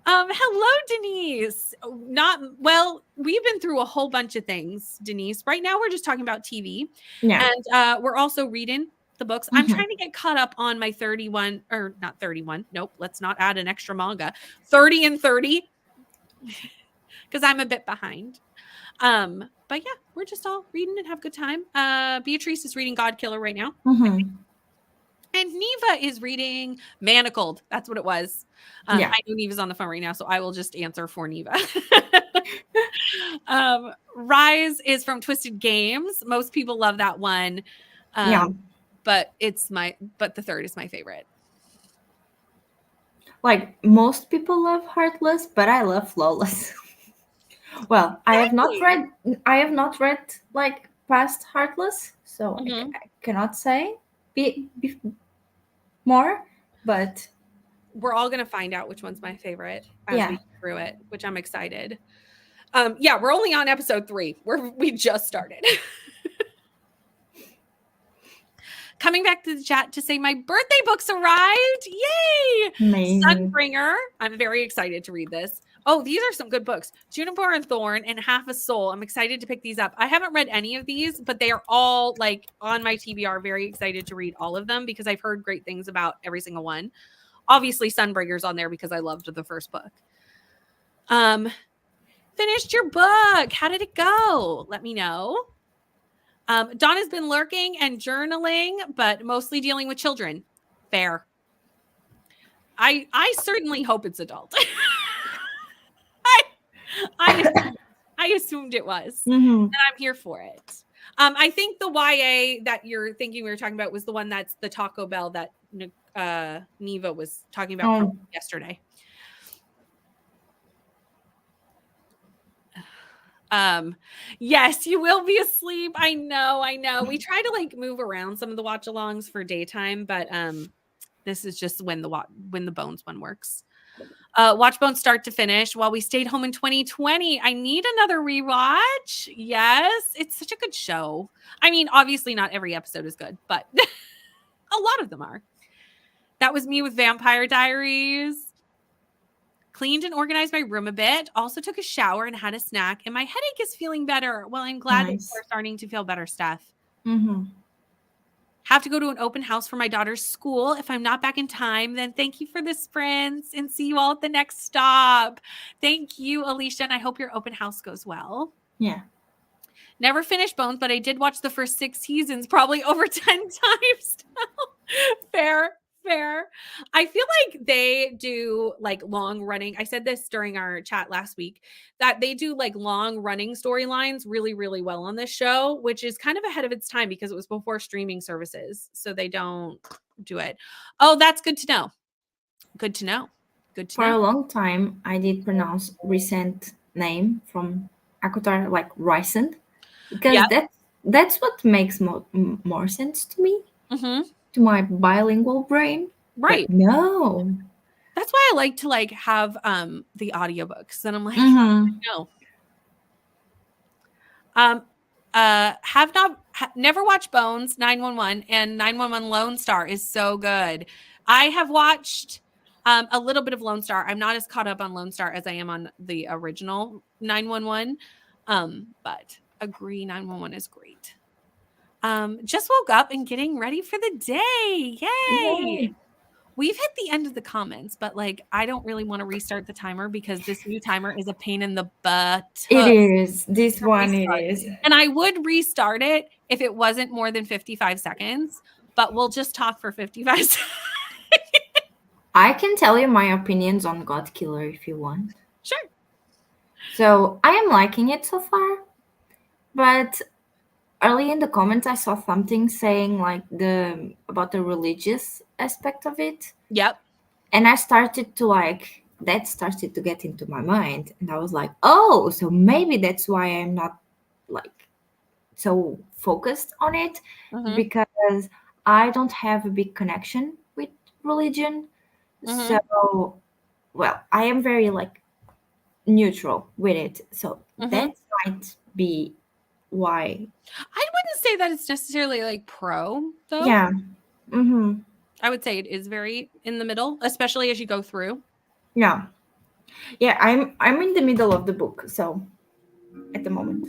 Hello, Denise. We've been through a whole bunch of things, Denise. Right now, we're just talking about TV, Yeah. and we're also reading the books. I'm trying to get caught up on my 31, or not 31. Nope, let's not add an extra manga. 30 and 30, because I'm a bit behind. But yeah, we're just all reading and have a good time. Beatrice is reading God Killer right now. And Neva is reading Manacled. That's what it was. Yeah. I know Neva's on the phone right now, so I will just answer for Neva. Rise is from Twisted Games. Most people love that one. Yeah. But the third is my favorite. Like, most people love Heartless, but I love Flawless. Well, I have not read like past Heartless, so I cannot say more, but we're all going to find out which one's my favorite as we go through it, which I'm excited. We're only on episode 3. We just started. Coming back to the chat to say my birthday books arrived. Yay! Amazing. Sunbringer. I'm very excited to read this. Oh, these are some good books. Juniper and Thorn and Half a Soul. I'm excited to pick these up. I haven't read any of these, but they are all like on my TBR. Very excited to read all of them because I've heard great things about every single one. Obviously, Sunbringer's on there because I loved the first book. Finished your book. How did it go? Let me know. Donna's been lurking and journaling, but mostly dealing with children. Fair. I certainly hope it's adult. I assumed it was, and I'm here for it. I think the YA that you're thinking we were talking about was the one that's the Taco Bell that Neva was talking about yesterday. Yes, you will be asleep. I know. We try to like move around some of the watch alongs for daytime, but this is just when the Bones one works. Watch Bones start to finish while we stayed home in 2020. I need another rewatch. Yes, it's such a good show. I mean, obviously not every episode is good, but a lot of them are. That was me with Vampire Diaries. Cleaned and organized my room a bit. Also took a shower and had a snack. And my headache is feeling better. Well, I'm glad that we're starting to feel better, Steph. Have to go to an open house for my daughter's school. If I'm not back in time, then thank you for the sprints and see you all at the next stop. Thank you, Alicia. And I hope your open house goes well. Yeah. Never finished Bones, but I did watch the first 6 seasons probably over 10 times now. Fair. I feel like they do like long running. I said this during our chat last week that they do like long running storylines really, really well on this show, which is kind of ahead of its time because it was before streaming services. So they don't do it. Oh, that's good to know. Good to know. For a long time, I did pronounce recent name from Akotar like recent because that's what makes more sense to me. To my bilingual brain. Right. But no. That's why I like to like have the audiobooks. And I'm like, no. Never watched Bones, 911, and 911 Lone Star is so good. I have watched a little bit of Lone Star. I'm not as caught up on Lone Star as I am on the original 911. But agree 911 is great. Just woke up and getting ready for the day. Yay. We've hit the end of the comments, but like I don't really want to restart the timer because this new timer is a pain in the butt. It is. This one it is. And I would restart it if it wasn't more than 55 seconds, but we'll just talk for 55 seconds. I can tell you my opinions on God Killer if you want. Sure. So I am liking it so far, but early in the comments I saw something saying like about the religious aspect of it. Yep. And I started to get into my mind, and I was like, oh, so maybe that's why I'm not like so focused on it, because I don't have a big connection with religion. So well, I am very like neutral with it, so that might be why. I wouldn't say that it's necessarily like pro though. Yeah. I would say it is very in the middle, especially as you go through. Yeah. Yeah, I'm in the middle of the book, so at the moment.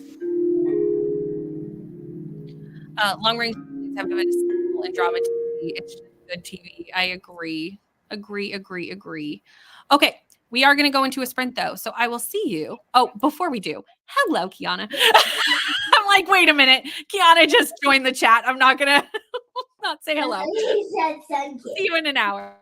Long range have been essential in drama TV. It's just good TV. I agree. Agree. Okay, we are going to go into a sprint though, so I will see you. Oh, before we do, hello, Kiana. I'm like, wait a minute. Kiana just joined the chat. I'm not going to not say hello. See you in an hour.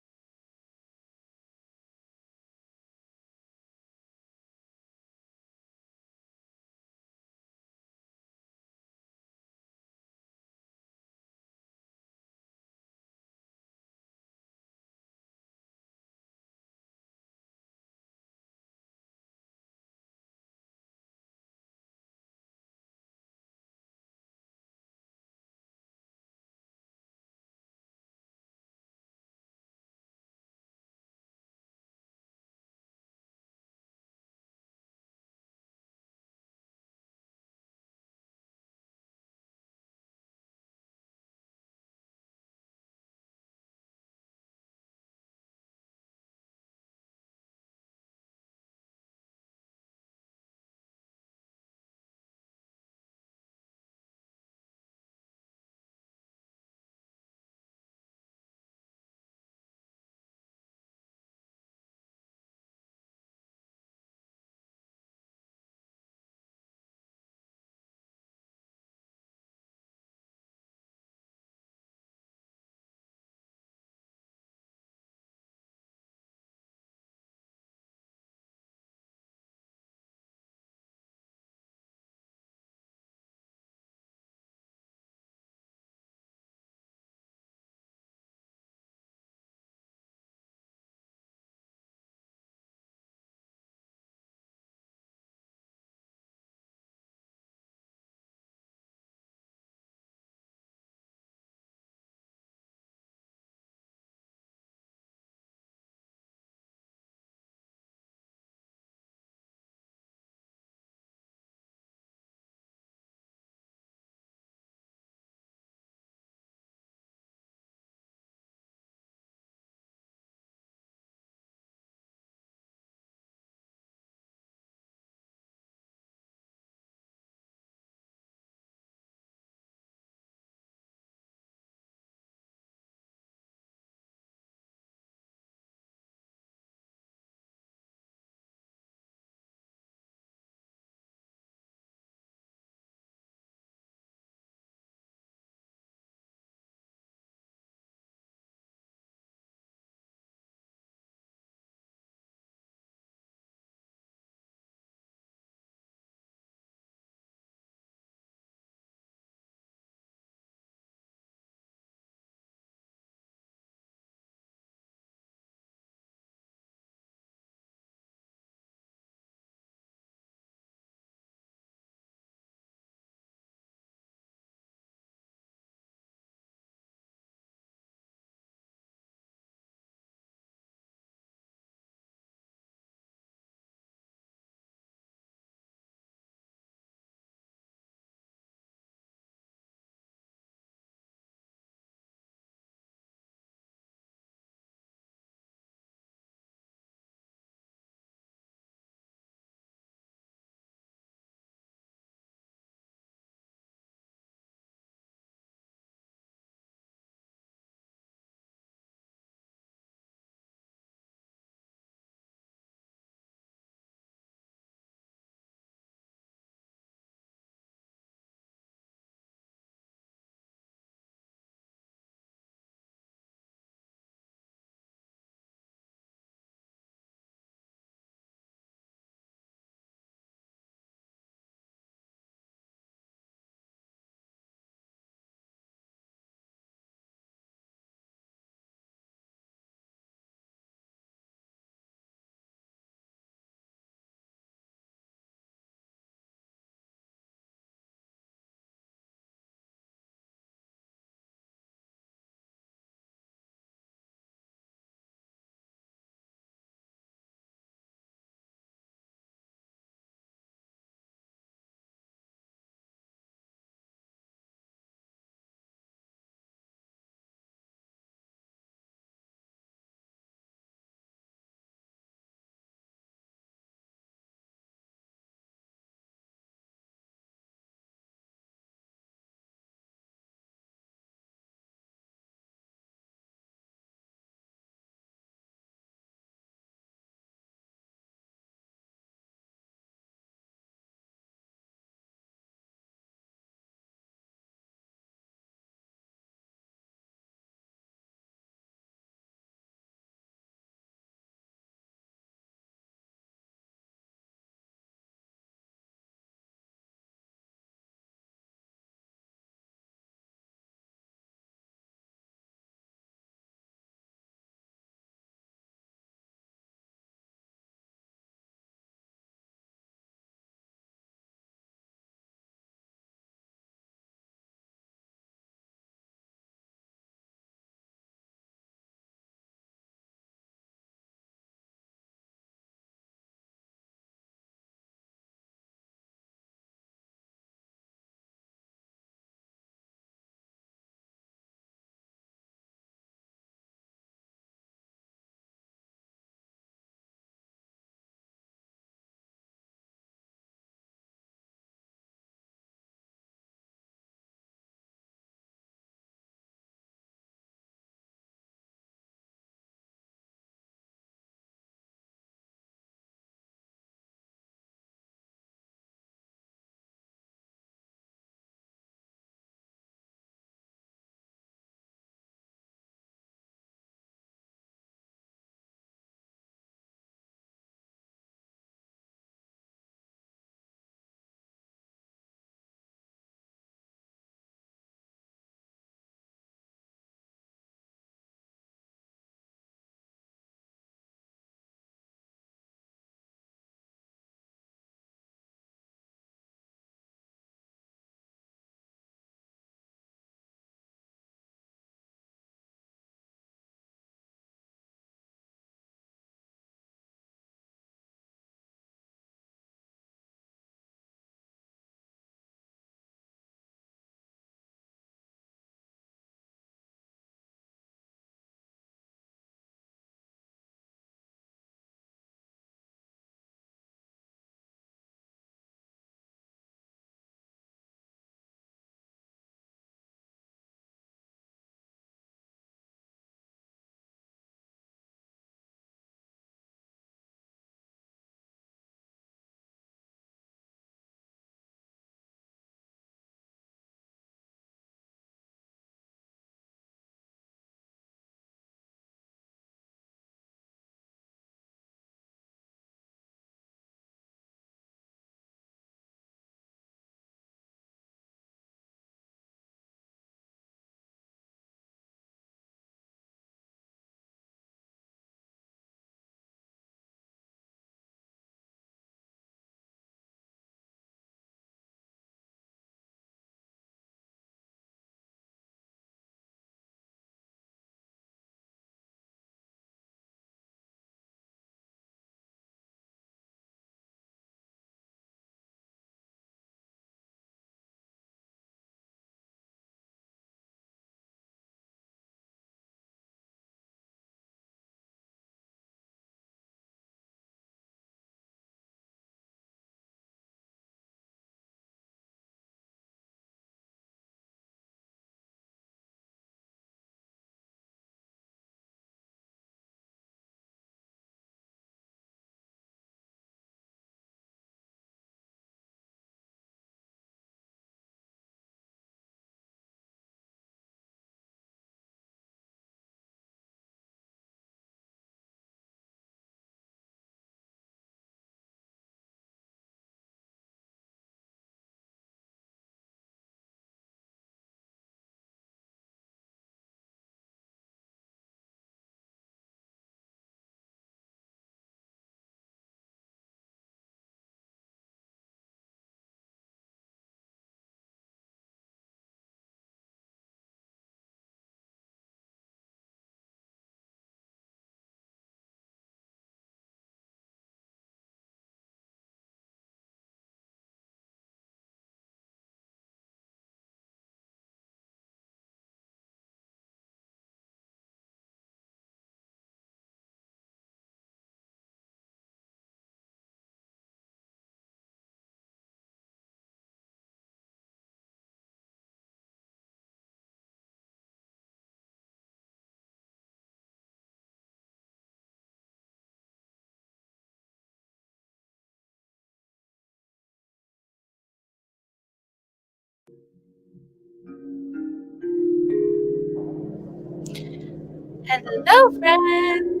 Hello, friend.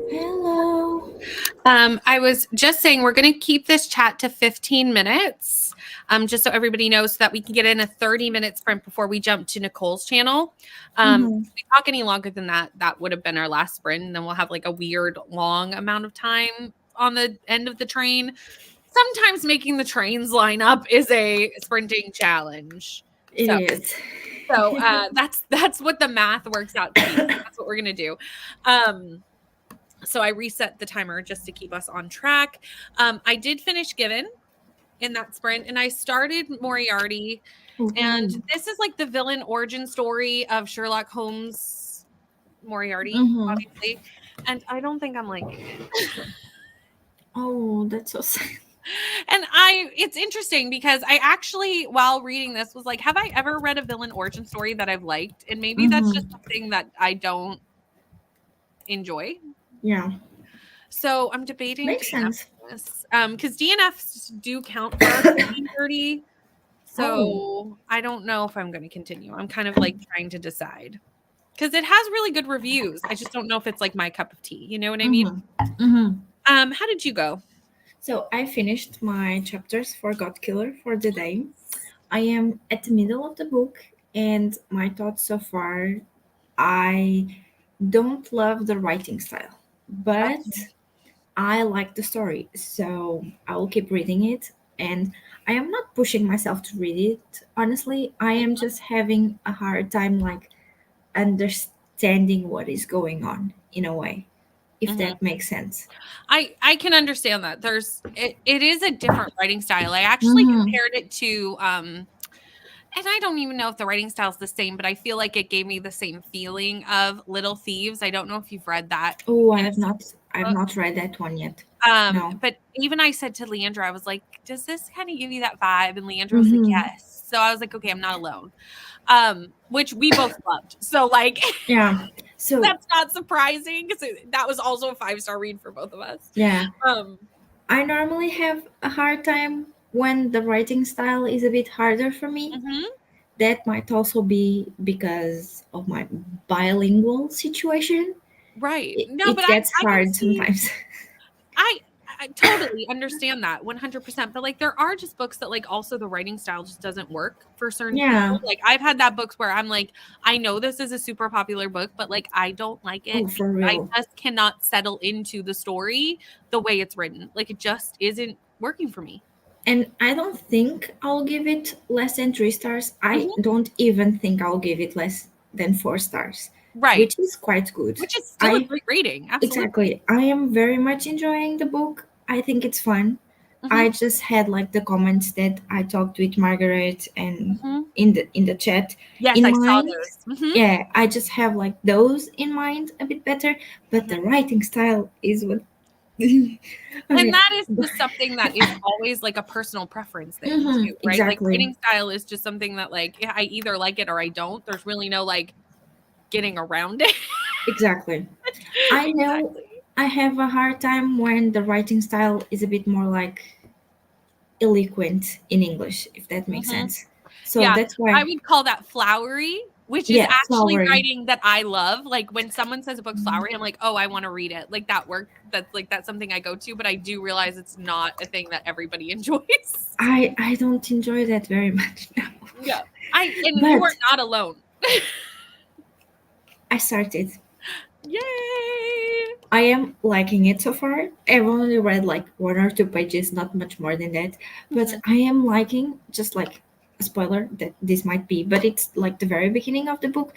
Hello. I was just saying we're going to keep this chat to 15 minutes, just so everybody knows so that we can get in a 30-minute sprint before we jump to Nicole's channel. If we talk any longer than that, that would have been our last sprint, and then we'll have like a weird long amount of time on the end of the train. Sometimes making the trains line up is a sprinting challenge. It is. So that's what the math works out to be. That's what we're gonna do. So I reset the timer just to keep us on track. I did finish Given in that sprint, and I started Moriarty. And this is like the villain origin story of Sherlock Holmes Moriarty, obviously. And I don't think I'm liking it. Oh, that's so sad. And it's interesting because I actually, while reading this, was like, have I ever read a villain origin story that I've liked? And maybe that's just something that I don't enjoy. Yeah. So I'm debating. Makes sense. Because DNFs do count for 30. So I don't know if I'm going to continue. I'm kind of like trying to decide. Because it has really good reviews. I just don't know if it's like my cup of tea. You know what I mean? How did you go? So I finished my chapters for God Killer for the day. I am at the middle of the book, and my thoughts so far, I don't love the writing style, but I like the story, so I will keep reading it. And I am not pushing myself to read it. Honestly, I am just having a hard time like understanding what is going on in a way, if that makes sense. I can understand that. It is a different writing style. I actually compared it to and I don't even know if the writing style is the same, but I feel like it gave me the same feeling of Little Thieves. I don't know if you've read that. Oh, I've not read that one yet. No. But even I said to Leandra, I was like, does this kind of give you that vibe? And Leandra was like, yes. So I was like, okay, I'm not alone. Which we both loved. So like, yeah. So that's not surprising because that was also a 5-star read for both of us. Yeah. I normally have a hard time when the writing style is a bit harder for me. That might also be because of my bilingual situation. Right. But it gets hard sometimes. I totally understand that 100%. But like, there are just books that like also the writing style just doesn't work for certain people. Like I've had that books where I'm like, I know this is a super popular book, but like I don't like it. Oh, for real. I just cannot settle into the story the way it's written. Like it just isn't working for me. And I don't think I'll give it less than 3 stars. I don't even think I'll give it less than 4 stars. Right. Which is quite good. Which is still a great rating. Absolutely. Exactly. I am very much enjoying the book. I think it's fun. I just had like the comments that I talked with Margaret and in the chat. Yes, in I mind. saw those. Yeah, I just have like those in mind a bit better. But the writing style is what and that is just something that is always like a personal preference thing too, right? Exactly. Like writing style is just something that like I either like it or I don't. There's really no like getting around it. Exactly. I know I have a hard time when the writing style is a bit more like eloquent in English, if that makes sense. So that's why I would call that flowery, which is actually writing that I love. Like when someone says a book's flowery, I'm like, oh, I want to read it. Like that work. That's something I go to, but I do realize it's not a thing that everybody enjoys. I don't enjoy that very much now. Yeah. You are not alone. I started. Yay! I am liking it so far. I've only read like 1 or 2 pages, not much more than that. But I am liking, just like a spoiler that this might be, but it's like the very beginning of the book,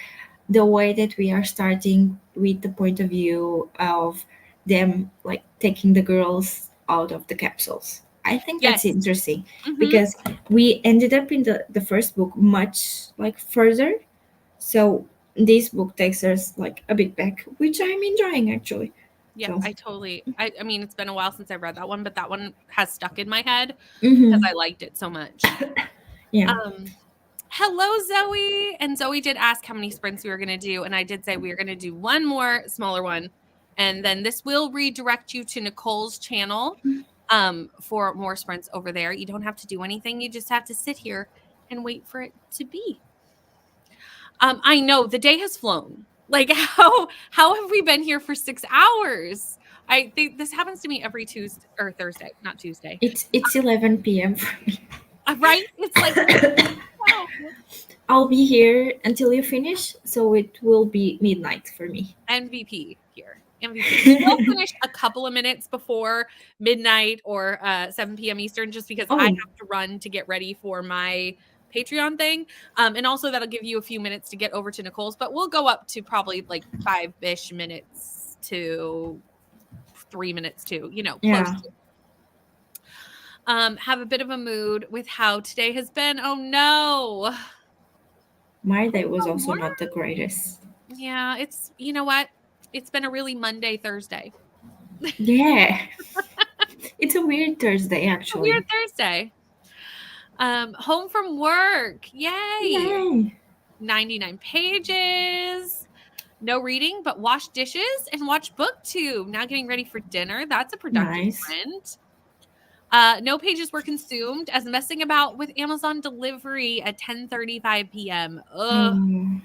the way that we are starting with the point of view of them like taking the girls out of the capsules. I think that's interesting because we ended up in the first book much like further. So this book takes us like a bit back, which I'm enjoying actually. Yeah, so. I mean, it's been a while since I've read that one, but that one has stuck in my head because I liked it so much. Hello, Zoe. And Zoe did ask how many sprints we were going to do. And I did say we were going to do one more smaller one. And then this will redirect you to Nicole's channel for more sprints over there. You don't have to do anything. You just have to sit here and wait for it to be. I know the day has flown. Like, how have we been here for 6 hours? I think this happens to me every Tuesday or Thursday, not Tuesday. It's 11 p.m. for me. Right? It's like, wow. I'll be here until you finish, so it will be midnight for me. MVP here. MVP. We'll finish a couple of minutes before midnight or 7 p.m. Eastern, just because I have to run to get ready for my Patreon thing. And also that'll give you a few minutes to get over to Nicole's, but we'll go up to probably like 5-ish minutes to 3 minutes to, close to. Have a bit of a mood with how today has been. Oh no. My day was also not the greatest. Yeah, you know what? It's been a really Monday, Thursday. Yeah. It's a weird Thursday, actually. A weird Thursday. Home from work. Yay. 99 pages. No reading, but wash dishes and watch BookTube. Now getting ready for dinner. That's a productive trend. No pages were consumed as messing about with Amazon delivery at 10:35 p.m. Ugh.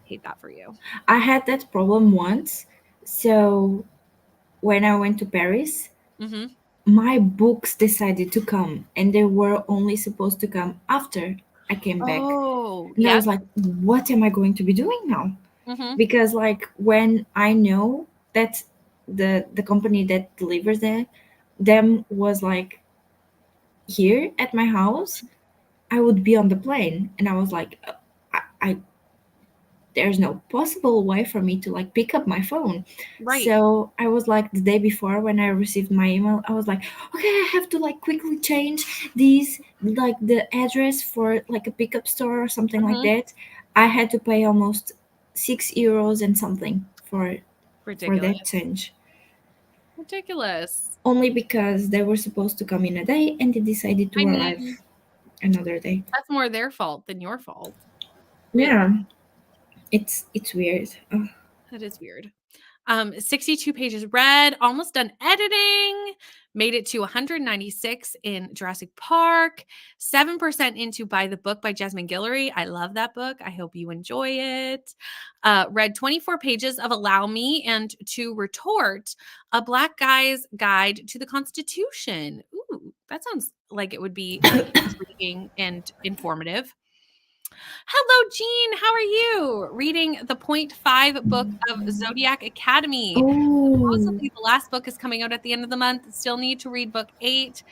Hate that for you. I had that problem once. So when I went to Paris, my books decided to come, and they were only supposed to come after I came back. And I was like, what am I going to be doing now? Because like when I know that the company that delivers them was like here at my house, I would be on the plane, and I was like, I there's no possible way for me to like pick up my phone. Right. So I was like, the day before when I received my email, I was like, okay, I have to like quickly change these, like the address for like a pickup store or something like that. I had to pay almost €6 and something for that change. Ridiculous. Only because they were supposed to come in a day and they decided to arrive another day. That's more their fault than your fault. Yeah. It's weird. Oh. That is weird. 62 pages read, almost done editing, made it to 196 in Jurassic Park, 7% into By the Book by Jasmine Guillory. I love that book. I hope you enjoy it. Read 24 pages of Allow Me and To Retort, a Black Guy's Guide to the Constitution. Ooh, that sounds like it would be intriguing and informative. Hello, Jean. How are you? Reading the 0.5 book of Zodiac Academy. Supposedly the last book is coming out at the end of the month. Still need to read book 8.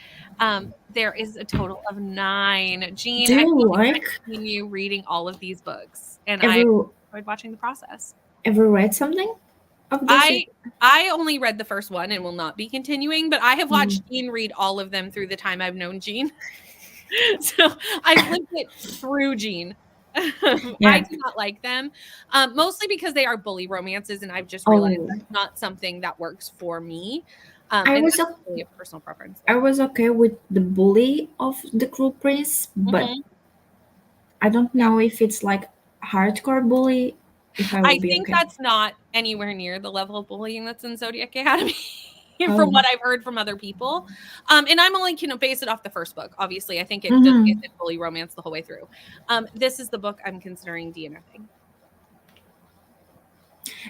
There is a total of 9. Jean, I continue reading all of these books, and I enjoyed watching the process. Ever read something? I only read the first one and will not be continuing, but I have watched Jean read all of them through the time I've known Jean. So I've lived it through Jean. I do not like them, mostly because they are bully romances, and I've just realized that's not something that works for me. I was a personal preference. I was okay with the bully of the Cruel Prince, but I don't know if it's like hardcore bully. I think that's not anywhere near the level of bullying that's in Zodiac Academy. From what I've heard from other people. And I'm only, base it off the first book. Obviously, I think it isn't fully romance the whole way through. This is the book I'm considering DNFing.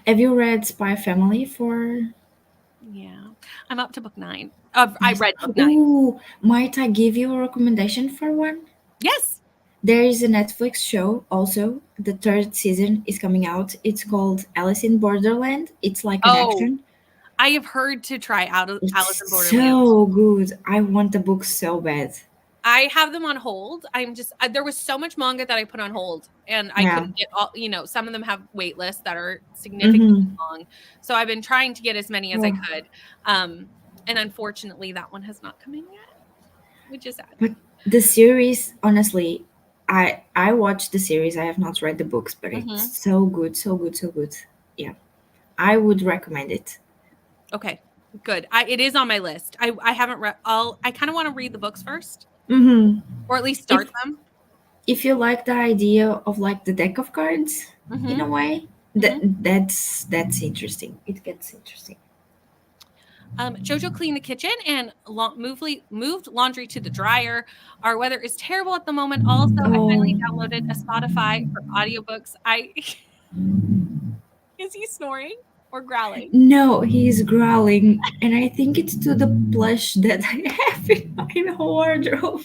Have you read Spy Family Yeah. I'm up to book 9. I read book 9. Ooh, might I give you a recommendation for one? Yes. There is a Netflix show also. The 3rd season is coming out. It's called Alice in Borderland. It's like an action. I have heard to try Alice in Borderland. So good. I want the book so bad. I have them on hold. There was so much manga that I put on hold, and I couldn't get all, some of them have wait lists that are significantly long. So I've been trying to get as many as I could. And unfortunately that one has not come in yet, which is sad. But the series, honestly, I watched the series. I have not read the books, but it's so good, so good, so good. Yeah. I would recommend it. Okay, good. It is on my list. I haven't read I kind of want to read the books first. Or at least start them. If you like the idea of like the deck of cards in a way, that's interesting. It gets interesting. Jojo cleaned the kitchen and moved laundry to the dryer. Our weather is terrible at the moment. Also, I finally downloaded a Spotify for audiobooks. Is he snoring or growling? No, he's growling, and I think it's to the plush that I have in my wardrobe.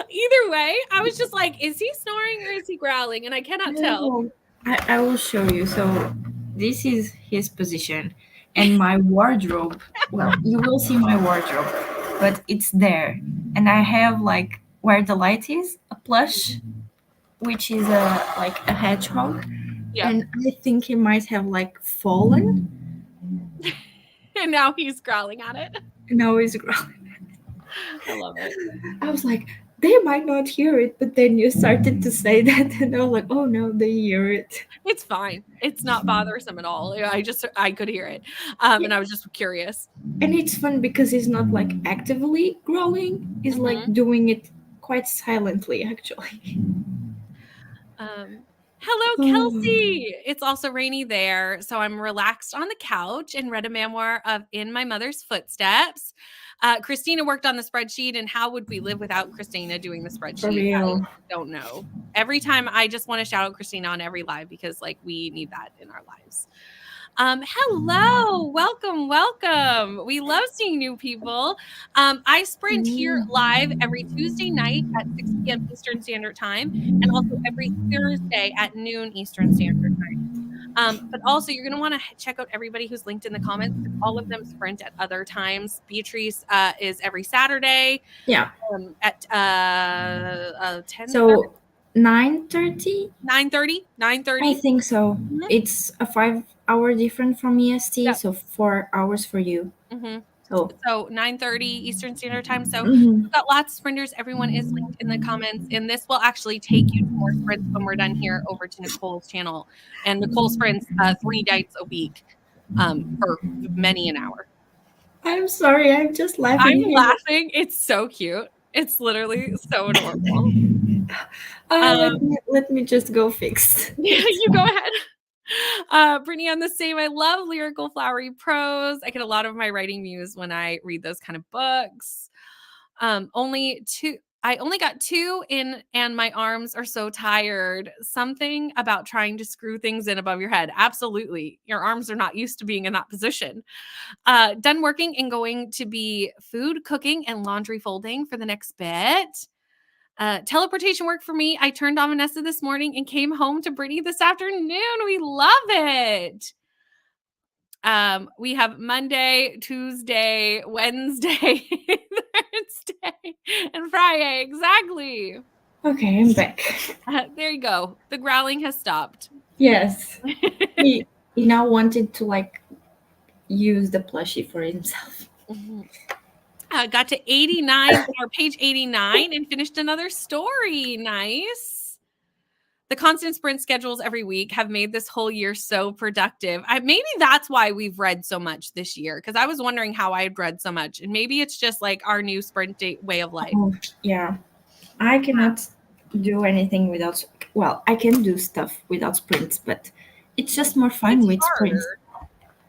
Either way, I was just like, is he snoring or is he growling? And I cannot tell. I will show you. So this is his position, and my wardrobe. Well, you will see my wardrobe, but it's there, and I have like where the light is a plush, which is a hedgehog, Yeah. and I think he might have like fallen. And now he's growling at it. Now he's growling. I love it. I was like, they might not hear it, but then you started to say that, and I was like, oh no, they hear it. It's fine. It's not bothersome at all. I could hear it. And I was just curious. And it's fun because he's not like actively growling. He's like doing it quite silently, actually. Hello, Kelsey. It's also rainy there. So I'm relaxed on the couch and read a memoir of In My Mother's Footsteps. Christina worked on the spreadsheet, and how would we live without Christina doing the spreadsheet? For real. I don't know. Every time I just want to shout out Christina on every live because like we need that in our lives. Hello, welcome. We love seeing new people. I sprint here live every Tuesday night at 6 p.m. Eastern Standard Time, and also every Thursday at noon Eastern Standard Time. But also, you're going to want to check out everybody who's linked in the comments. All of them sprint at other times. Beatrice is every Saturday. Yeah. At 10. So 9:30. 9:30. I think so. Mm-hmm. It's a 5-hour difference from EST, so 4 hours for you. Mm-hmm. So 9:30 Eastern Standard Time. So we've got lots of sprinters. Everyone is linked in the comments, and this will actually take you to more sprints when we're done here over to Nicole's channel. And Nicole sprints 3 nights a week for many an hour. I'm sorry, I'm just laughing. I'm laughing. It's so cute. It's literally so adorable. Let me just go fix. You go ahead. Brittany, on the same. I love lyrical flowery prose. I get a lot of my writing muse when I read those kind of books. I only got 2 in, and my arms are so tired. Something about trying to screw things in above your head. Absolutely. Your arms are not used to being in that position. Done working and going to be food cooking and laundry folding for the next bit. Teleportation work for me. I turned on Vanessa this morning and came home to Brittany this afternoon. We love it. We have Monday, Tuesday, Wednesday, Thursday, and Friday. Exactly. Okay, I'm back. There you go. The growling has stopped. Yes. he now wanted to like use the plushie for himself. Got to 89 or page 89 and finished another story. Nice. The constant sprint schedules every week have made this whole year so productive. Maybe that's why we've read so much this year, because I was wondering how I had read so much, and maybe it's just like our new sprint way of life. Oh, yeah. I cannot do anything without. Well, I can do stuff without sprints, but it's just more fun with sprints.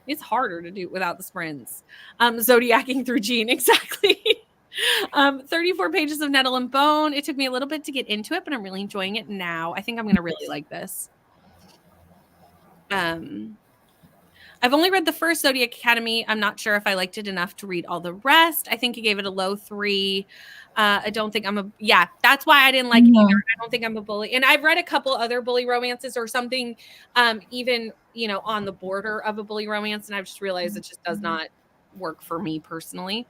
It's harder to do without the sprints. Zodiacing through Gene, exactly. 34 pages of Nettle and Bone. It took me a little bit to get into it, but I'm really enjoying it now. I think I'm going to really like this. I've only read the first Zodiac Academy. I'm not sure if I liked it enough to read all the rest. I think I gave it a low 3. I don't think that's why I didn't like it either. I don't think I'm a bully. And I've read a couple other bully romances or something, even, on the border of a bully romance. And I've just realized it just does not work for me personally.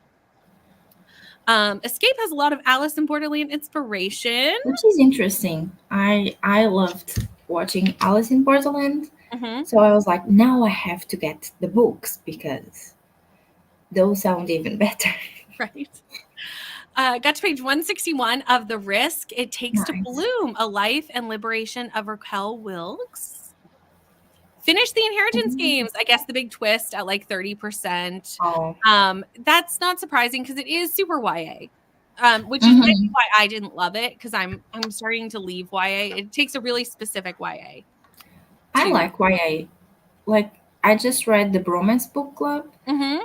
Escape has a lot of Alice in Borderland inspiration. Which is interesting. I loved watching Alice in Borderland. So I was like, now I have to get the books because those sound even better. Right. Got to page 161 of The Risk It Takes to Bloom, A Life and Liberation of Raquel Wilkes. Finished the Inheritance Games. I guess the big twist at like 30%. Oh. That's not surprising because it is super YA, which is maybe why I didn't love it, because I'm starting to leave YA. It takes a really specific YA. I like YA. Like, I just read the Bromance Book Club,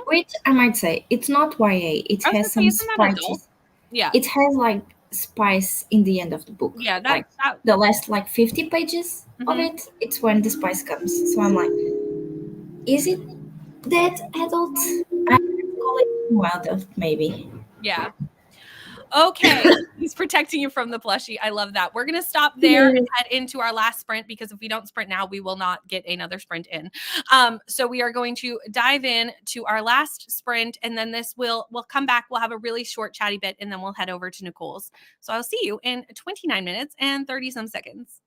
which I might say it's not YA. It has some spices. Yeah. It has like spice in the end of the book. Yeah, the last like 50 pages of it, it's when the spice comes. So I'm like, Is it that adult? I call it more adult, maybe. Yeah. Okay. He's protecting you from the plushie. I love that. We're going to stop there and head into our last sprint because if we don't sprint now, we will not get another sprint in. So we are going to dive in to our last sprint and then we'll come back. We'll have a really short chatty bit and then we'll head over to Nicole's. So I'll see you in 29 minutes and 30 some seconds.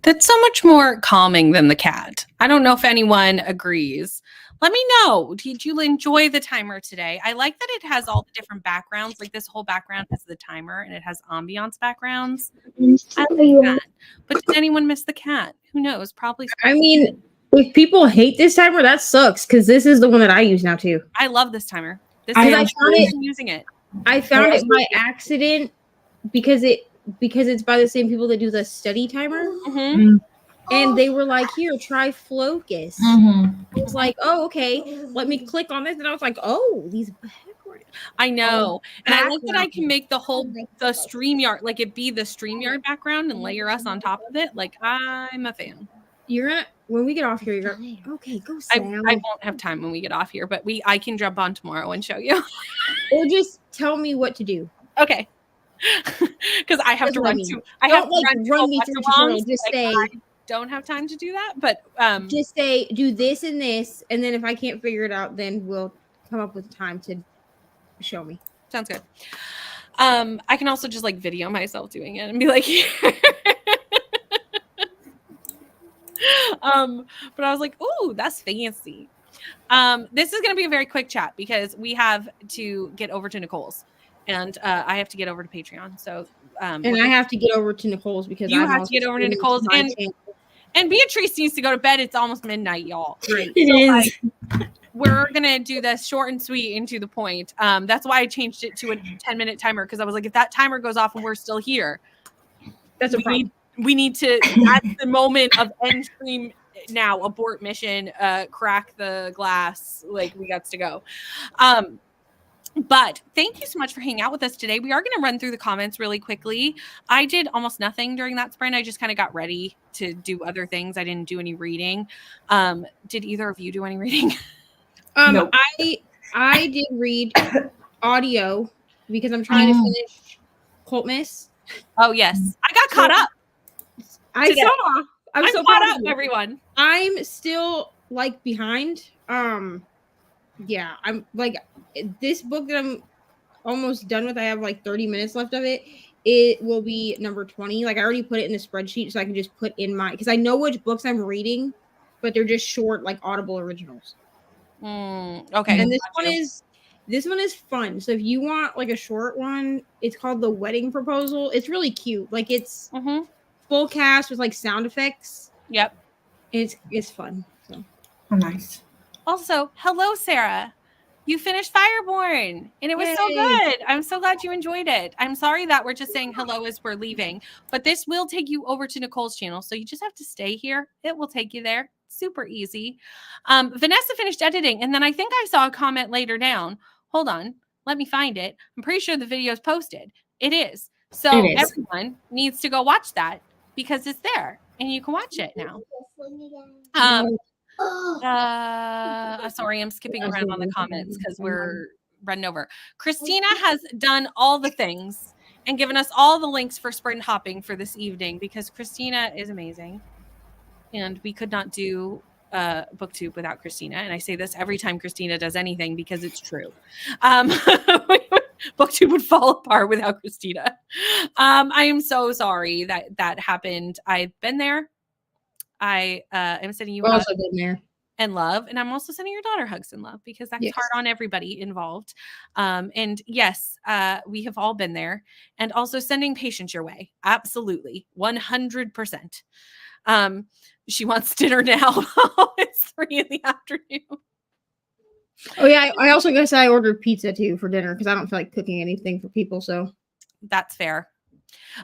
That's so much more calming than the cat. I don't know if anyone agrees. Let me know. Did you enjoy the timer today? I like that it has all the different backgrounds. Like this whole background has the timer and it has ambiance backgrounds. I like that. But did anyone miss the cat? Who knows? Probably. I mean, if people hate this timer, that sucks because this is the one that I use now too. I love this timer. This I is am using it. I found it by accident because it's by the same people that do the study timer. Mm-hmm. And they were like, here, try Flocus. Mm-hmm. I was like, oh, okay. Let me click on this. And I was like, oh, these backgrounds. I know. And I like that I can make the StreamYard, like it be the StreamYard background and layer us on top of it. Like, I'm a fan. You're gonna, when we get off here, you're gonna, okay, go I won't have time when we get off here, but I can jump on tomorrow and show you. Or just tell me what to do. Okay. Because I have to run to. I have to run me through the tutorial. Just say. I don't have time to do that, but just say do this and this, and then if I can't figure it out, then we'll come up with time to show me. Sounds good. I can also just like video myself doing it and be like, but I was like, ooh, that's fancy. This is going to be a very quick chat because we have to get over to Nicole's, and I have to get over to Patreon. So, and I have to get over to Nicole's because you have to get over to Nicole's, and Beatrice needs to go to bed. It's almost midnight, y'all. Right. We're gonna do this short and sweet and to the point. That's why I changed it to a 10-minute timer because I was like, if that timer goes off and we're still here, that's a problem. We need to. That's the moment of end stream now. Abort mission. Crack the glass. Like we got to go. But thank you so much for hanging out with us today. We are going to run through the comments really quickly. I did almost nothing during that sprint. I just kind of got ready to do other things. I didn't do any reading. Did either of you do any reading? No. I did read audio because I'm trying to finish Cult Miss. Oh yes, I got caught up. I saw. I'm so caught up, everyone. I'm still like behind. Yeah, I'm like this book that I'm almost done with. I have like 30 minutes left of it. It will be number 20. Like I already put it in a spreadsheet so I can just put in my because I know which books I'm reading, but they're just short, like Audible originals. Okay. And this one is fun. So if you want like a short one, it's called The Wedding Proposal. It's really cute. Like it's full cast with like sound effects. Yep. It's fun. So. Oh, nice. Also, hello, Sarah. You finished Fireborn, and it was so good. I'm so glad you enjoyed it. I'm sorry that we're just saying hello as we're leaving, but this will take you over to Nicole's channel, so you just have to stay here. It will take you there. Super easy. Vanessa finished editing, and then I think I saw a comment later down. Hold on. Let me find it. I'm pretty sure the video is posted. It is. So everyone needs to go watch that because it's there, and you can watch it now. Sorry, I'm skipping around on the comments because we're running over. Christina has done all the things and given us all the links for sprint hopping for this evening because Christina is amazing. And we could not do BookTube without Christina. And I say this every time Christina does anything because it's true. BookTube would fall apart without Christina. I am so sorry that happened. I've been there. I am sending you hugs and love, and I'm also sending your daughter hugs and love because that's hard on everybody involved. And yes, we have all been there, and also sending patience your way. Absolutely, 100%. She wants dinner now. It's 3 p.m. Oh yeah, I also guess I ordered pizza too for dinner because I don't feel like cooking anything for people. So that's fair.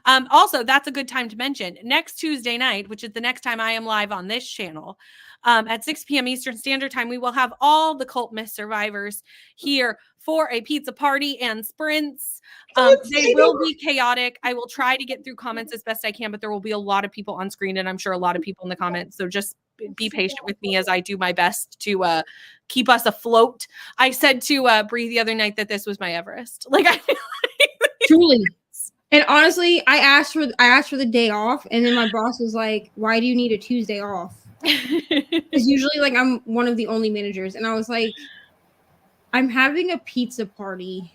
Also, that's a good time to mention next Tuesday night, which is the next time I am live on this channel, at 6 p.m. Eastern Standard Time, we will have all the Cult Miss survivors here for a pizza party and sprints. They will be chaotic. I will try to get through comments as best I can, but there will be a lot of people on screen, and I'm sure a lot of people in the comments. So just be patient with me as I do my best to keep us afloat. I said to Bree the other night that this was my Everest. Like I feel like truly. And honestly, I asked for the day off, and then my boss was like, "Why do you need a Tuesday off?" Because usually, like, I'm one of the only managers, and I was like, I'm having a pizza party.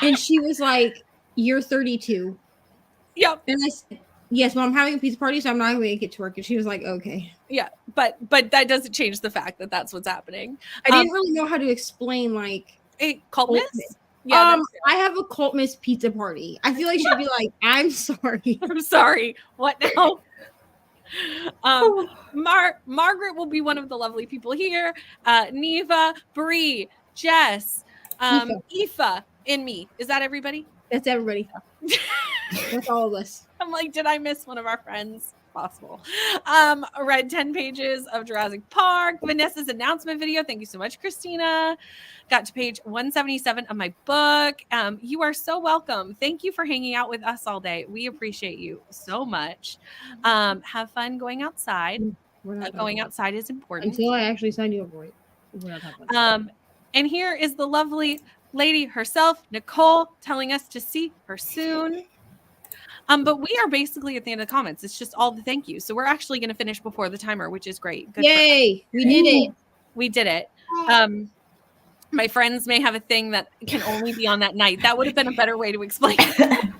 And she was like, you're 32. Yep. And I said, yes, well, I'm having a pizza party, so I'm not going to get to work. And she was like, okay. Yeah, but that doesn't change the fact that that's what's happening. I didn't really know how to explain, like, a cult miss. Yeah, I have a cult miss pizza party. I feel like she'd be like, I'm sorry. I'm sorry. What now? Margaret will be one of the lovely people here. Neva, Bree, Jess, Aoife, and me. Is that everybody? That's everybody. That's all of us. I'm like, did I miss one of our friends? Possible. Read 10 pages of Jurassic Park. Vanessa's announcement video. Thank you so much, Christina. Got to page 177 of my book. You are so welcome. Thank you for hanging out with us all day. We appreciate you so much. Have fun going outside. Going outside is important. Until I actually sign you up for it. We're not talking about it. And here is the lovely lady herself, Nicole, telling us to see her soon. But we are basically at the end of the comments. It's just all the thank you. So we're actually going to finish before the timer, which is great. Good. Yay! We did it. We did it. My friends may have a thing that can only be on that night. That would have been a better way to explain it.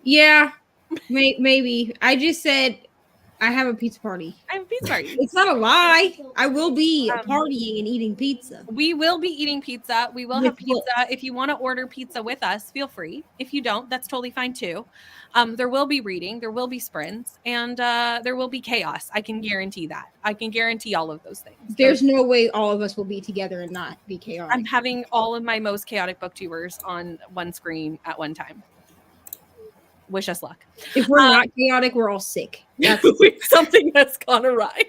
Yeah, maybe. I just said I have a pizza party. I have a pizza party. It's not a lie. I will be partying and eating pizza. We will be eating pizza. We will have pizza. If you want to order pizza with us, feel free. If you don't, that's totally fine too. There will be reading. There will be sprints. And there will be chaos. I can guarantee that. I can guarantee all of those things. There's no way all of us will be together and not be chaotic. I'm having all of my most chaotic booktubers on one screen at one time. Wish us luck. If we're not chaotic, we're all sick. That's something that's gone awry.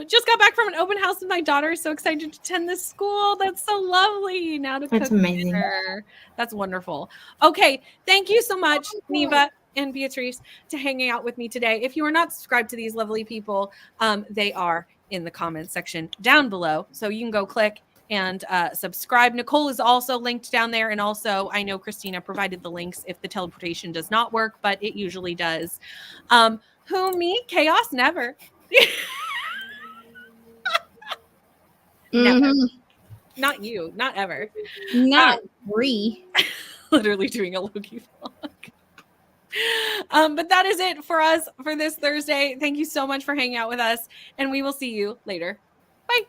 Just got back from an open house with my daughter. So excited to attend this school. That's so lovely. Now to That's cook amazing. dinner. That's wonderful. Okay, thank you so much, Neva and Beatrice, to hanging out with me today. If you are not subscribed to these lovely people, they are in the comments section down below. So you can go click and subscribe. Nicole is also linked down there. And also, I know Christina provided the links if the teleportation does not work, but it usually does. Who, me? Chaos? Never. Never. Not you. Not ever. Not Bree. Literally doing a Loki vlog. But that is it for us for this Thursday. Thank you so much for hanging out with us. And we will see you later. Bye.